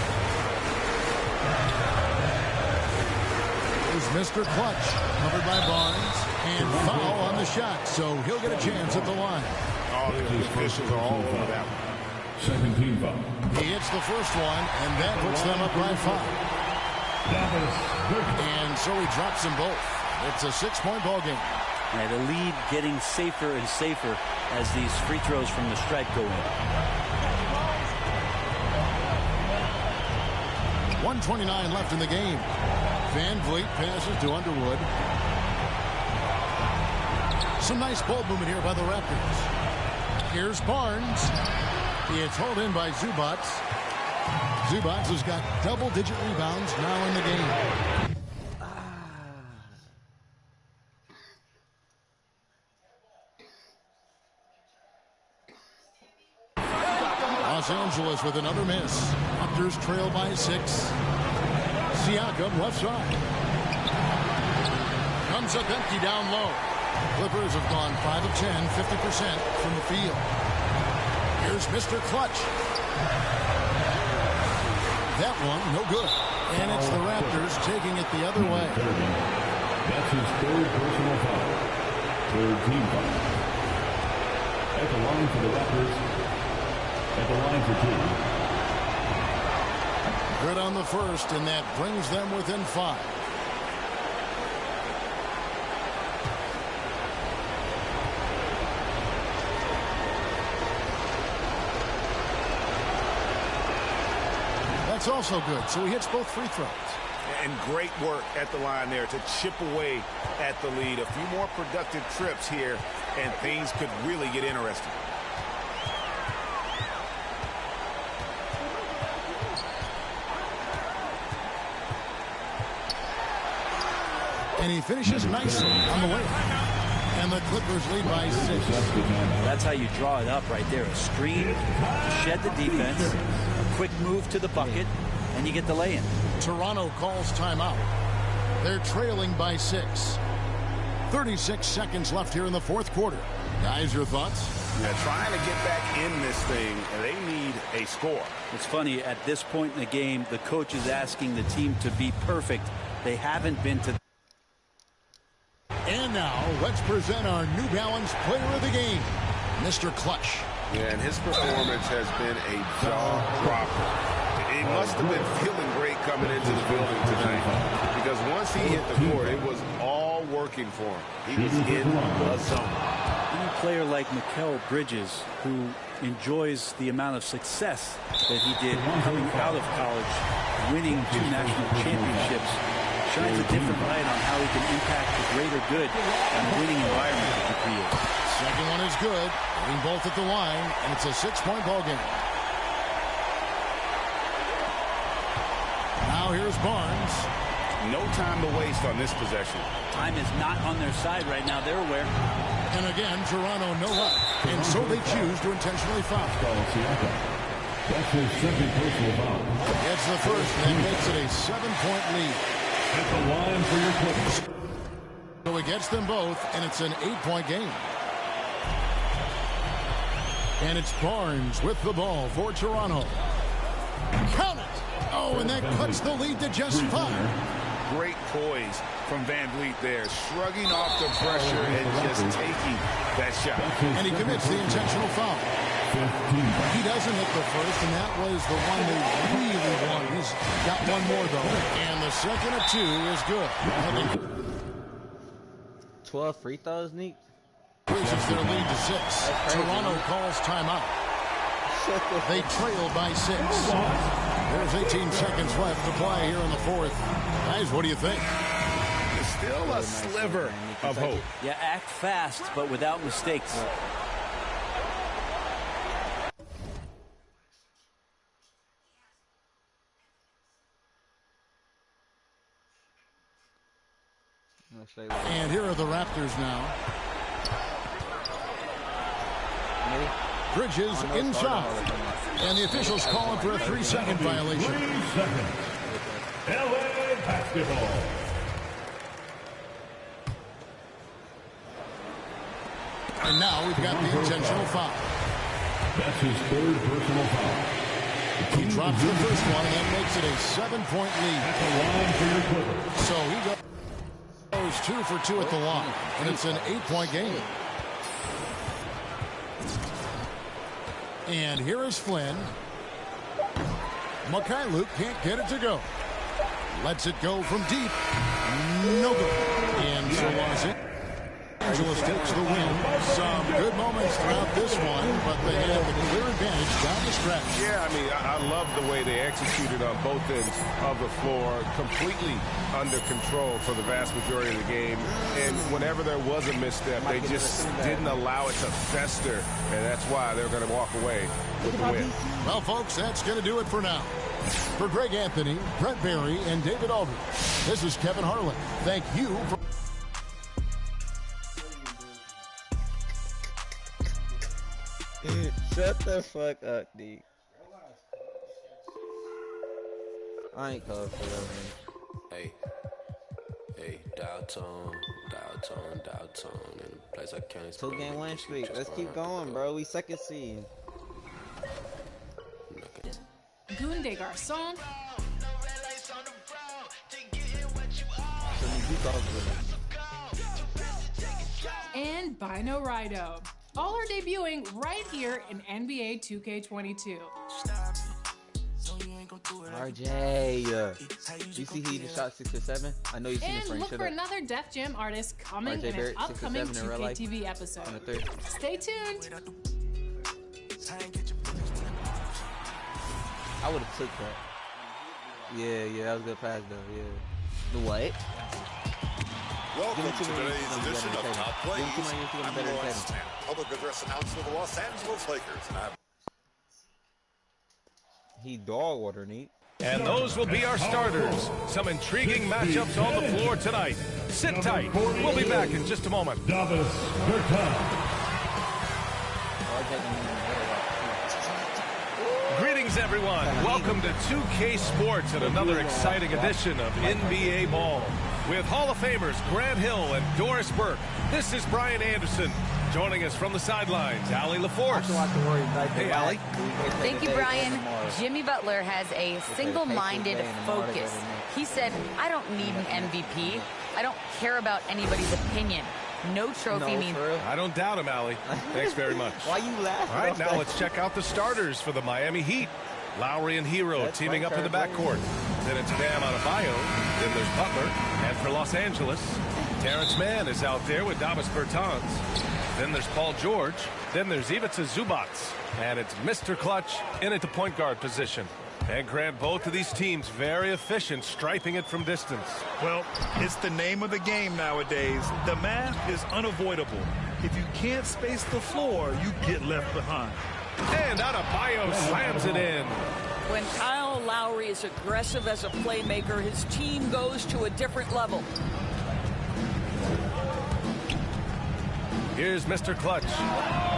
Is Mr. Clutch, covered by Barnes, and foul on the shot, so he'll get a chance at the line. Oh, the officials are all over that one. Second team foul. He hits the first one, and that puts them up by 5. And so he drops them both. It's a 6-point ball game. Yeah, the lead getting safer and safer as these free throws from the stripe go in. 1:29 left in the game. Van Vliet passes to Underwood. Some nice ball movement here by the Raptors. Here's Barnes. He is hauled in by Zubats. Zubats has got double-digit rebounds now in the game. Los Angeles with another miss. Raptors trail by 6. Siakam left side. Comes up empty down low. Clippers have gone 5 of 10, 50% from the field. Here's Mr. Clutch. That one, no good. And it's the Raptors taking it the other way. That's his third personal foul. Third team foul. At the line for the Raptors. At the line for 2. Good on the first, and that brings them within 5. That's also good, so he hits both free throws. And great work at the line there to chip away at the lead. A few more productive trips here, and things could really get interesting. And he finishes nicely on the way. And the Clippers lead by 6. That's how you draw it up right there. A screen to shed the defense, a quick move to the bucket, and you get the lay-in. Toronto calls timeout. They're trailing by 6. 36 seconds left here in the fourth quarter. Guys, your thoughts? Yeah, trying to get back in this thing, they need a score. It's funny, at this point in the game, the coach is asking the team to be perfect. They haven't been to... And now, let's present our New Balance player of the game, Mr. Clutch. Yeah, and his performance has been a jaw-dropper. He must have been feeling great coming into the building tonight, because once he hit the court, it was all working for him. He was in the zone. Any player like Mikal Bridges, who enjoys the amount of success that he did coming out of college, winning 2 national championships, shines a different light on how he can impact the greater good and the winning environment that he creates. Second one is good, getting both at the line, and it's a 6-point ball game. Now here's Barnes. No time to waste on this possession. Time is not on their side right now. They're aware. And again, Toronto no luck. And so they choose to intentionally foul. That's his second personal foul. Gets the first, and that makes it a 7-point lead. At the line for your Clippers. So he gets them both, and it's an 8-point game. And it's Barnes with the ball for Toronto. Count it! Oh, and that cuts the lead to just 5. Great poise from Van Vliet there, shrugging off the pressure and just taking that shot. And he commits the intentional foul. He doesn't hit the first, and that was the one they really want. He's got one more, though. And the second of 2 is good. 12 free throws, Nick? Increases their lead to 6. Toronto calls timeout. They trail by 6. There's 18 seconds left to play here in the fourth. Guys, what do you think? There's still a sliver of hope. Yeah, act fast, but without mistakes. And here are the Raptors now. Bridges inside. And the officials calling for a 3-second violation. 3 seconds. LA basketball. And now we've got the intentional foul. That's his third personal foul. He drops the first one, and that makes it a 7-point lead. At the line for your Clippers. So he goes 2 for 2 at the line, and it's an 8-point game. And here is Flynn. Luke can't get it to go. Lets it go from deep. No good. And so Los Angeles takes the win. Some good moments throughout this one, but they have the clear advantage down the stretch. Yeah, I mean, I love the way they executed on both ends of the floor, completely under control for the vast majority of the game. And whenever there was a misstep, they just didn't allow it to fester, and that's why they're going to walk away with the win. Well, folks, that's going to do it for now. For Greg Anthony, Brett Barry, and David Aldridge, this is Kevin Harlan. Thank you for... Shut the fuck up, D. I ain't called for that, man. Hey, dial tone. In a place I can't explain. 2-game win streak. Let's keep going, bro. We second seed. Gunde Garçon. And Bino Rido. All are debuting right here in NBA 2K22. RJ, you see he just shot 6 or 7? I know you've seen it. And look for another Def Jam artist coming RJ in an Barrett, 6 or upcoming 7 in real 2K life? TV episode. On the 3rd. Stay tuned. I would have took that. Yeah, that was a good pass though. Yeah. The what? Welcome to today's edition of Top Plays. I'm Lawrence Stan, public address announcer of the Los Angeles Lakers. And He dog water, neat. And those will be our starters. Some intriguing matchups on the floor tonight. Sit tight. We'll be back in just a moment. Davis Bertans. Greetings, everyone. Welcome to 2K Sports and another exciting edition of NBA Ball. With Hall of Famers Grant Hill and Doris Burke, this is Brian Anderson. Joining us from the sidelines, Allie LaForce. Hey, Allie. Thank you, Brian. Jimmy Butler has a single-minded focus. He said, I don't need an MVP. I don't care about anybody's opinion. No trophy means... I don't doubt him, Allie. Thanks very much. Why you laughing? All right, now let's check out the starters for the Miami Heat. Lowry and Hero teaming up in the backcourt. Then it's Bam Adebayo. Then there's Butler. And for Los Angeles, Terrence Mann is out there with Davis Bertans. Then there's Paul George. Then there's Ivica Zubac. And it's Mr. Clutch in at the point guard position. And Grant, both of these teams very efficient, striping it from distance. Well, it's the name of the game nowadays. The math is unavoidable. If you can't space the floor, you get left behind. And Adebayo slams it in. When Kyle Lowry is aggressive as a playmaker, his team goes to a different level. Here's Mr. Clutch,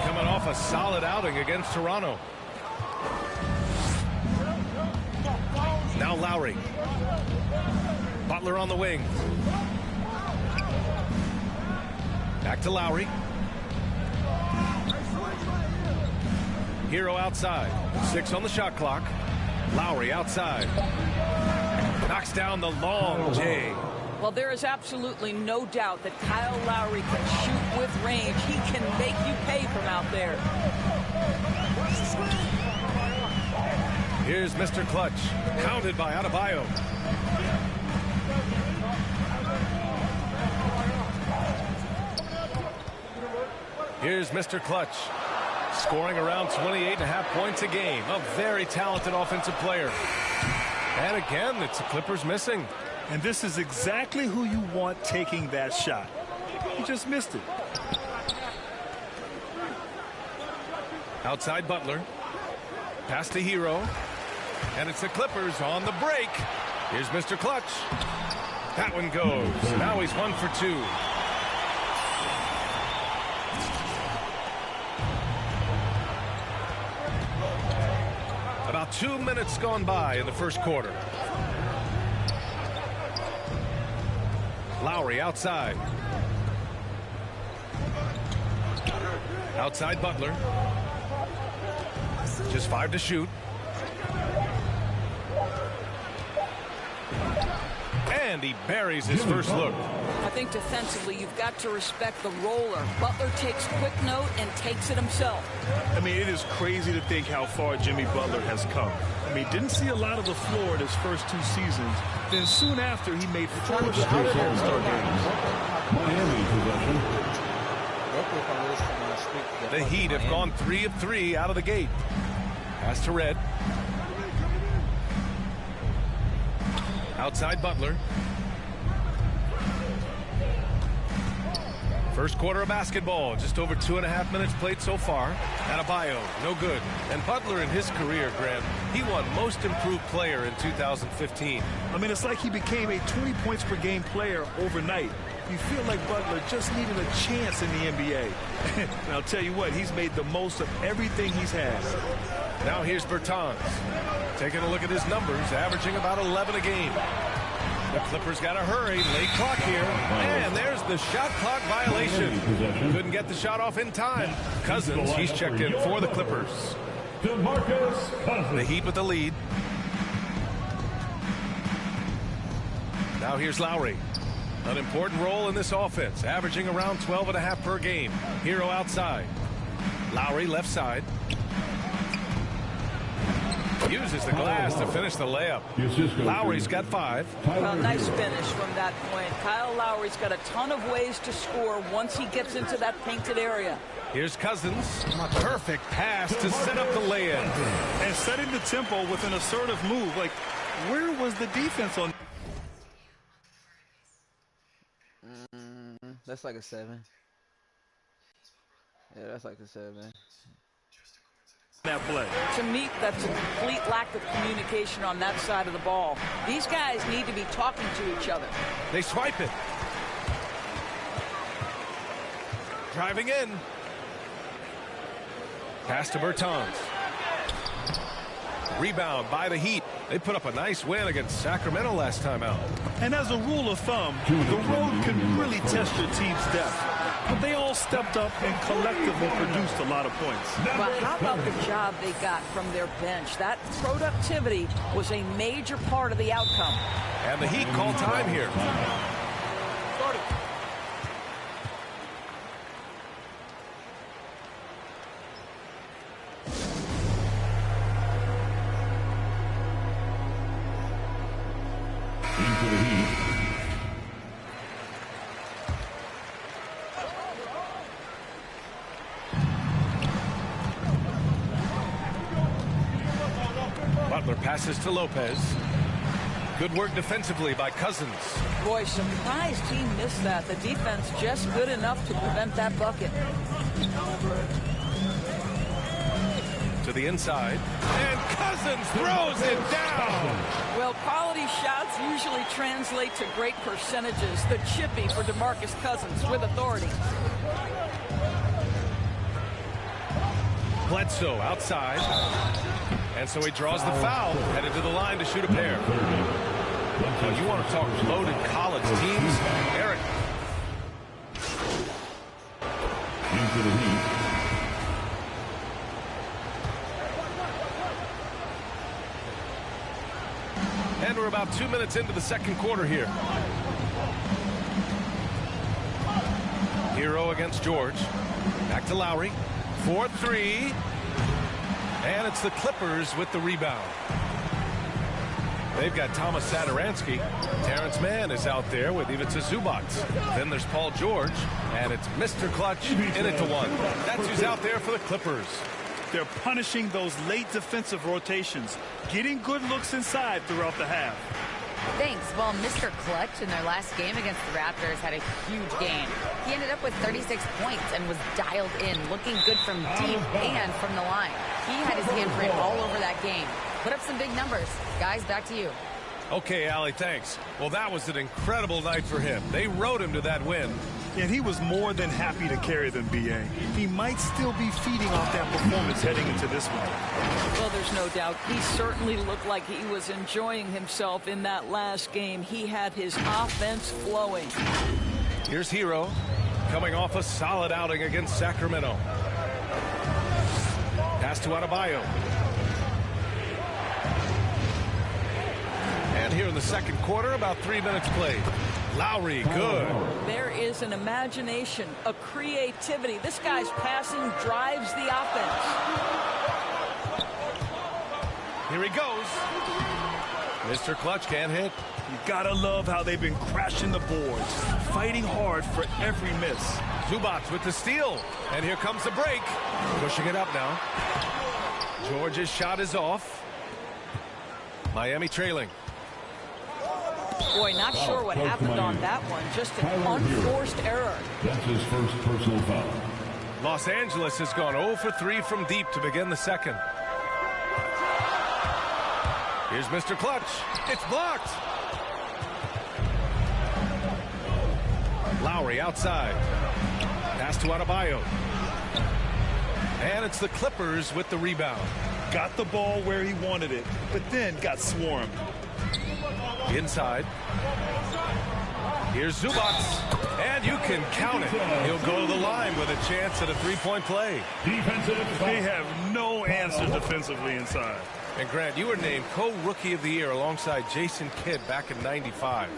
coming off a solid outing against Toronto. Now Lowry. Butler on the wing. Back to Lowry. Hero outside. 6 on the shot clock. Lowry outside. Knocks down the long J. Well, there is absolutely no doubt that Kyle Lowry can shoot with range. He can make you pay from out there. Here's Mr. Clutch, pounded by Adebayo. Here's Mr. Clutch, scoring around 28.5 points a game. A very talented offensive player. And again, it's the Clippers missing. And this is exactly who you want taking that shot. He just missed it. Outside Butler. Pass to Hero. And it's the Clippers on the break. Here's Mr. Clutch. That one goes. Now he's 1 for 2. About 2 minutes gone by in the first quarter. Lowry outside. Outside Butler. Just 5 to shoot. And he buries his first look. I think defensively you've got to respect the roller. Butler takes quick note and takes it himself. I mean, it is crazy to think how far Jimmy Butler has come. I mean, didn't see a lot of the floor in his first 2 seasons. Then soon after, he made 4 straight All-Star games. The Heat have gone 3 of 3 out of the gate. Pass to Red. Outside Butler. First quarter of basketball, just over 2.5 minutes played so far. Adebayo, no good. And Butler in his career, Graham, he won Most Improved Player in 2015. I mean, it's like he became a 20 points per game player overnight. You feel like Butler just needed a chance in the NBA. And I'll tell you what, he's made the most of everything he's had. Now here's Bertans. Taking a look at his numbers, averaging about 11 a game. The Clippers got to hurry. Late clock here. And there's the shot clock violation. Couldn't get the shot off in time. Cousins, he's checked in for the Clippers. The Heat with the lead. Now here's Lowry. An important role in this offense, averaging around 12.5 per game. Hero outside. Lowry left side. Uses the glass to finish the layup. Lowry's got 5. Well, nice finish from that point. Kyle Lowry's got a ton of ways to score once he gets into that painted area. Here's Cousins. Perfect pass to set up the lay-in. And setting the tempo with an assertive move. Like, where was the defense on? That's like a 7. Yeah, that's like a 7. That play. To me, that's a complete lack of communication on that side of the ball. These guys need to be talking to each other. They swipe it. Driving in. Pass to Bertans. Rebound by the Heat. They put up a nice win against Sacramento last time out. And as a rule of thumb, the road can really test your team's depth. But they all stepped up and collectively produced a lot of points. But how about the job they got from their bench? That productivity was a major part of the outcome. And the Heat call time here. Into the Heat. Butler passes to Lopez. Good work defensively by Cousins. Boy, surprised he missed that. The defense just good enough to prevent that bucket. To the inside. And Cousins throws it down. Well, quality shots usually translate to great percentages. The chippy for DeMarcus Cousins with authority. Bledsoe outside. And so he draws the foul, headed to the line to shoot a pair. Well, you want to talk loaded college teams? Eric. Into the Heat. And we're about 2 minutes into the second quarter here. Hero against George. Back to Lowry. 4-3. And it's the Clippers with the rebound. They've got Thomas Satoransky. Terrence Mann is out there with Ivica Zubac. Then there's Paul George. And it's Mr. Clutch in it to 1. That's who's out there for the Clippers. They're punishing those late defensive rotations, getting good looks inside throughout the half. Thanks. Well, Mr. Clutch in their last game against the Raptors had a huge game. He ended up with 36 points and was dialed in, looking good from deep and from the line. He had his handprint all over that game. Put up some big numbers. Guys, back to you. Okay, Allie, thanks. Well, that was an incredible night for him. They rode him to that win. And he was more than happy to carry them, B.A. He might still be feeding off that performance heading into this one. Well, there's no doubt. He certainly looked like he was enjoying himself in that last game. He had his offense flowing. Here's Hero coming off a solid outing against Sacramento. Pass to Adebayo. And here in the second quarter, about 3 minutes played. Lowry, good. There is an imagination, a creativity. This guy's passing drives the offense. Here he goes. Mr. Clutch can't hit. You gotta love how they've been crashing the boards, fighting hard for every miss. Zubac with the steal. And here comes the break. Pushing it up now. George's shot is off. Miami trailing. Boy, not sure what happened on that one. Just an unforced error. That's his first personal foul. Los Angeles has gone 0 for 3 from deep to begin the second. Here's Mr. Clutch. It's blocked. Lowry outside. Pass to Adebayo. And it's the Clippers with the rebound. Got the ball where he wanted it, but then got swarmed. Inside. Here's Zubac. And you can count it. He'll go to the line with a chance at a three-point play. They have no answer defensively inside. And Grant, you were named co-rookie of the year alongside Jason Kidd back in '95.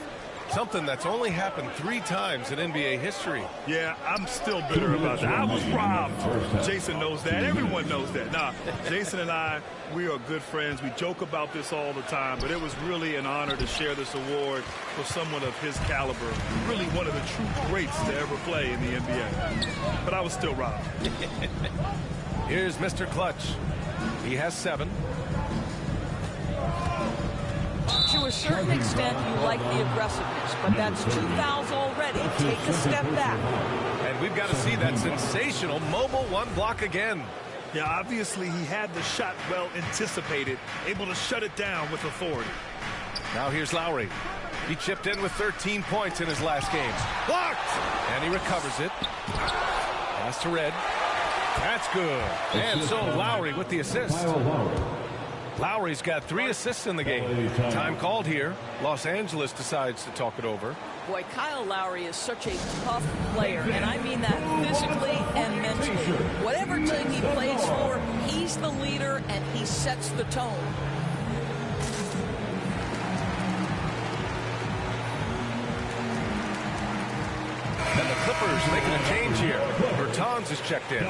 Something that's only happened 3 times in NBA history. Yeah, I'm still bitter about that. I was robbed. Jason knows that. Everyone knows that. Nah, Jason and I, we are good friends. We joke about this all the time, but it was really an honor to share this award with someone of his caliber. Really one of the true greats to ever play in the NBA. But I was still robbed. Here's Mr. Clutch. He has 7. To a certain extent, you like the aggressiveness, but that's 2 fouls already. Take a step back. And we've got to see that sensational mobile 1 block again. Yeah, obviously he had the shot well anticipated, able to shut it down with authority. Now here's Lowry. He chipped in with 13 points in his last game. Blocked! And he recovers it. Pass to Red. That's good. And so Lowry with the assist. Lowry's got 3 assists in the game. Time called here. Los Angeles decides to talk it over. Boy, Kyle Lowry is such a tough player, and I mean that physically and mentally. Whatever team he plays for, he's the leader, and he sets the tone. And the Clippers making a change here. Bertans is checked in.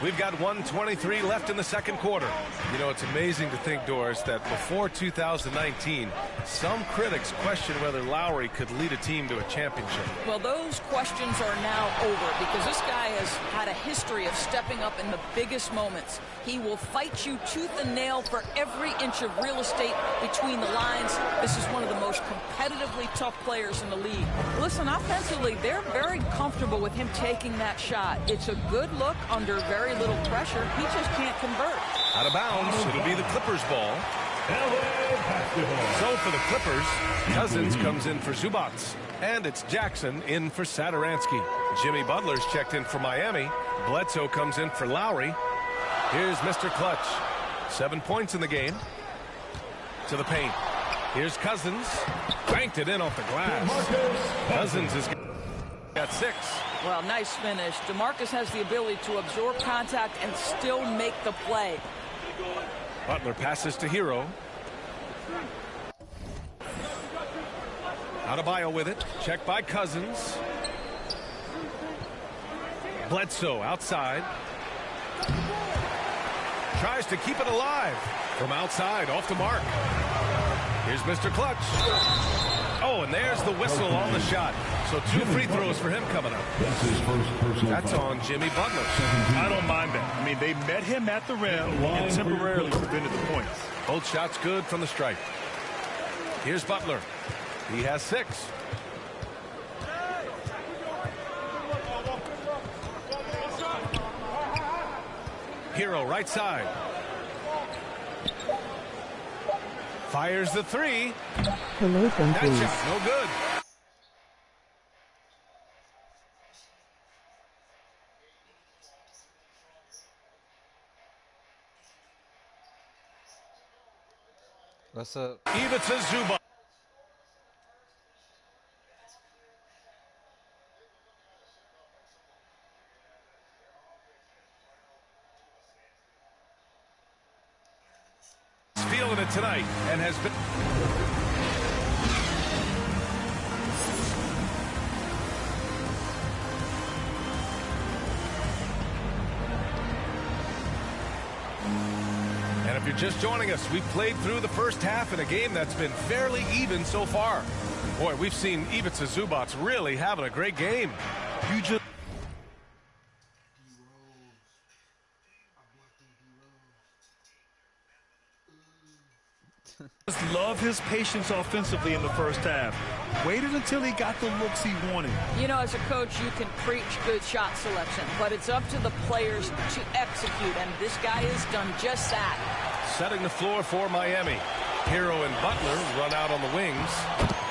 We've got 1:23 left in the second quarter. You know, it's amazing to think, Doris, that before 2019, some critics questioned whether Lowry could lead a team to a championship. Well, those questions are now over because this guy has had a history of stepping up in the biggest moments. He will fight you tooth and nail for every inch of real estate between the lines. This is one of the most competitively tough players in the league. Listen, offensively, they're very comfortable with him taking that shot. It's a good look under very little pressure. He just can't convert. Out of bounds. It'll be the Clippers' ball. So for the Clippers, Cousins comes in for Zubac. And it's Jackson in for Satoransky. Jimmy Butler's checked in for Miami. Bledsoe comes in for Lowry. Here's Mr. Clutch. 7 points in the game. To the paint. Here's Cousins. Banked it in off the glass. Cousins has got 6. Well, nice finish. DeMarcus has the ability to absorb contact and still make the play. Butler passes to Hero. Adebayo with it. Checked by Cousins. Bledsoe outside. Tries to keep it alive. From outside, off the mark. Here's Mr. Clutch. Oh, and there's the whistle on the shot. So 2 free throws for him coming up. That's on Jimmy Butler. I don't mind that. I mean, they met him at the rim and temporarily prevented the points. Both shots good from the stripe. Here's Butler. He has 6. Hero right side. Fires the three. Hello, That countries. shot, no good. What's up? Ivica Zubac. Feeling it tonight and has been. And if you're just joining us, we've played through the first half in a game that's been fairly even so far. Boy, we've seen Ivica Zubac really having a great game. You just. Just love his patience offensively in the first half. Waited until he got the looks he wanted. You know, as a coach, you can preach good shot selection, but it's up to the players to execute, and this guy has done just that. Setting the floor for Miami. Hero and Butler run out on the wings.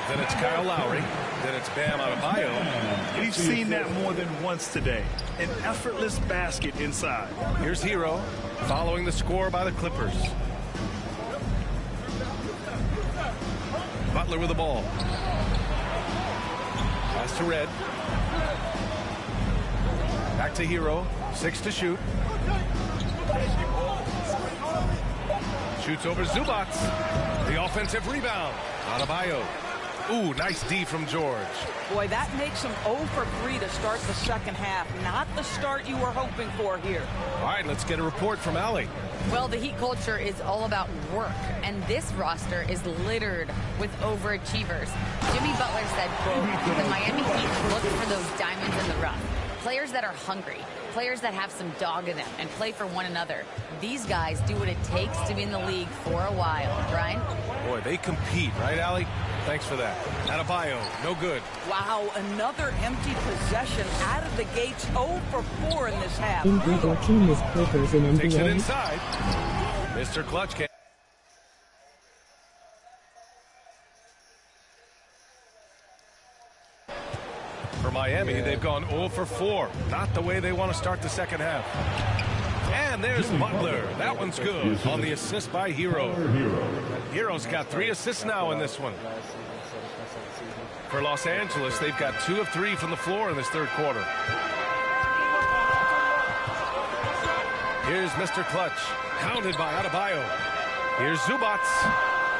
Then it's Kyle Lowry. Then it's Bam Adebayo. We've seen that more than once today. An effortless basket inside. Here's Hero following the score by the Clippers. Butler with the ball. Pass to Red. Back to Hero. 6 to shoot. Shoots over Zubac. The offensive rebound. Adebayo. Ooh, nice D from George. Boy, that makes him 0 for 3 to start the second half. Not the start you were hoping for here. All right, let's get a report from Allie. Well, the Heat culture is all about work, and this roster is littered with overachievers. Jimmy Butler said, quote, the Miami Heat look for those diamonds in the rough. Players that are hungry, players that have some dog in them and play for one another. These guys do what it takes to be in the league for a while. Brian? Boy, they compete, right, Allie? Thanks for that. Adebayo, no good. Wow, another empty possession out of the gates. 0 for 4 in this half. Indeed, your team is Clippers in NBA. Takes it inside. Mr. Clutch can. For Miami, they've gone 0 for 4. Not the way they want to start the second half. And there's Butler. That one's good on the assist by Hero. Hero's got 3 assists now in this one. For Los Angeles, they've got 2 of 3 from the floor in this third quarter. Here's Mr. Clutch, hounded by Adebayo. Here's Zubac.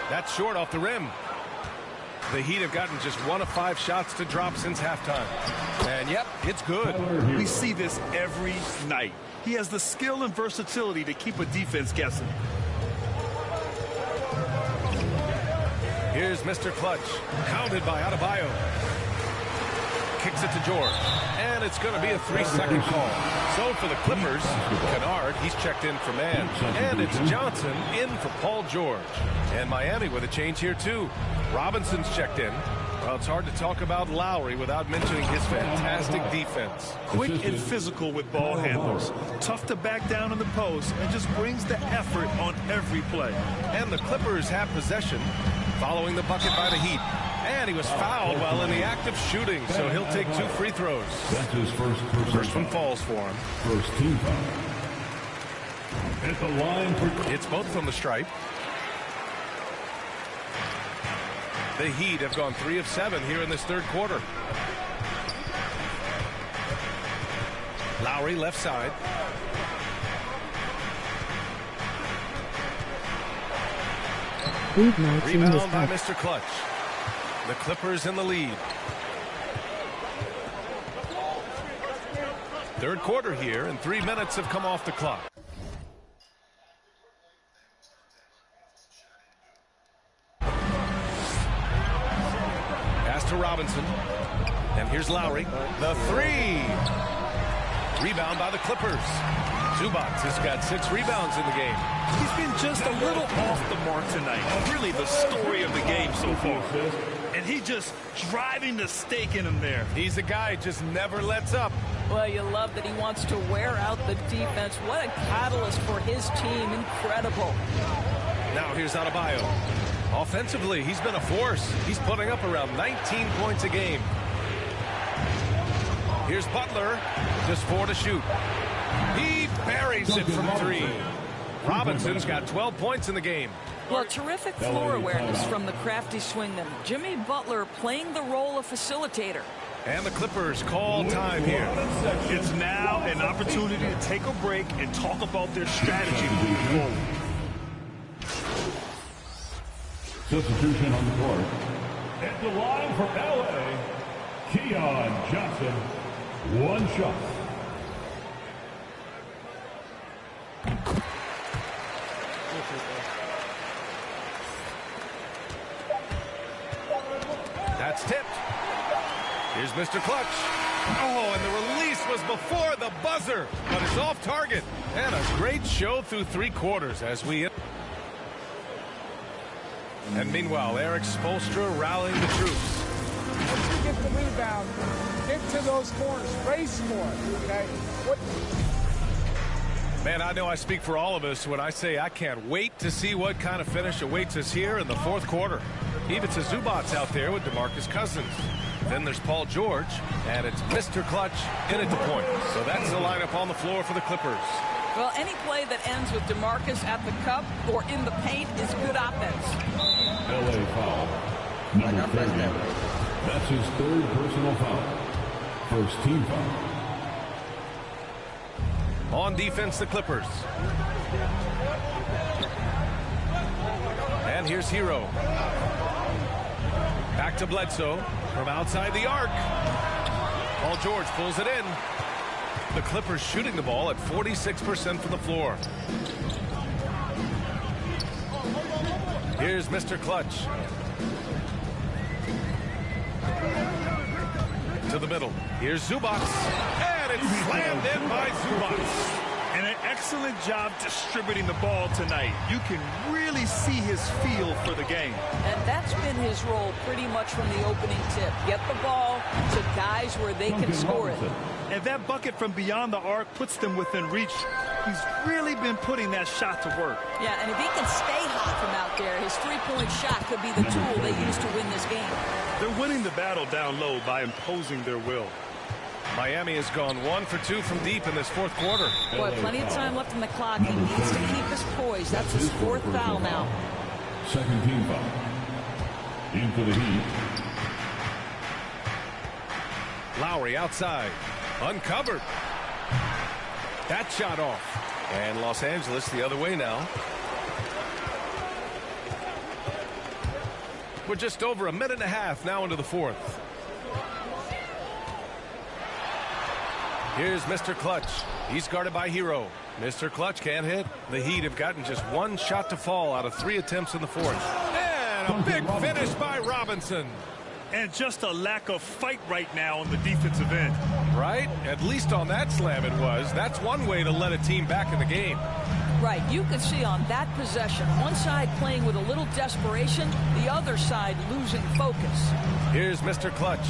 That's short off the rim. The Heat have gotten just 1 of 5 shots to drop since halftime. And yep, it's good. We see this every night. He has the skill and versatility to keep a defense guessing. Here's Mr. Clutch, hounded by Adebayo. Kicks it to George. And it's going to be a 3-second call. So for the Clippers, Kennard, he's checked in for man. And it's Johnson in for Paul George. And Miami with a change here too. Robinson's checked in. Well, it's hard to talk about Lowry without mentioning his fantastic defense. Quick and physical with ball handlers. Tough to back down in the post and just brings the effort on every play. And the Clippers have possession following the bucket by the Heat. And he was fouled while in the act of shooting, so he'll take 2 free throws. That's his First one falls for him. First team foul. At the line for... It's both from the stripe. The Heat have gone 3 of 7 here in this third quarter. Lowry left side. Rebound by Mr. Clutch. The Clippers in the lead. Third quarter here, and 3 minutes have come off the clock. Pass to Robinson. And here's Lowry. The 3. Rebound by the Clippers. Zubac has got 6 rebounds in the game. He's been just a little off the mark tonight. Really the story of the game so far. And he just driving the stake in him there. He's a guy just never lets up. Well, you love that he wants to wear out the defense. What a catalyst for his team. Incredible. Now here's Adebayo. Offensively, he's been a force. He's putting up around 19 points a game. Here's Butler, just 4 to shoot. He buries it from 3. Robinson's got 12 points in the game. Well, terrific floor awareness from the crafty swingman. Jimmy Butler playing the role of facilitator. And the Clippers call time here. It's now an opportunity to take a break and talk about their strategy moving forward. Substitution on the court. At the line for LA, Keon Johnson. 1 shot. That's tipped. Here's Mr. Clutch. Oh, and the release was before the buzzer, but it's off target. And a great show through 3 quarters as we... And meanwhile, Eric Spoelstra rallying the troops. Once you get the rebound, get to those corners, race for it, okay? Man, I know I speak for all of us when I say I can't wait to see what kind of finish awaits us here in the 4th quarter. Ivica Zubac's out there with DeMarcus Cousins. Then there's Paul George, and it's Mr. Clutch in at the point. So that's the lineup on the floor for the Clippers. Well, any play that ends with DeMarcus at the cup or in the paint is good offense. LA foul. Number 30. That's his 3rd personal foul. First team foul. On defense, the Clippers. And here's Hero. Back to Bledsoe from outside the arc. Paul George pulls it in. The Clippers shooting the ball at 46% from the floor. Here's Mr. Clutch. To the middle. Here's Zubac. And it's slammed in by Zubac. And an excellent job distributing the ball tonight. You can really see his feel for the game. And that's been his role pretty much from the opening tip. Get the ball to guys where they can score it. And that bucket from beyond the arc puts them within reach. He's really been putting that shot to work. Yeah, and if he can stay hot from out there, his 3-point shot could be the tool they use to win this game. They're winning the battle down low by imposing their will. Miami has gone 1 for 2 from deep in this 4th quarter. Boy, plenty of time left in the clock. He needs to keep his poise. That's his 4th foul now. 2nd team foul. In for the Heat. Lowry outside. Uncovered. That shot off. And Los Angeles the other way now. We're just over 1.5 minutes now into the 4th. Here's Mr. Clutch. He's guarded by Hero. Mr. Clutch can't hit. The Heat have gotten just 1 shot to fall out of 3 attempts in the 4th. And a big finish by Robinson. And just a lack of fight right now on the defensive end. Right? At least on that slam it was. That's one way to let a team back in the game. Right. You could see on that possession, one side playing with a little desperation, the other side losing focus. Here's Mr. Clutch.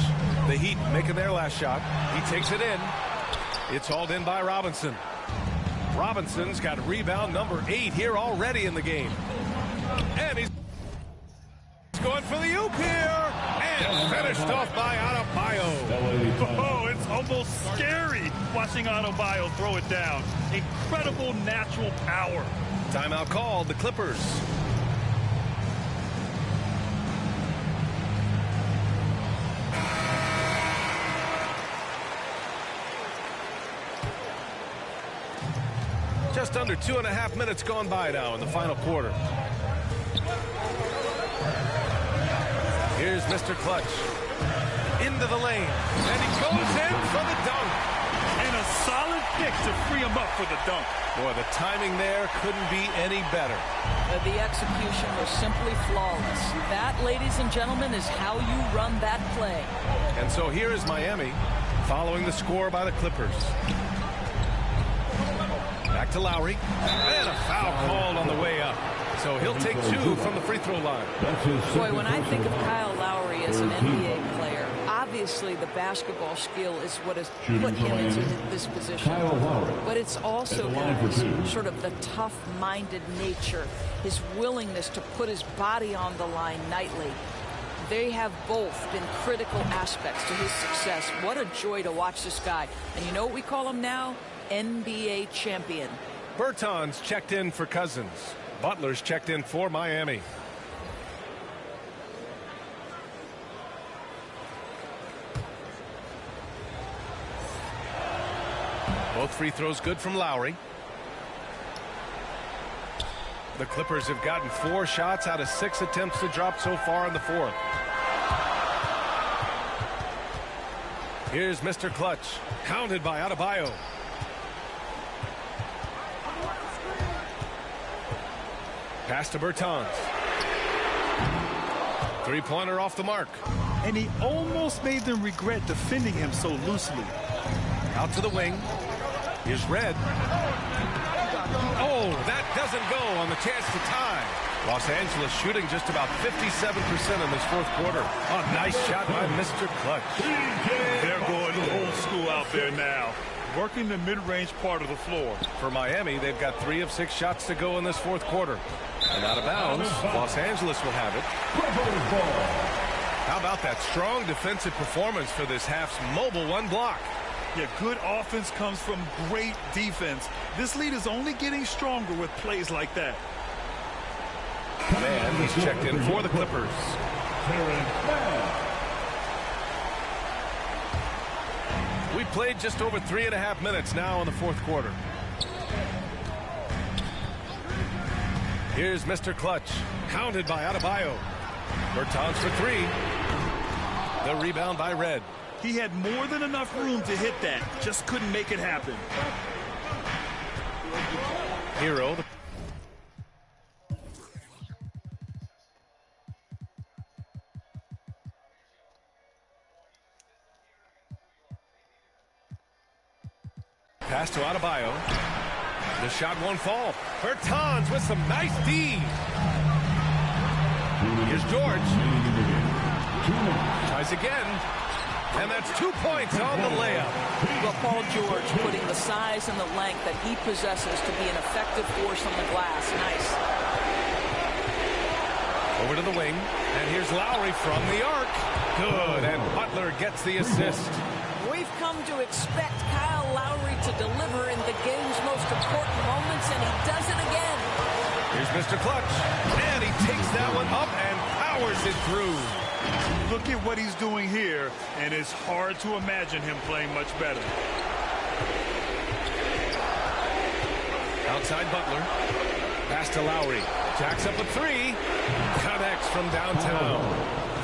The Heat making their last shot. He takes it in. It's hauled in by Robinson. Robinson's got rebound number 8 here already in the game. And he's going for the oop here. And finished off by Adebayo. Oh, it's almost scary watching Adebayo throw it down. Incredible natural power. Timeout called, the Clippers. Just under 2.5 minutes gone by now in the final quarter. Here's Mr. Clutch. Into the lane. And he goes in for the dunk. And a solid kick to free him up for the dunk. Boy, the timing there couldn't be any better. The execution was simply flawless. That, ladies and gentlemen, is how you run that play. And so here is Miami following the score by the Clippers. Back to Lowry. And a foul called on the way up. So he'll take 2 from the free throw line. Boy, when I think of Kyle Lowry as an NBA player, obviously obviously the basketball skill is what has put him into this position. But it's also sort of the tough-minded nature, his willingness to put his body on the line nightly. They have both been critical aspects to his success. What a joy to watch this guy. And you know what we call him now? NBA champion. Bertans checked in for Cousins. Butler's checked in for Miami. Both free throws good from Lowry. The Clippers have gotten 4 shots out of 6 attempts to drop so far in the fourth. Here's Mr. Clutch, counted by Adebayo. Pass to Bertans. Three-pointer off the mark. And he almost made them regret defending him so loosely. Out to the wing. Here's Red. Oh, that doesn't go on the chance to tie. Los Angeles shooting just about 57% in this fourth quarter. A nice shot by Mr. Clutch. They're going old school out there now, working the mid-range part of the floor. For Miami, they've got 3 of 6 shots to go in this fourth quarter. And out of bounds, Los Angeles will have it. How about that strong defensive performance for this half's mobile 1 block? Yeah, good offense comes from great defense. This lead is only getting stronger with plays like that. Man, he's checked in for the Clippers. We played just over 3.5 minutes now in the fourth quarter. Here's Mr. Clutch, counted by Adebayo. Bertans for 3. The rebound by Red. He had more than enough room to hit that, just couldn't make it happen. Hero. Pass to Adebayo. The shot won't fall. Bertans with some nice D. Here's George. Tries again. And that's 2 points on the layup. Well, Paul George putting the size and the length that he possesses to be an effective force on the glass. Nice. Over to the wing. And here's Lowry from the arc. Good. And Butler gets the assist. We've come to expect Kyle Lowry to deliver in the game's most important moments, and he does it again. Here's Mr. Clutch. And he takes that one up and powers it through. Look at what he's doing here, and it's hard to imagine him playing much better. Outside Butler. Pass to Lowry. Jacks up a 3. Connects from downtown.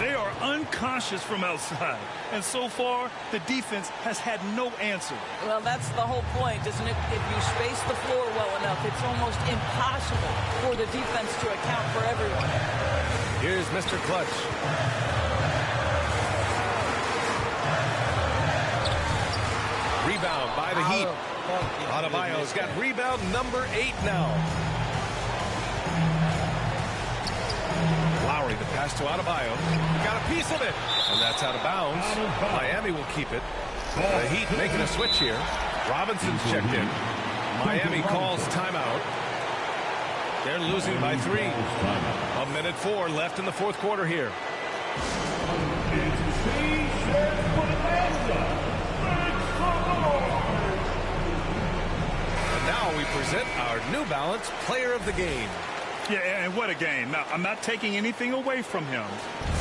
They are unconscious from outside, and so far, the defense has had no answer. Well, that's the whole point, isn't it? If you space the floor well enough, it's almost impossible for the defense to account for everyone. Here's Mr. Clutch. Rebound by the Heat. Adebayo's got rebound number 8 now. Lowry, the pass to Adebayo. Got a piece of it. And that's out of bounds. Miami will keep it. The Heat making a switch here. Robinson's checked in. Miami calls timeout. They're losing by 3. 1:04 left in the fourth quarter here. And now we present our New Balance Player of the Game. Yeah, and what a game. Now, I'm not taking anything away from him,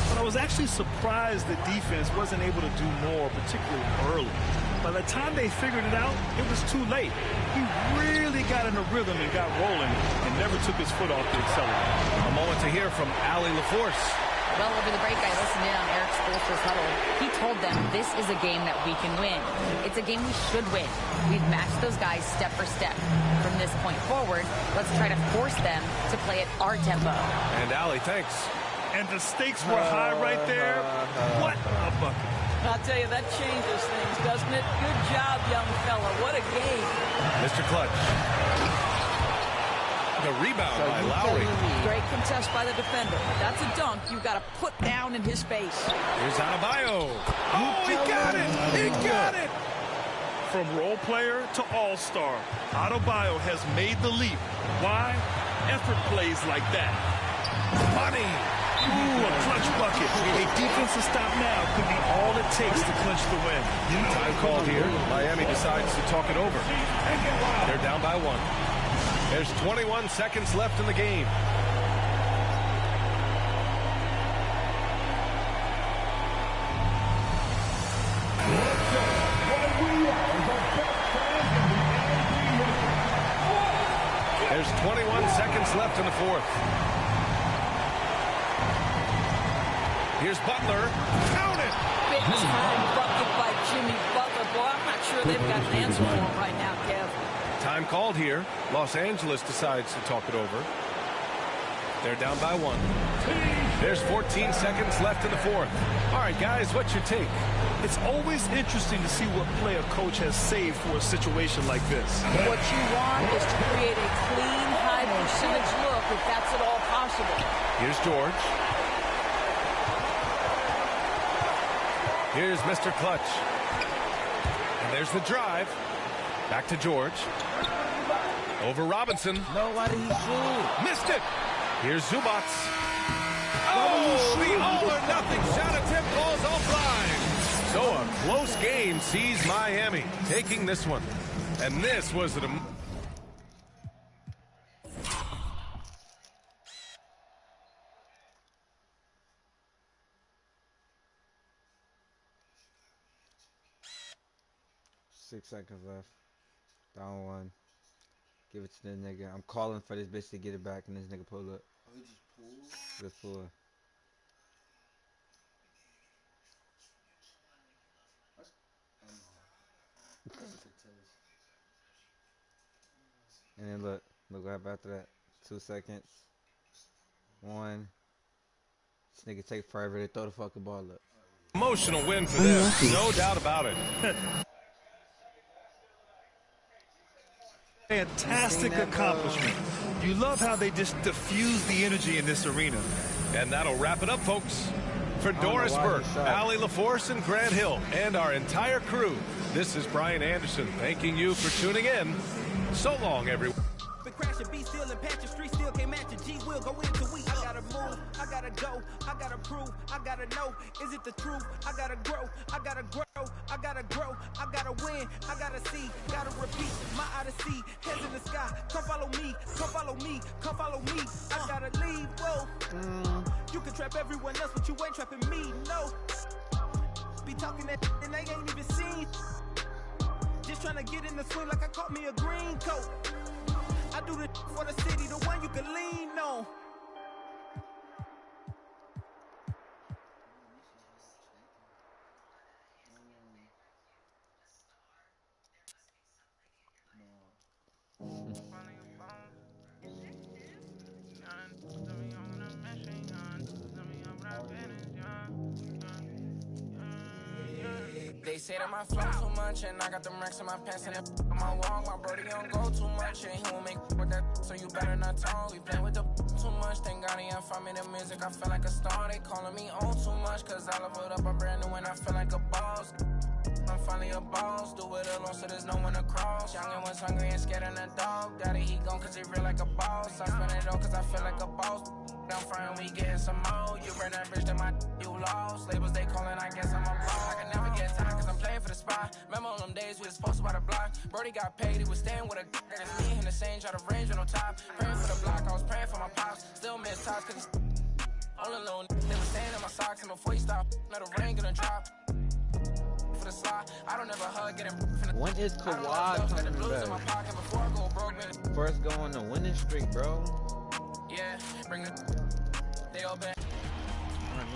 but I was actually surprised the defense wasn't able to do more, particularly early. By the time they figured it out, it was too late. He really got in a rhythm and got rolling and never took his foot off the accelerator. A moment to hear from Allie LaForce. Well, over the break, I listened in on Eric Spoelstra's huddle. He told them this is a game that we can win. It's a game we should win. We've matched those guys step for step. From this point forward, let's try to force them to play at our tempo. And Allie, thanks. And the stakes were high right there. What a bucket. I'll tell you, that changes things, doesn't it? Good job, young fella. What a game. Mr. Clutch. The rebound by Lowry. Great contest by the defender. That's a dunk you got to put down in his face. Here's Adebayo. Oh, he got it! He got it! From role player to all-star, Adebayo has made the leap. Why? Effort plays like that. Money. Ooh, a clutch bucket. A defensive stop now could be all it takes to clinch the win. Time called here. Miami decides to talk it over. They're down by 1. There's 21 seconds left in the game. There's 21 seconds left in the 4th. Here's Butler. Count it! Big time bucket by Jimmy Butler. Boy, I'm not sure they've got an answer for him right now, Kev. Time called here. Los Angeles decides to talk it over. They're down by 1. There's 14 seconds left in the 4th. All right, guys, what's your take? It's always interesting to see what play a coach has saved for a situation like this. What you want is to create a clean, high percentage look if that's at all possible. Here's George. Here's Mr. Clutch. And there's the drive. Back to George. Over Robinson. No, why did he shoot? Missed it. Here's Zubats. Oh, the all-or-nothing shot attempt falls offline. So a close game sees Miami taking this one. And this was an... Six seconds left. Down 1. Give it to the nigga. I'm calling for this bitch to get it back, and this nigga pull up. Oh, he just pulled? Just pull. And then look what happened after that. 2 seconds. 1. This nigga take forever to throw the fucking ball up. Emotional win for them, no doubt about it. Fantastic accomplishment. You love how they just diffuse the energy in this arena. And that'll wrap it up, folks. For Doris Burke, Allie LaForce, and Grant Hill, and our entire crew, this is Brian Anderson thanking you for tuning in. So long, everyone. Been crashing, be still, and patch your street still can't match your G. Will go into week. I gotta move, I gotta go, I gotta prove, I gotta know. Is it the truth? I gotta grow, I gotta grow, I gotta grow, I gotta win, I gotta see, gotta repeat. My odyssey, heads in the sky. Come follow me, come follow me, come follow me. I gotta leave, whoa. You can trap everyone else, but you ain't trapping me, no. Be talking that and they ain't even seen. Just trying to get in the swing like I caught me a green coat. I do this for the city, the one you can lean on. They say that my flow too much, and I got them racks in my pants, and if I'm wrong, my brody don't go too much, and he won't make with that, so you better not talk. We play with the too much, thank God he ain't find me the music, I feel like a star. They calling me on too much, cause I leveled up a brand new, and I feel like a boss. I'm finally a boss, do it alone so there's no one to cross. Young and was hungry and scared of the dog. Daddy, he gone cause he real like a boss. I spend it all cause I feel like a boss. I'm frying, we getting some more. You burn that bridge, then my you lost. Labels they calling, I guess I'm a boss. I can never get time cause I'm playing for the spot. Remember on them days we was posted by the block. Brody got paid, he was staying with a that is me and the same, try to range with no top. Praying for the block, I was praying for my pops. Still miss tops cause all alone. They was staying in my socks and before he stopped, let the rain gonna drop. For the slide, I don't ever hug getting. When is Kawhi coming back? First go on the winning streak, bro. Yeah, bring it. They all back.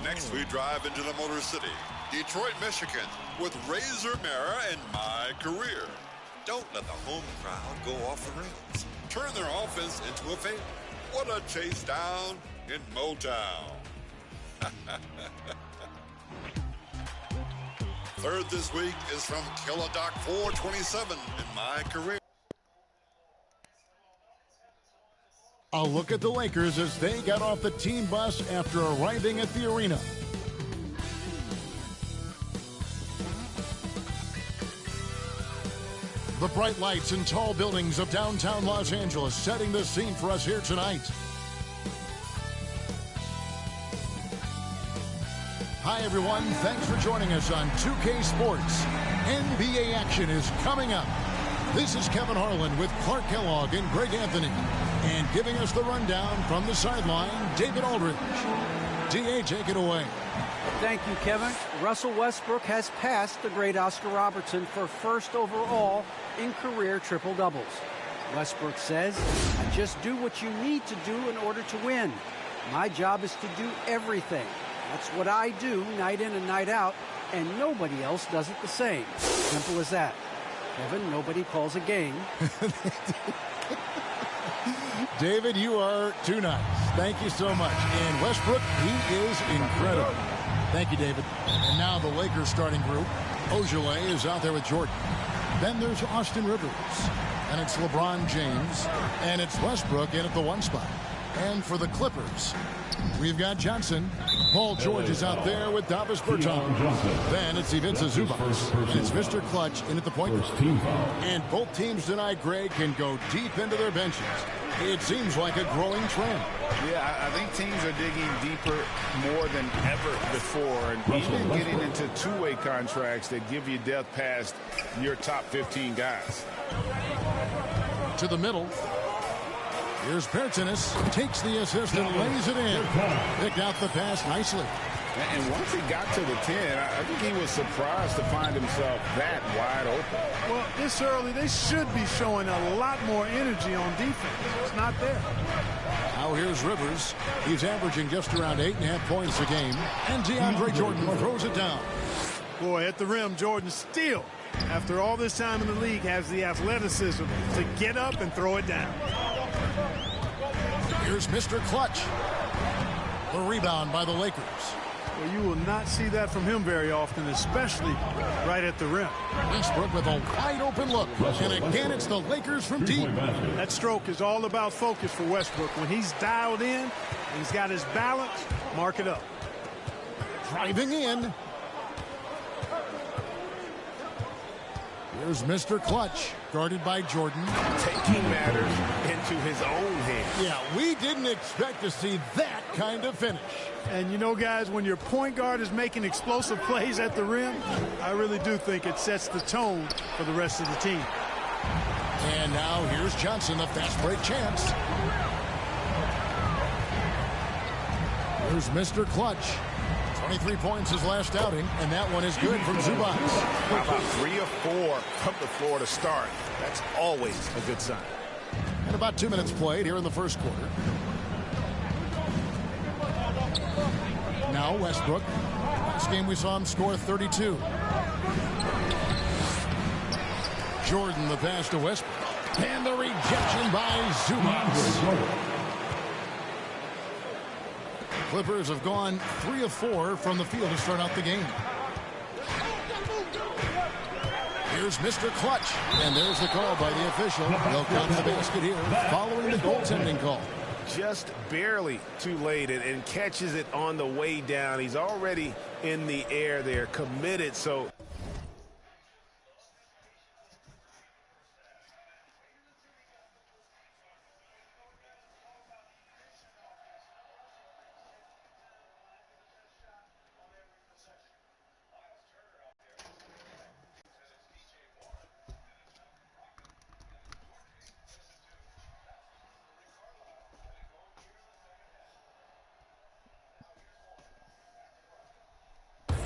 Next, we drive into the Motor City, Detroit, Michigan, with Razor Mara and My Career. Don't let the home crowd go off the rails. Turn their offense into a failure. What a chase down in Motown. Third this week is from Killer Doc 427 in My Career. A look at the Lakers as they got off the team bus after arriving at the arena. The bright lights and tall buildings of downtown Los Angeles setting the scene for us here tonight. Hi, everyone. Thanks for joining us on 2K Sports. NBA action is coming up. This is Kevin Harlan with Clark Kellogg and Greg Anthony. And giving us the rundown from the sideline, David Aldridge. D.A., take it away. Thank you, Kevin. Russell Westbrook has passed the great Oscar Robertson for first overall in career triple-doubles. Westbrook says, I just do what you need to do in order to win. My job is to do everything. That's what I do night in and night out, and nobody else does it the same. Simple as that. Kevin, nobody calls a game. David, you are too nice. Thank you so much. And Westbrook, he is incredible. Thank you, David. And now the Lakers starting group. Ojale is out there with Jordan. Then there's Austin Rivers. And it's LeBron James. And it's Westbrook in at the 1 spot. And for the Clippers, we've got Johnson. Paul George is out there with Davis Bertans. Then it's Ivica Zubac. And it's Mr. Clutch in at the point guard. And both teams tonight, Greg, can go deep into their benches. It seems like a growing trend. Yeah, I think teams are digging deeper more than ever before. And even getting into two-way contracts that give you depth past your top 15 guys. To the middle. Here's Bertans, takes the assist and lays it in. Picked out the pass nicely. And once he got to the 10, I think he was surprised to find himself that wide open. Well, this early, they should be showing a lot more energy on defense. It's not there. Now here's Rivers. He's averaging just around 8.5 points a game. And DeAndre Jordan throws it down. Boy, at the rim, Jordan still, after all this time in the league, has the athleticism to get up and throw it down. Here's Mr. Clutch. The rebound by the Lakers. Well, you will not see that from him very often, especially right at the rim. Westbrook with a wide open look. And again, it's the Lakers from deep. That stroke is all about focus for Westbrook. When he's dialed in and he's got his balance, mark it up. Driving in. Here's Mr. Clutch, guarded by Jordan. Taking matters into his own hands. Yeah, we didn't expect to see that kind of finish. And you know, guys, when your point guard is making explosive plays at the rim, I really do think it sets the tone for the rest of the team. And now here's Johnson, the fast break chance. Here's Mr. Clutch. 23 points his last outing, and that one is good from Zubac. How about 3 or 4 from the floor to start? That's always a good sign. And about 2 minutes played here in the first quarter. Now Westbrook. Last game we saw him score 32. Jordan the pass to Westbrook. And the rejection by Zubac. Clippers have gone 3 of 4 from the field to start out the game. Here's Mr. Clutch. And there's the call by the official. They'll count the basket here following the goaltending call. Just barely too late and catches it on the way down. He's already in the air there, committed. So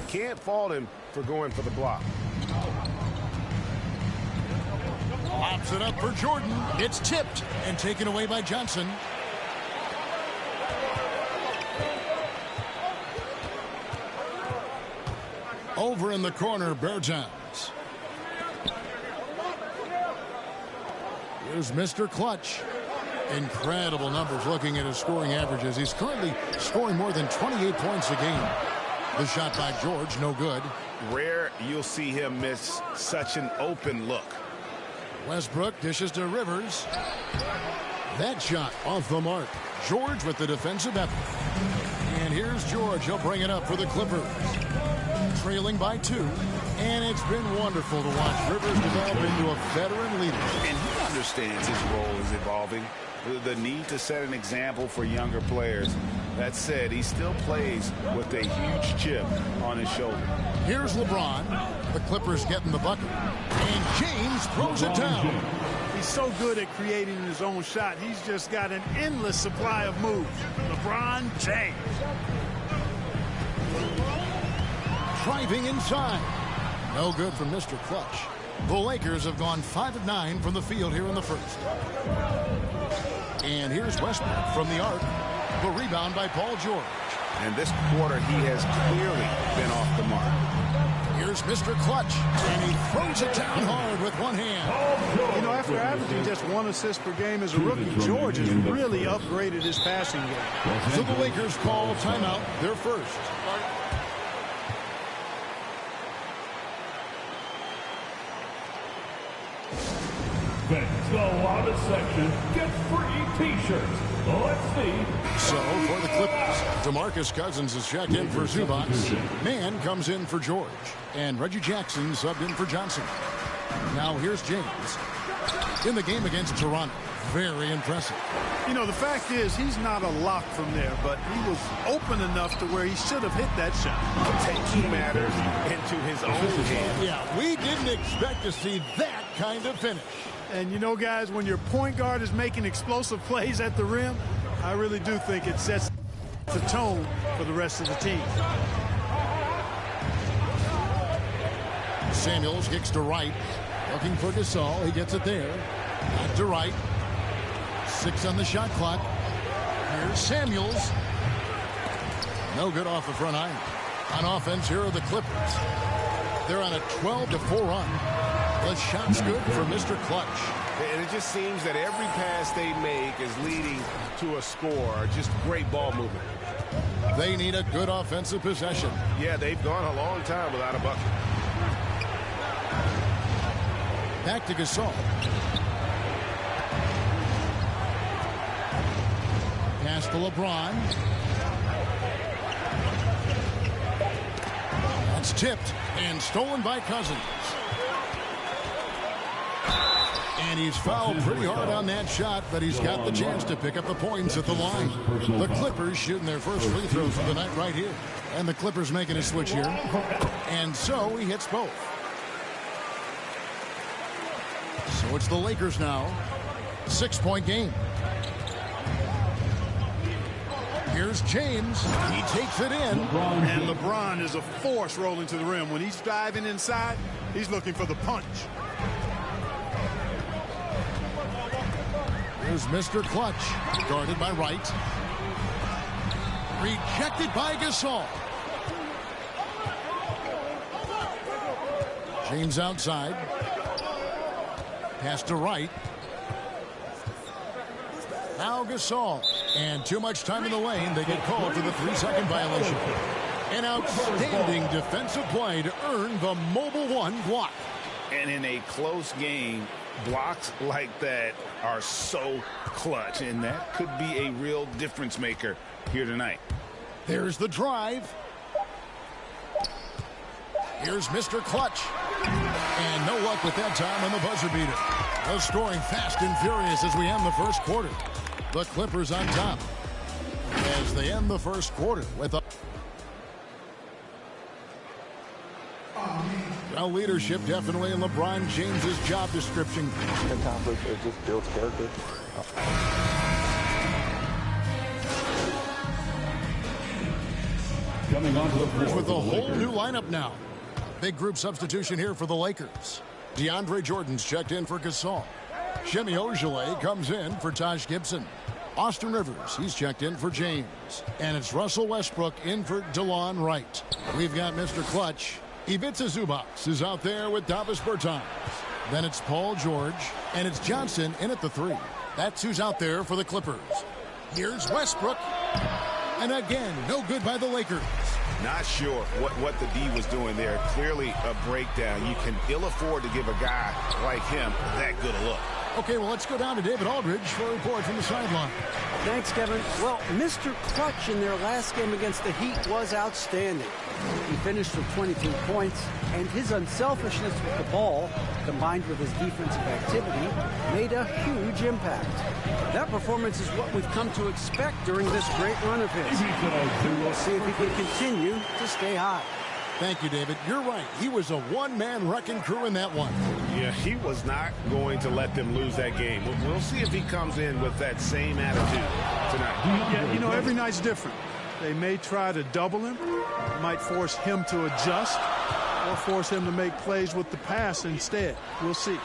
can't fault him for going for the block. Pops it up for Jordan. It's tipped and taken away by Johnson. Over in the corner, Bertans. Here's Mr. Clutch. Incredible numbers looking at his scoring averages. He's currently scoring more than 28 points a game. The shot by George, no good. Rare you'll see him miss such an open look. Westbrook dishes to Rivers. That shot off the mark. George with the defensive effort. And here's George. He'll bring it up for the Clippers. Trailing by 2. And it's been wonderful to watch Rivers develop into a veteran leader. And he understands his role is evolving. The need to set an example for younger players. That said, he still plays with a huge chip on his shoulder. Here's LeBron. The Clippers getting the bucket. And James throws it down. He's so good at creating his own shot. He's just got an endless supply of moves. LeBron James. Driving inside. No good from Mr. Clutch. The Lakers have gone 5 of 9 from the field here in the first. And here's Westbrook from the arc. The rebound by Paul George. And this quarter, he has clearly been off the mark. Here's Mr. Clutch. And he throws it down hard with one hand. You know, after averaging just 1 assist per game as a rookie, George has really upgraded his passing game. So the Lakers call timeout, their first. Fans, the loudest section gets free T-shirts. Let's see. So for the Clippers, DeMarcus Cousins is checked in for Zubac. Mann comes in for George. And Reggie Jackson subbed in for Johnson. Now here's James. In the game against Toronto. Very impressive. You know, the fact is he's not a lock from there, but he was open enough to where he should have hit that shot. Taking matters into his own hands. Yeah, we didn't expect to see that kind of finish. And you know, guys, when your point guard is making explosive plays at the rim, I really do think it sets the tone for the rest of the team. Samuels kicks to right. Looking for Gasol. He gets it there. Back to right. 6 on the shot clock. Here's Samuels. No good off the front iron. On offense, here are the Clippers. They're on a 12-4 run. The shot's good for Mr. Clutch. And it just seems that every pass they make is leading to a score. Just great ball movement. They need a good offensive possession. Yeah, they've gone a long time without a bucket. Back to Gasol. Pass to LeBron. That's tipped and stolen by Cousins. And he's fouled pretty hard on that shot, but he's got the chance to pick up the points at the line. The Clippers shooting their first free throws of the night right here. And the Clippers making a switch here. And so he hits both. So it's the Lakers now. 6-point game. Here's James. He takes it in. And LeBron is a force rolling to the rim. When he's diving inside, he's looking for the punch. Here's Mr. Clutch. Guarded by Wright. Rejected by Gasol. James outside. Pass to Wright. Now Gasol. And too much time in the lane. They get called for the 3-second violation. An outstanding defensive play to earn the Mobile One block. And in a close game, blocks like that are so clutch. And that could be a real difference maker here tonight. There's the drive. Here's Mr. Clutch. And no luck with that time on the buzzer beater. No scoring fast and furious as we end the first quarter. The Clippers on top as they end the first quarter with a well, leadership definitely in LeBron James's job description. The conflict just builds character. Coming on to the floor with a whole new lineup now. Big group substitution here for the Lakers. DeAndre Jordan's checked in for Gasol. Shemi Ojeleye comes in for Taj Gibson. Austin Rivers, he's checked in for James. And it's Russell Westbrook in for DeLon Wright. We've got Mr. Clutch. Ivica Zubac is out there with Davis Bertans. Then it's Paul George. And it's Johnson in at the 3. That's who's out there for the Clippers. Here's Westbrook. And again, no good by the Lakers. Not sure what the D was doing there. Clearly a breakdown. You can ill afford to give a guy like him that good a look. Okay, well, let's go down to David Aldridge for a report from the sideline. Thanks, Kevin. Well, Mr. Clutch in their last game against the Heat was outstanding. He finished with 22 points, and his unselfishness with the ball, combined with his defensive activity, made a huge impact. That performance is what we've come to expect during this great run of his. We'll see if he can continue to stay hot. Thank you, David. You're right. He was a one-man wrecking crew in that one. Yeah, he was not going to let them lose that game. We'll see if he comes in with that same attitude tonight. Yeah, you know, every night's different. They may try to double him, might force him to adjust, or force him to make plays with the pass instead. We'll see.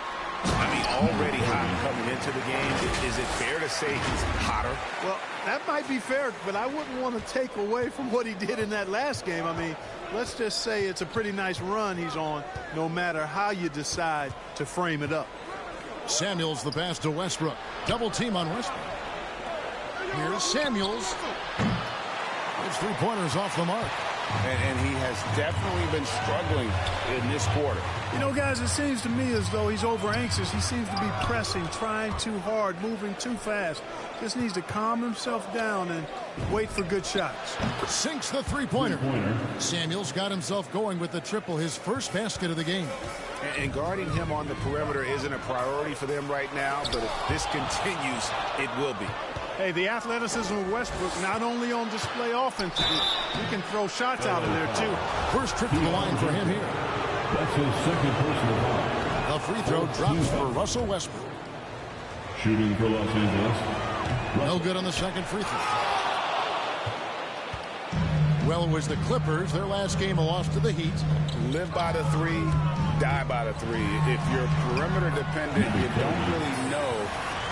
I mean, already hot coming into the game. Is it fair to say he's hotter? Well, that might be fair, but I wouldn't want to take away from what he did in that last game. I mean, let's just say it's a pretty nice run he's on, no matter how you decide to frame it up. Samuels the pass to Westbrook. Double team on Westbrook. Here's Samuels. His three-pointers off the mark. And he has definitely been struggling in this quarter. You know, guys, it seems to me as though he's over-anxious. He seems to be pressing, trying too hard, moving too fast. Just needs to calm himself down and wait for good shots. Sinks the three-pointer. Samuels got himself going with the triple, his first basket of the game. And guarding him on the perimeter isn't a priority for them right now, but if this continues, it will be. Hey, the athleticism of Westbrook not only on display offensively, he can throw shots out of there, too. First trip to the line for him here. That's his second personal foul. A free throw drops for Russell Westbrook. Shooting for Los Angeles. No good on the second free throw. Well, it was the Clippers. Their last game, a loss to the Heat. Live by the three, die by the three. If you're perimeter dependent, you don't really know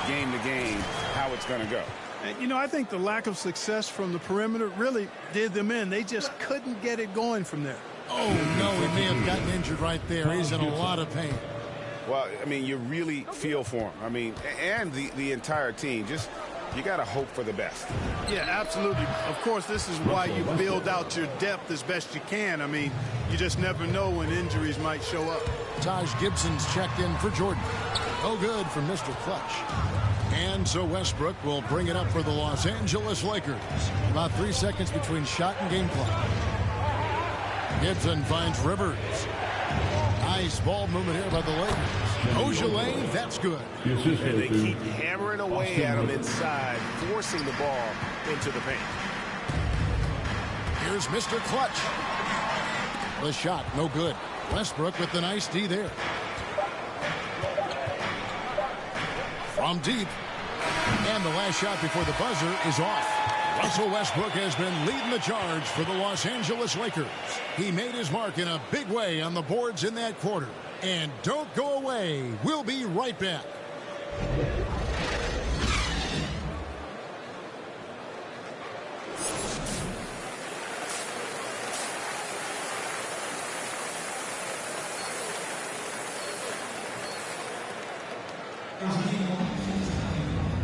game to game how it's going to go. And, you know, I think the lack of success from the perimeter really did them in. They just couldn't get it going from there. Oh, no, he may have gotten injured right there. He's in a lot of pain. Well, I mean, you really feel for him. I mean, and the entire team. Just, you got to hope for the best. Yeah, absolutely. Of course, this is why you build out your depth as best you can. I mean, you just never know when injuries might show up. Taj Gibson's checked in for Jordan. No good from Mr. Clutch. And so Westbrook will bring it up for the Los Angeles Lakers. About 3 seconds between shot and game clock. Gibson finds Rivers. Nice ball movement here by the Lakers. Ojale, that's good. And they keep hammering away at him inside, forcing the ball into the paint. Here's Mr. Clutch. The shot, no good. Westbrook with the nice D there. From deep. And the last shot before the buzzer is off. Russell Westbrook has been leading the charge for the Los Angeles Lakers. He made his mark in a big way on the boards in that quarter. And don't go away. We'll be right back.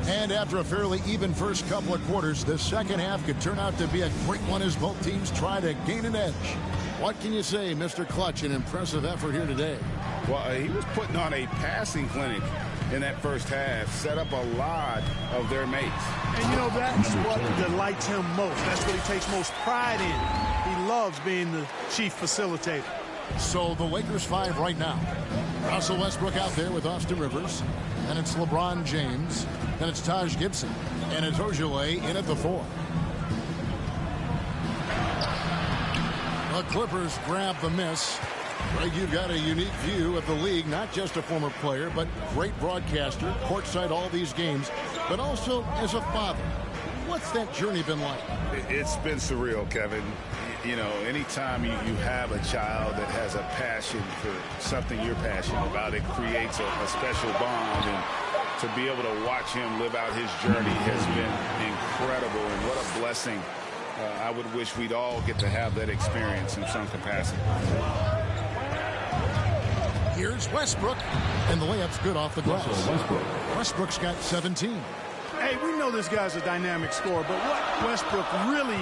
And after a fairly even first couple of quarters, the second half could turn out to be a great one as both teams try to gain an edge. What can you say, Mr. Clutch? An impressive effort here today. Well, he was putting on a passing clinic in that first half, set up a lot of their mates. And, you know, that's what delights him most. That's what he takes most pride in. He loves being the chief facilitator. So the Lakers 5 right now. Russell Westbrook out there with Austin Rivers. And it's LeBron James. And it's Taj Gibson. And it's Ojale in at the 4. The Clippers grab the miss. Greg, you've got a unique view of the league, not just a former player, but great broadcaster, courtside all these games, but also as a father. What's that journey been like? It's been surreal, Kevin. You know, anytime you have a child that has a passion for something you're passionate about, it creates a special bond. And to be able to watch him live out his journey has been incredible. And what a blessing. I would wish we'd all get to have that experience in some capacity. Here's Westbrook. And the layup's good off the glass. Westbrook's got 17. Hey, we know this guy's a dynamic scorer, but what Westbrook really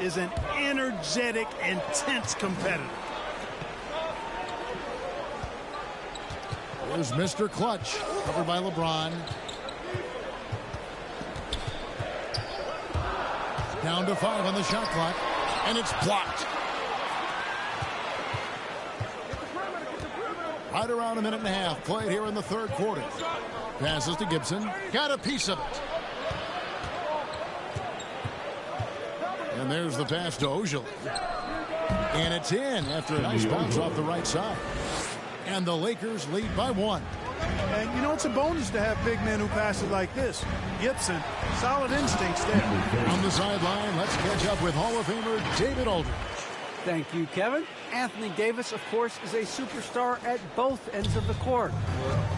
is an energetic, intense competitor. Here's Mr. Clutch, covered by LeBron. Down to 5 on the shot clock, and it's blocked. Right around a minute and a half played here in the third quarter. Passes to Gibson. Got a piece of it. And there's the pass to Ojale. And it's in after a nice bounce off the right side. And the Lakers lead by 1. And, you know, it's a bonus to have big men who pass it like this. Gibson, solid instincts there. On the sideline, let's catch up with Hall of Famer David Aldridge. Thank you, Kevin. Anthony Davis, of course, is a superstar at both ends of the court.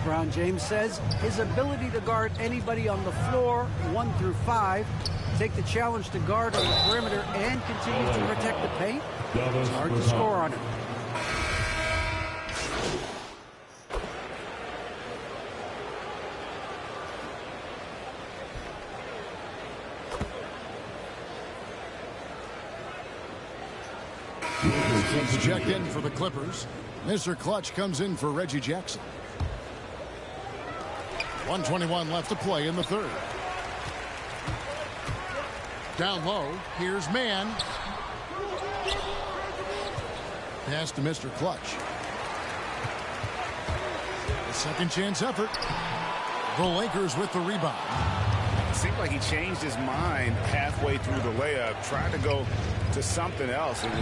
LeBron James says his ability to guard anybody on the floor, 1 through 5, take the challenge to guard on the perimeter and continue to protect the paint, it's hard to score on him. He's checked in for the Clippers. Mr. Clutch comes in for Reggie Jackson. 1:21 left to play in the third. Down low, here's Mann. Pass to Mr. Clutch. A second chance effort. The Lakers with the rebound. It seemed like he changed his mind halfway through the layup, tried to go to something else, and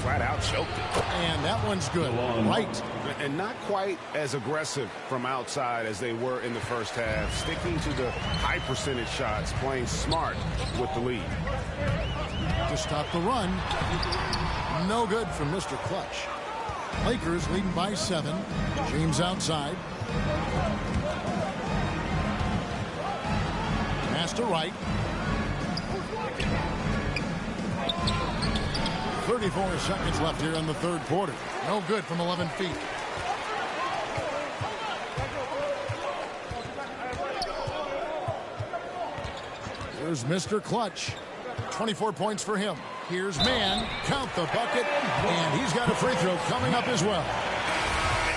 flat out choked it. And that one's good. Right. And not quite as aggressive from outside as they were in the first half. Sticking to the high percentage shots, playing smart with the lead. To stop the run. No good from Mr. Clutch. Lakers leading by 7. James outside. Pass to Wright. 34 seconds left here in the third quarter. No good from 11 feet. Here's Mr. Clutch. 24 points for him. Here's Mann. Count the bucket. And he's got a free throw coming up as well.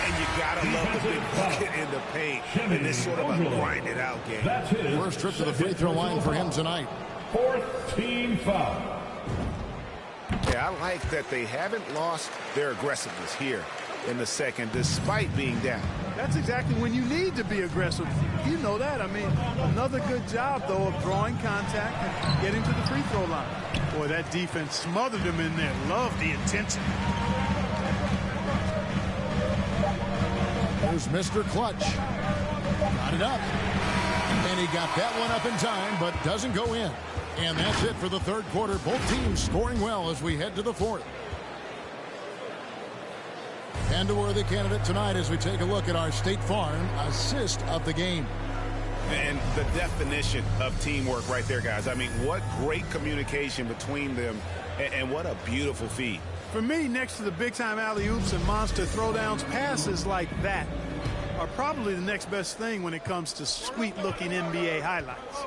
And you gotta love the big bucket in the paint in this sort of a grinded out game. First trip to the free throw line for him tonight. 4th team foul. Yeah, I like that they haven't lost their aggressiveness here in the second, despite being down. That's exactly when you need to be aggressive. You know that. I mean, another good job, though, of drawing contact and getting to the free throw line. Boy, that defense smothered him in there. Love the intensity. There's Mr. Clutch. Got it up. And he got that one up in time, but doesn't go in. And that's it for the third quarter. Both teams scoring well as we head to the fourth. And a worthy candidate tonight as we take a look at our State Farm assist of the game. And the definition of teamwork right there, guys. I mean, what great communication between them, and what a beautiful feed. For me, next to the big-time alley-oops and monster throwdowns, passes like that are probably the next best thing when it comes to sweet-looking NBA highlights.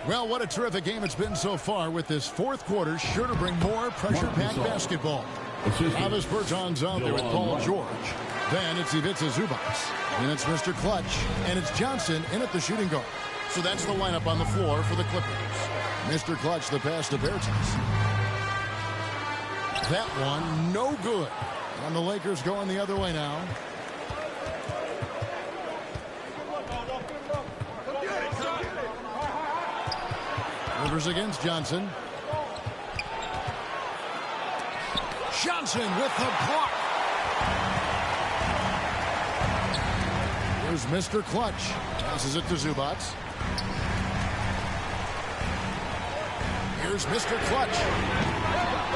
Well, what a terrific game it's been so far, with this fourth quarter sure to bring more pressure-packed basketball. Travis Berton's out there with Paul George. Then it's Ivica Zubac. And it's Mr. Clutch. And it's Johnson in at the shooting guard. So that's the lineup on the floor for the Clippers. Mr. Clutch, the pass to Bertans. That one, no good. And the Lakers going the other way now. Rivers against Johnson. Johnson with the block. Here's Mr. Clutch. Passes it to Zubac. Here's Mr. Clutch.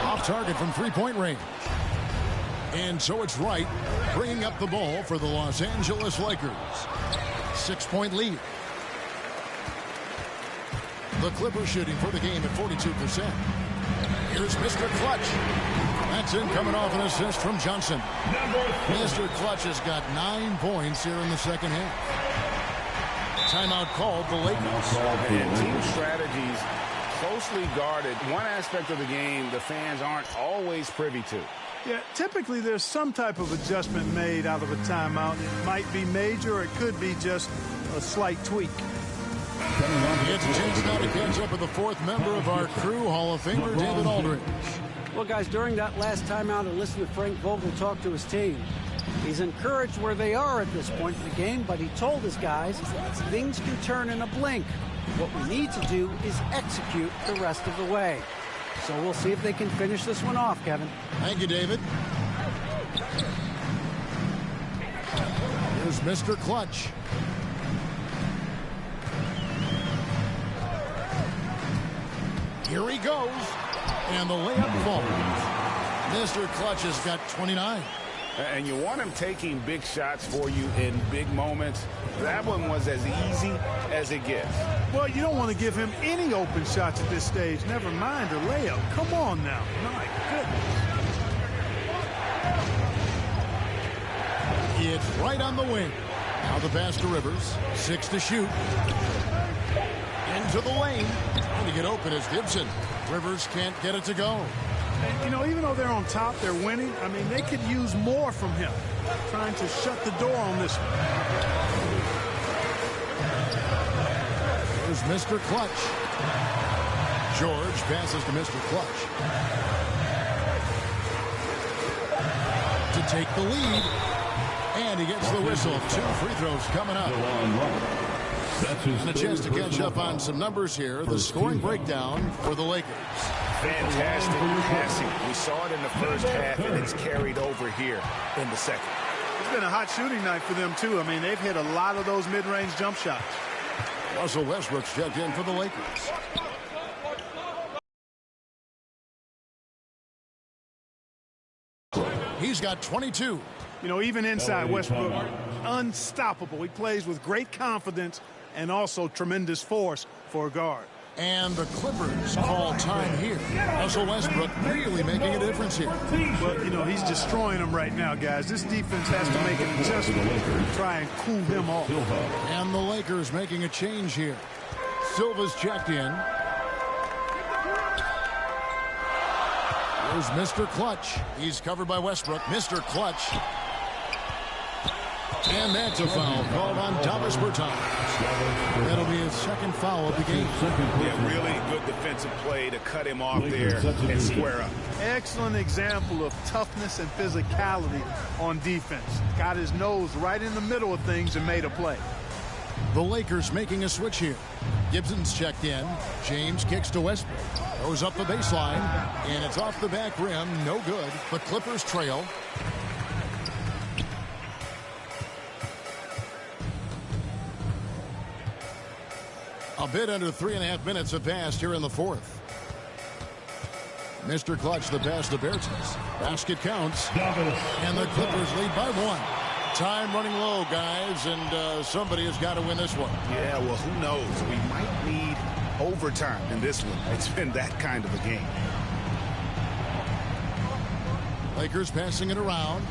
Off target from three-point range. And so it's Wright bringing up the ball for the Los Angeles Lakers. 6-point lead. The Clippers shooting for the game at 42%. Here's Mr. Clutch. That's in, coming off an assist from Johnson. Mr. Clutch has got 9 points here in the second half. Timeout called the Lakers. And team strategies closely guarded. One aspect of the game the fans aren't always privy to. Yeah, typically there's some type of adjustment made out of a timeout. It might be major or it could be just a slight tweak. It's a chance now to catch up with the fourth member of our crew, Hall of Famer David Aldridge. Well, guys, during that last timeout, I listened to Frank Vogel talk to his team. He's encouraged where they are at this point in the game, but he told his guys things can turn in a blink. What we need to do is execute the rest of the way. So we'll see if they can finish this one off, Kevin. Thank you, David. Here's Mr. Clutch. Here he goes. And the layup falls. Mr. Clutch has got 29. And you want him taking big shots for you in big moments. That one was as easy as it gets. Well, you don't want to give him any open shots at this stage. Never mind a layup. Come on now. My goodness. It's right on the wing. Now the pass to Rivers. 6 to shoot. Into the lane. Trying to get open is Gibson. Rivers can't get it to go. And, you know, even though they're on top, they're winning. I mean, they could use more from him. Trying to shut the door on this one. Here's Mr. Clutch. George passes to Mr. Clutch. To take the lead. And he gets the whistle. 2 free throws coming up. And a chance to catch up on some numbers here. The scoring breakdown for the Lakers. Fantastic passing. We saw it in the first half, and it's carried over here in the second. It's been a hot shooting night for them, too. I mean, they've hit a lot of those mid-range jump shots. Russell Westbrook's checked in for the Lakers. He's got 22. You know, even inside Westbrook, unstoppable. He plays with great confidence and also tremendous force for a guard. And the Clippers call time here. Russell Westbrook really making a difference here. But, you know, he's destroying them right now, guys. This defense has to make an adjustment to try and cool him off. And the Lakers making a change here. Silva's checked in. Here's Mr. Clutch. He's covered by Westbrook. Mr. Clutch. And that's a foul called on Thomas Bertans. That'll be his second foul of the game. Yeah, really good defensive play to cut him off there and square up. Excellent example of toughness and physicality on defense. Got his nose right in the middle of things and made a play. The Lakers making a switch here. Gibson's checked in. James kicks to Westbrook. Goes up the baseline. And it's off the back rim. No good. The Clippers trail. A bit under 3.5 minutes have passed here in the fourth. Mr. Clutch, the pass to Bertans. Basket counts. And the Clippers lead by 1. Time running low, guys, and somebody has got to win this one. Yeah, well, who knows? We might need overtime in this one. It's been that kind of a game. Lakers passing it around.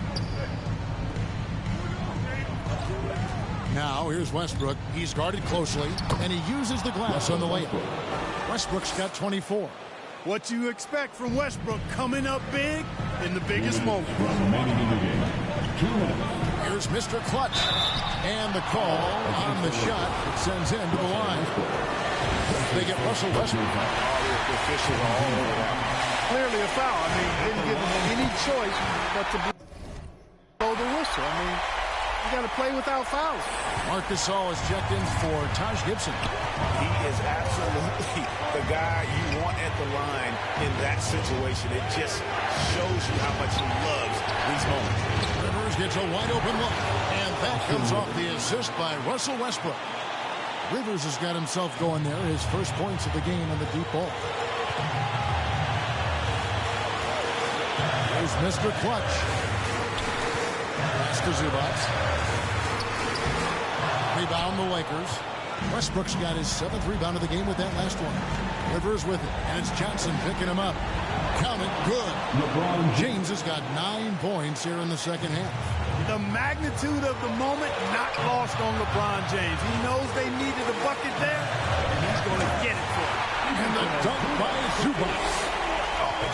Now, here's Westbrook. He's guarded closely, and he uses the glass on the layup. Westbrook's got 24. What you expect from Westbrook coming up big in the biggest moment. Here's Mr. Clutch. And the call on the shot that sends him to the line. They get Russell Westbrook. The officials are all over that. Clearly a foul. I mean, didn't give him any choice but to blow the whistle. I mean, you got to play without fouls. Marcus Gasol is checked in for Taj Gibson. He is absolutely the guy you want at the line in that situation. It just shows you how much he loves these moments. Rivers gets a wide open look, and that comes off the assist by Russell Westbrook. Rivers has got himself going there. His first points of the game on the deep ball. There's Mr. Clutch. Pass to Zubac. Rebound the Lakers. Westbrook's got his 7th rebound of the game with that last one. Rivers with it, and it's Johnson picking him up. Count it, good. James has got 9 points here in the second half. The magnitude of the moment not lost on LeBron James. He knows they needed a bucket there, and he's going to get it for him. And the dunk by Zubac.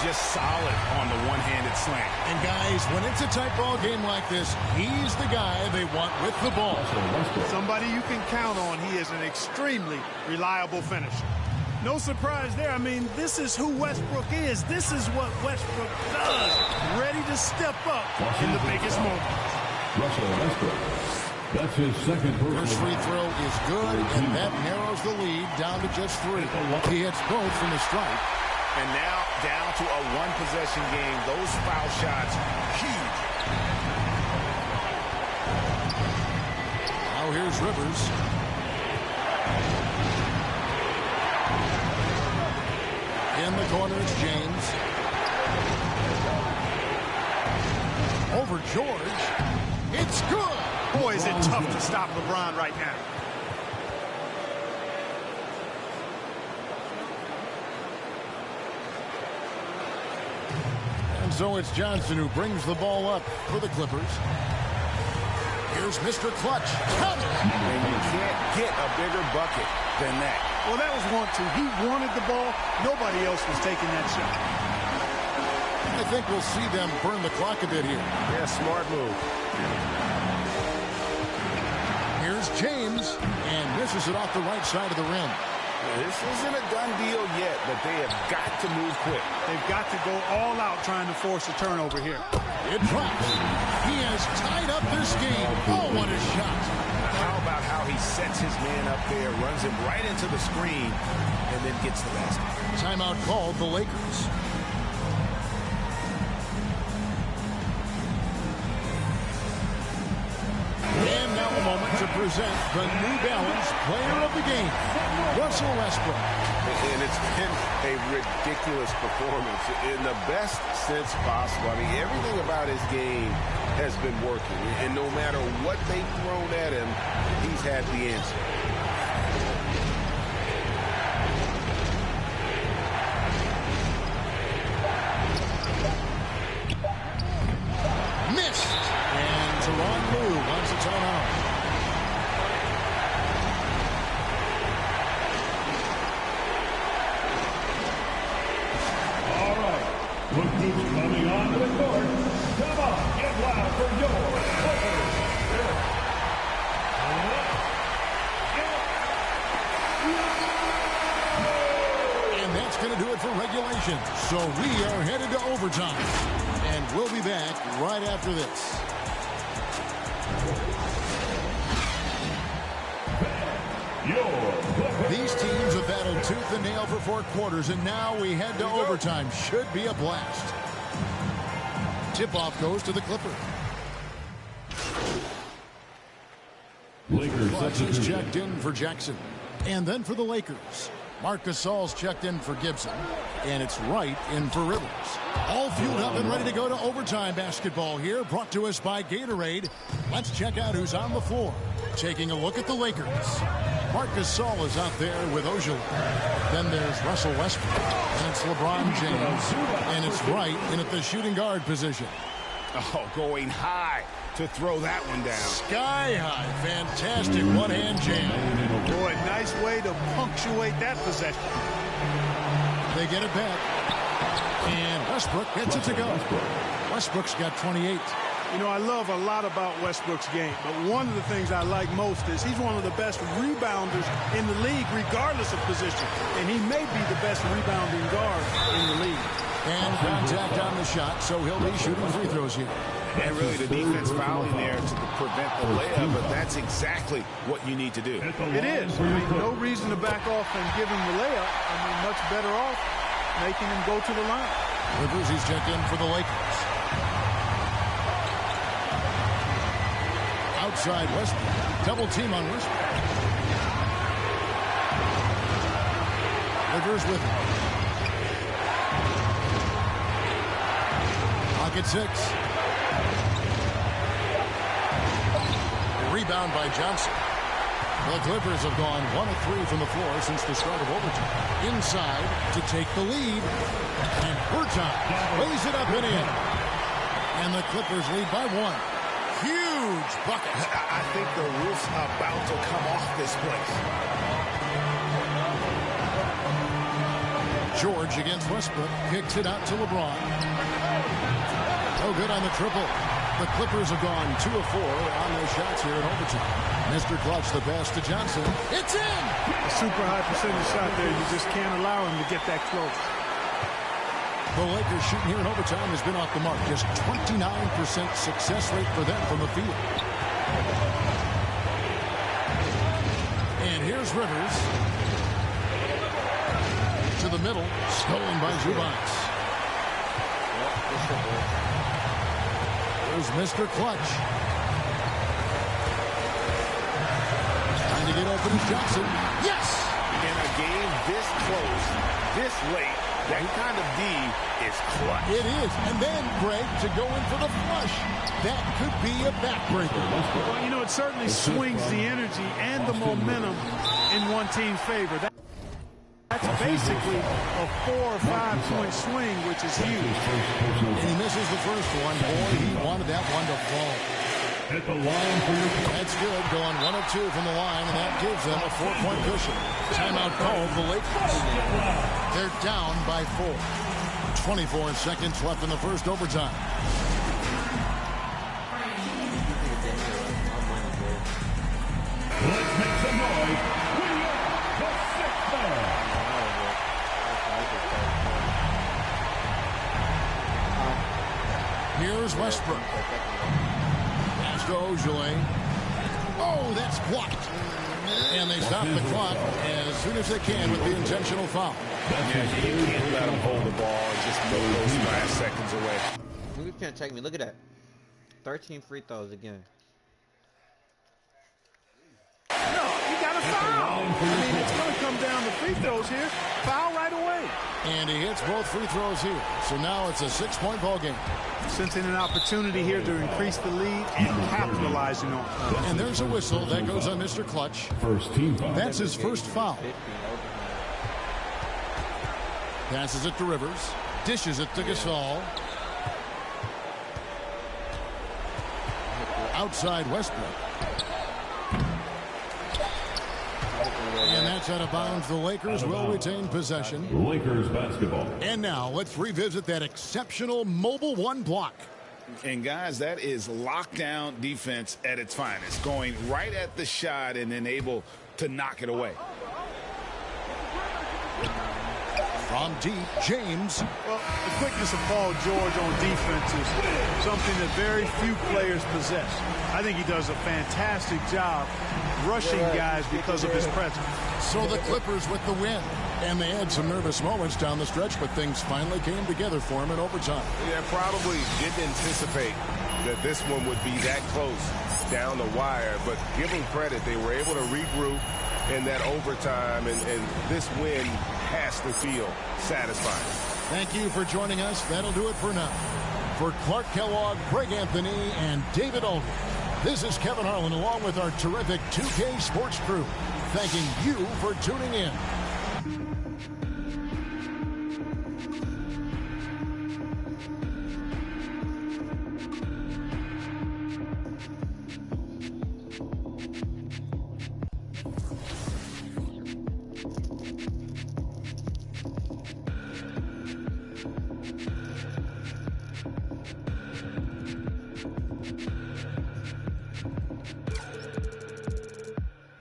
Just solid on the one-handed slam. And guys, when it's a tight ball game like this, he's the guy they want with the ball. Somebody you can count on. He is an extremely reliable finisher. No surprise there. I mean, this is who Westbrook is. This is what Westbrook does. Ready to step up in the biggest moments. Russell Westbrook. That's his second personal. First free throw is good, and that narrows the lead down to just 3. He hits both from the stripe. And now down to a one-possession game. Those foul shots, huge. Now here's Rivers. In the corner, it's James. Over George. It's good. Boy, is it tough to stop LeBron right now. So it's Johnson who brings the ball up for the Clippers. Here's Mr. Clutch. Count it! And you can't get a bigger bucket than that. Well, that was 1-2. He wanted the ball. Nobody else was taking that shot. I think we'll see them burn the clock a bit here. Yeah, smart move. Here's James, and misses it off the right side of the rim. This isn't a done deal yet, but they have got to move quick. They've got to go all out trying to force a turnover here. It drops. He has tied up this game. Oh, what a shot. How about how he sets his man up there, runs him right into the screen, and then gets the basket. Timeout called the Lakers. And now a moment to present the New Balance Player of the Game, Russell Westbrook. And it's been a ridiculous performance in the best sense possible. I mean, everything about his game has been working. And no matter what they've thrown at him, he's had the answer. Missed. And Teron Lue wants a timeout. All right. Look who's coming onto the court. Come on, get loud for your Clippers. And that's going to do it for regulation. So we are headed to overtime. And we'll be back right after this. These teams have battled tooth and nail for 4 quarters, and now we head to overtime. Should be a blast. Tip-off goes to the Clippers. Clutch is checked in for Jackson. And then for the Lakers, Marc Gasol's checked in for Gibson. And it's Wright in for Rivers. All fueled up and ready to go to overtime basketball here, brought to us by Gatorade. Let's check out who's on the floor. Taking a look at the Lakers. Marc Gasol is out there with Ojala. Then there's Russell Westbrook. And it's LeBron James. And it's Wright in at the shooting guard position. Oh, going high to throw that one down. Sky high. Fantastic one-hand jam. Boy, nice way to punctuate that possession. They get it back. And Westbrook gets it to go. Westbrook's got 28. You know, I love a lot about Westbrook's game, but one of the things I like most is he's one of the best rebounders in the league, regardless of position. And he may be the best rebounding guard in the league. And contact on the shot, so he'll be shooting free throws here. And really the defense fouling there to prevent the layup, but that's exactly what you need to do. It is. I mean, no reason to back off and give him the layup. I mean, much better off making him go to the line. Rivers, he's checked in for the Lakers. Outside Westbrook. Double team on Westbrook. Rivers with him. Pocket 6. Rebound by Johnson. The Clippers have gone 1 of 3 from the floor since the start of overtime. Inside to take the lead. And Bertans lays it up and in. And the Clippers lead by 1. Huge bucket. I think the roof's about to come off this place. George against Westbrook. Kicks it out to LeBron. No good on the triple. The Clippers have gone 2 of 4 on their shots here in overtime. Mr. Clutch, the pass to Johnson. It's in! A super high percentage shot there. You just can't allow him to get that close. The Lakers shooting here in overtime has been off the mark. Just 29% success rate for them from the field. And here's Rivers. To the middle. Stolen by Zubac. There's Mr. Clutch. Trying to get open is Johnson. Yes! In a game this close, this late, that kind of D is clutch. It is. And then, Greg, to go in for the flush. That could be a backbreaker. Well, you know, it certainly swings the energy and the momentum in one team's favor. That's basically a 4 or 5 point swing, which is huge. And he misses the first one. Boy, he wanted that one to fall. At the line for your... That's good. Going 1 of 2 from the line, and that gives them a 4-point cushion. Timeout called the Lakers. They're down by 4. 24 seconds left in the first overtime. Let's make some noise. The sixth man. Here's Westbrook. Pass to Ojale. Oh, that's blocked. And they stop the clock as soon as they can with the intentional foul. Yeah, you can't let them hold the ball and just throw those last seconds away. You can't check me. Look at that. 13 free throws again. No, you got to foul. I mean, it's going to come down to free throws here. Foul right away. And he hits both free throws here. So now it's a 6-point ball game. Sensing an opportunity here to increase the lead and capitalizing on it. And there's a whistle. That goes on Mr. Clutch. First team foul. That's his first foul. Passes it to Rivers. Dishes it to Gasol. Outside Westbrook. And that's out of bounds. The Lakers will retain possession. Lakers basketball. And now let's revisit that exceptional Mobile One block. And guys, that is lockdown defense at its finest. Going right at the shot and then able to knock it away. From deep, James. Well, the quickness of Paul George on defense is something that very few players possess. I think he does a fantastic job rushing guys because of his presence. So the Clippers with the win. And they had some nervous moments down the stretch, but things finally came together for him in overtime. Yeah, probably didn't anticipate that this one would be that close down the wire, but give them credit. They were able to regroup in that overtime, and this win has to feel satisfying. Thank you for joining us. That'll do it for now. For Clark Kellogg, Greg Anthony, and David Aldridge, this is Kevin Harlan along with our terrific 2K Sports crew, thanking you for tuning in.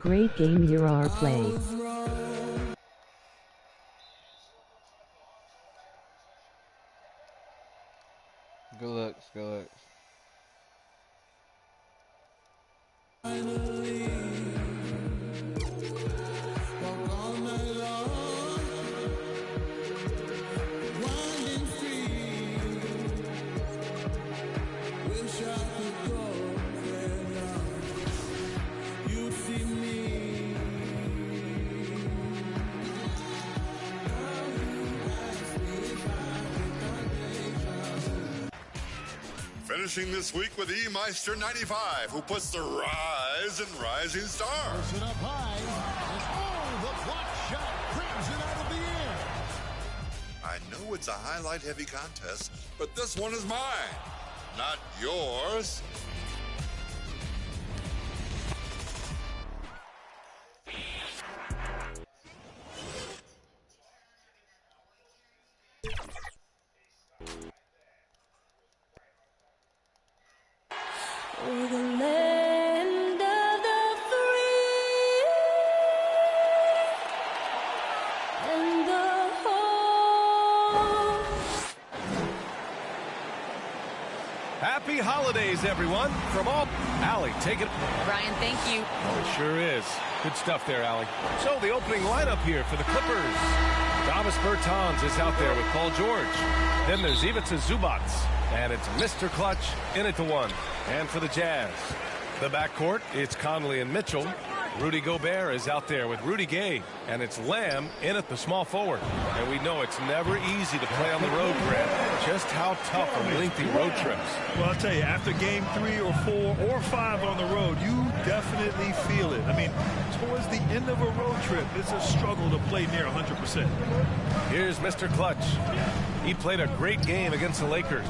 Great game, you're our play. Good looks, good looks. Finishing this week with E-Meister 95, who puts the rise in rising stars. Puts it up high. And the block shot grabs it out of the air. I know it's a highlight-heavy contest, but this one is mine, not yours. holidays, everyone. From all... Allie, take it. Brian, thank you. Oh, it sure is. Good stuff there, Allie. So the opening lineup here for the Clippers. Davis Bertans is out there with Paul George. Then there's Ivica Zubac. And it's Mr. Clutch in at the 1. And for the Jazz, the backcourt, it's Conley and Mitchell. Rudy Gobert is out there with Rudy Gay. And it's Lamb in at the small forward. And we know it's never easy to play on the road, Brad. Just how tough are lengthy road trips. Well, I'll tell you, after game 3 or 4 or 5 on the road, you definitely feel it. I mean, towards the end of a road trip, it's a struggle to play near 100%. Here's Mr. Clutch. He played a great game against the Lakers.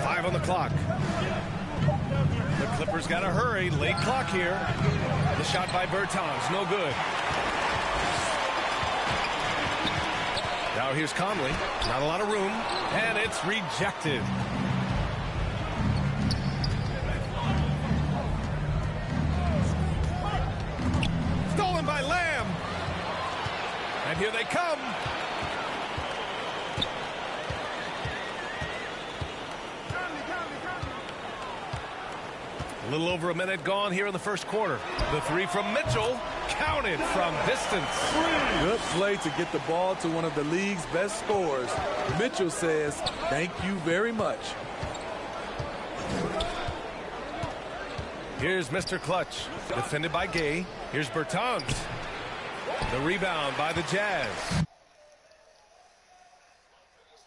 5 on the clock. The Clippers got to hurry. Late clock here. The shot by Bertans, no good. Now here's Conley. Not a lot of room. And it's rejected. Stolen by Lamb. And here they come. A little over a minute gone here in the first quarter. The 3 from Mitchell, counted from distance. Good play to get the ball to one of the league's best scorers. Mitchell says, thank you very much. Here's Mr. Clutch, defended by Gay. Here's Bertans. The rebound by the Jazz.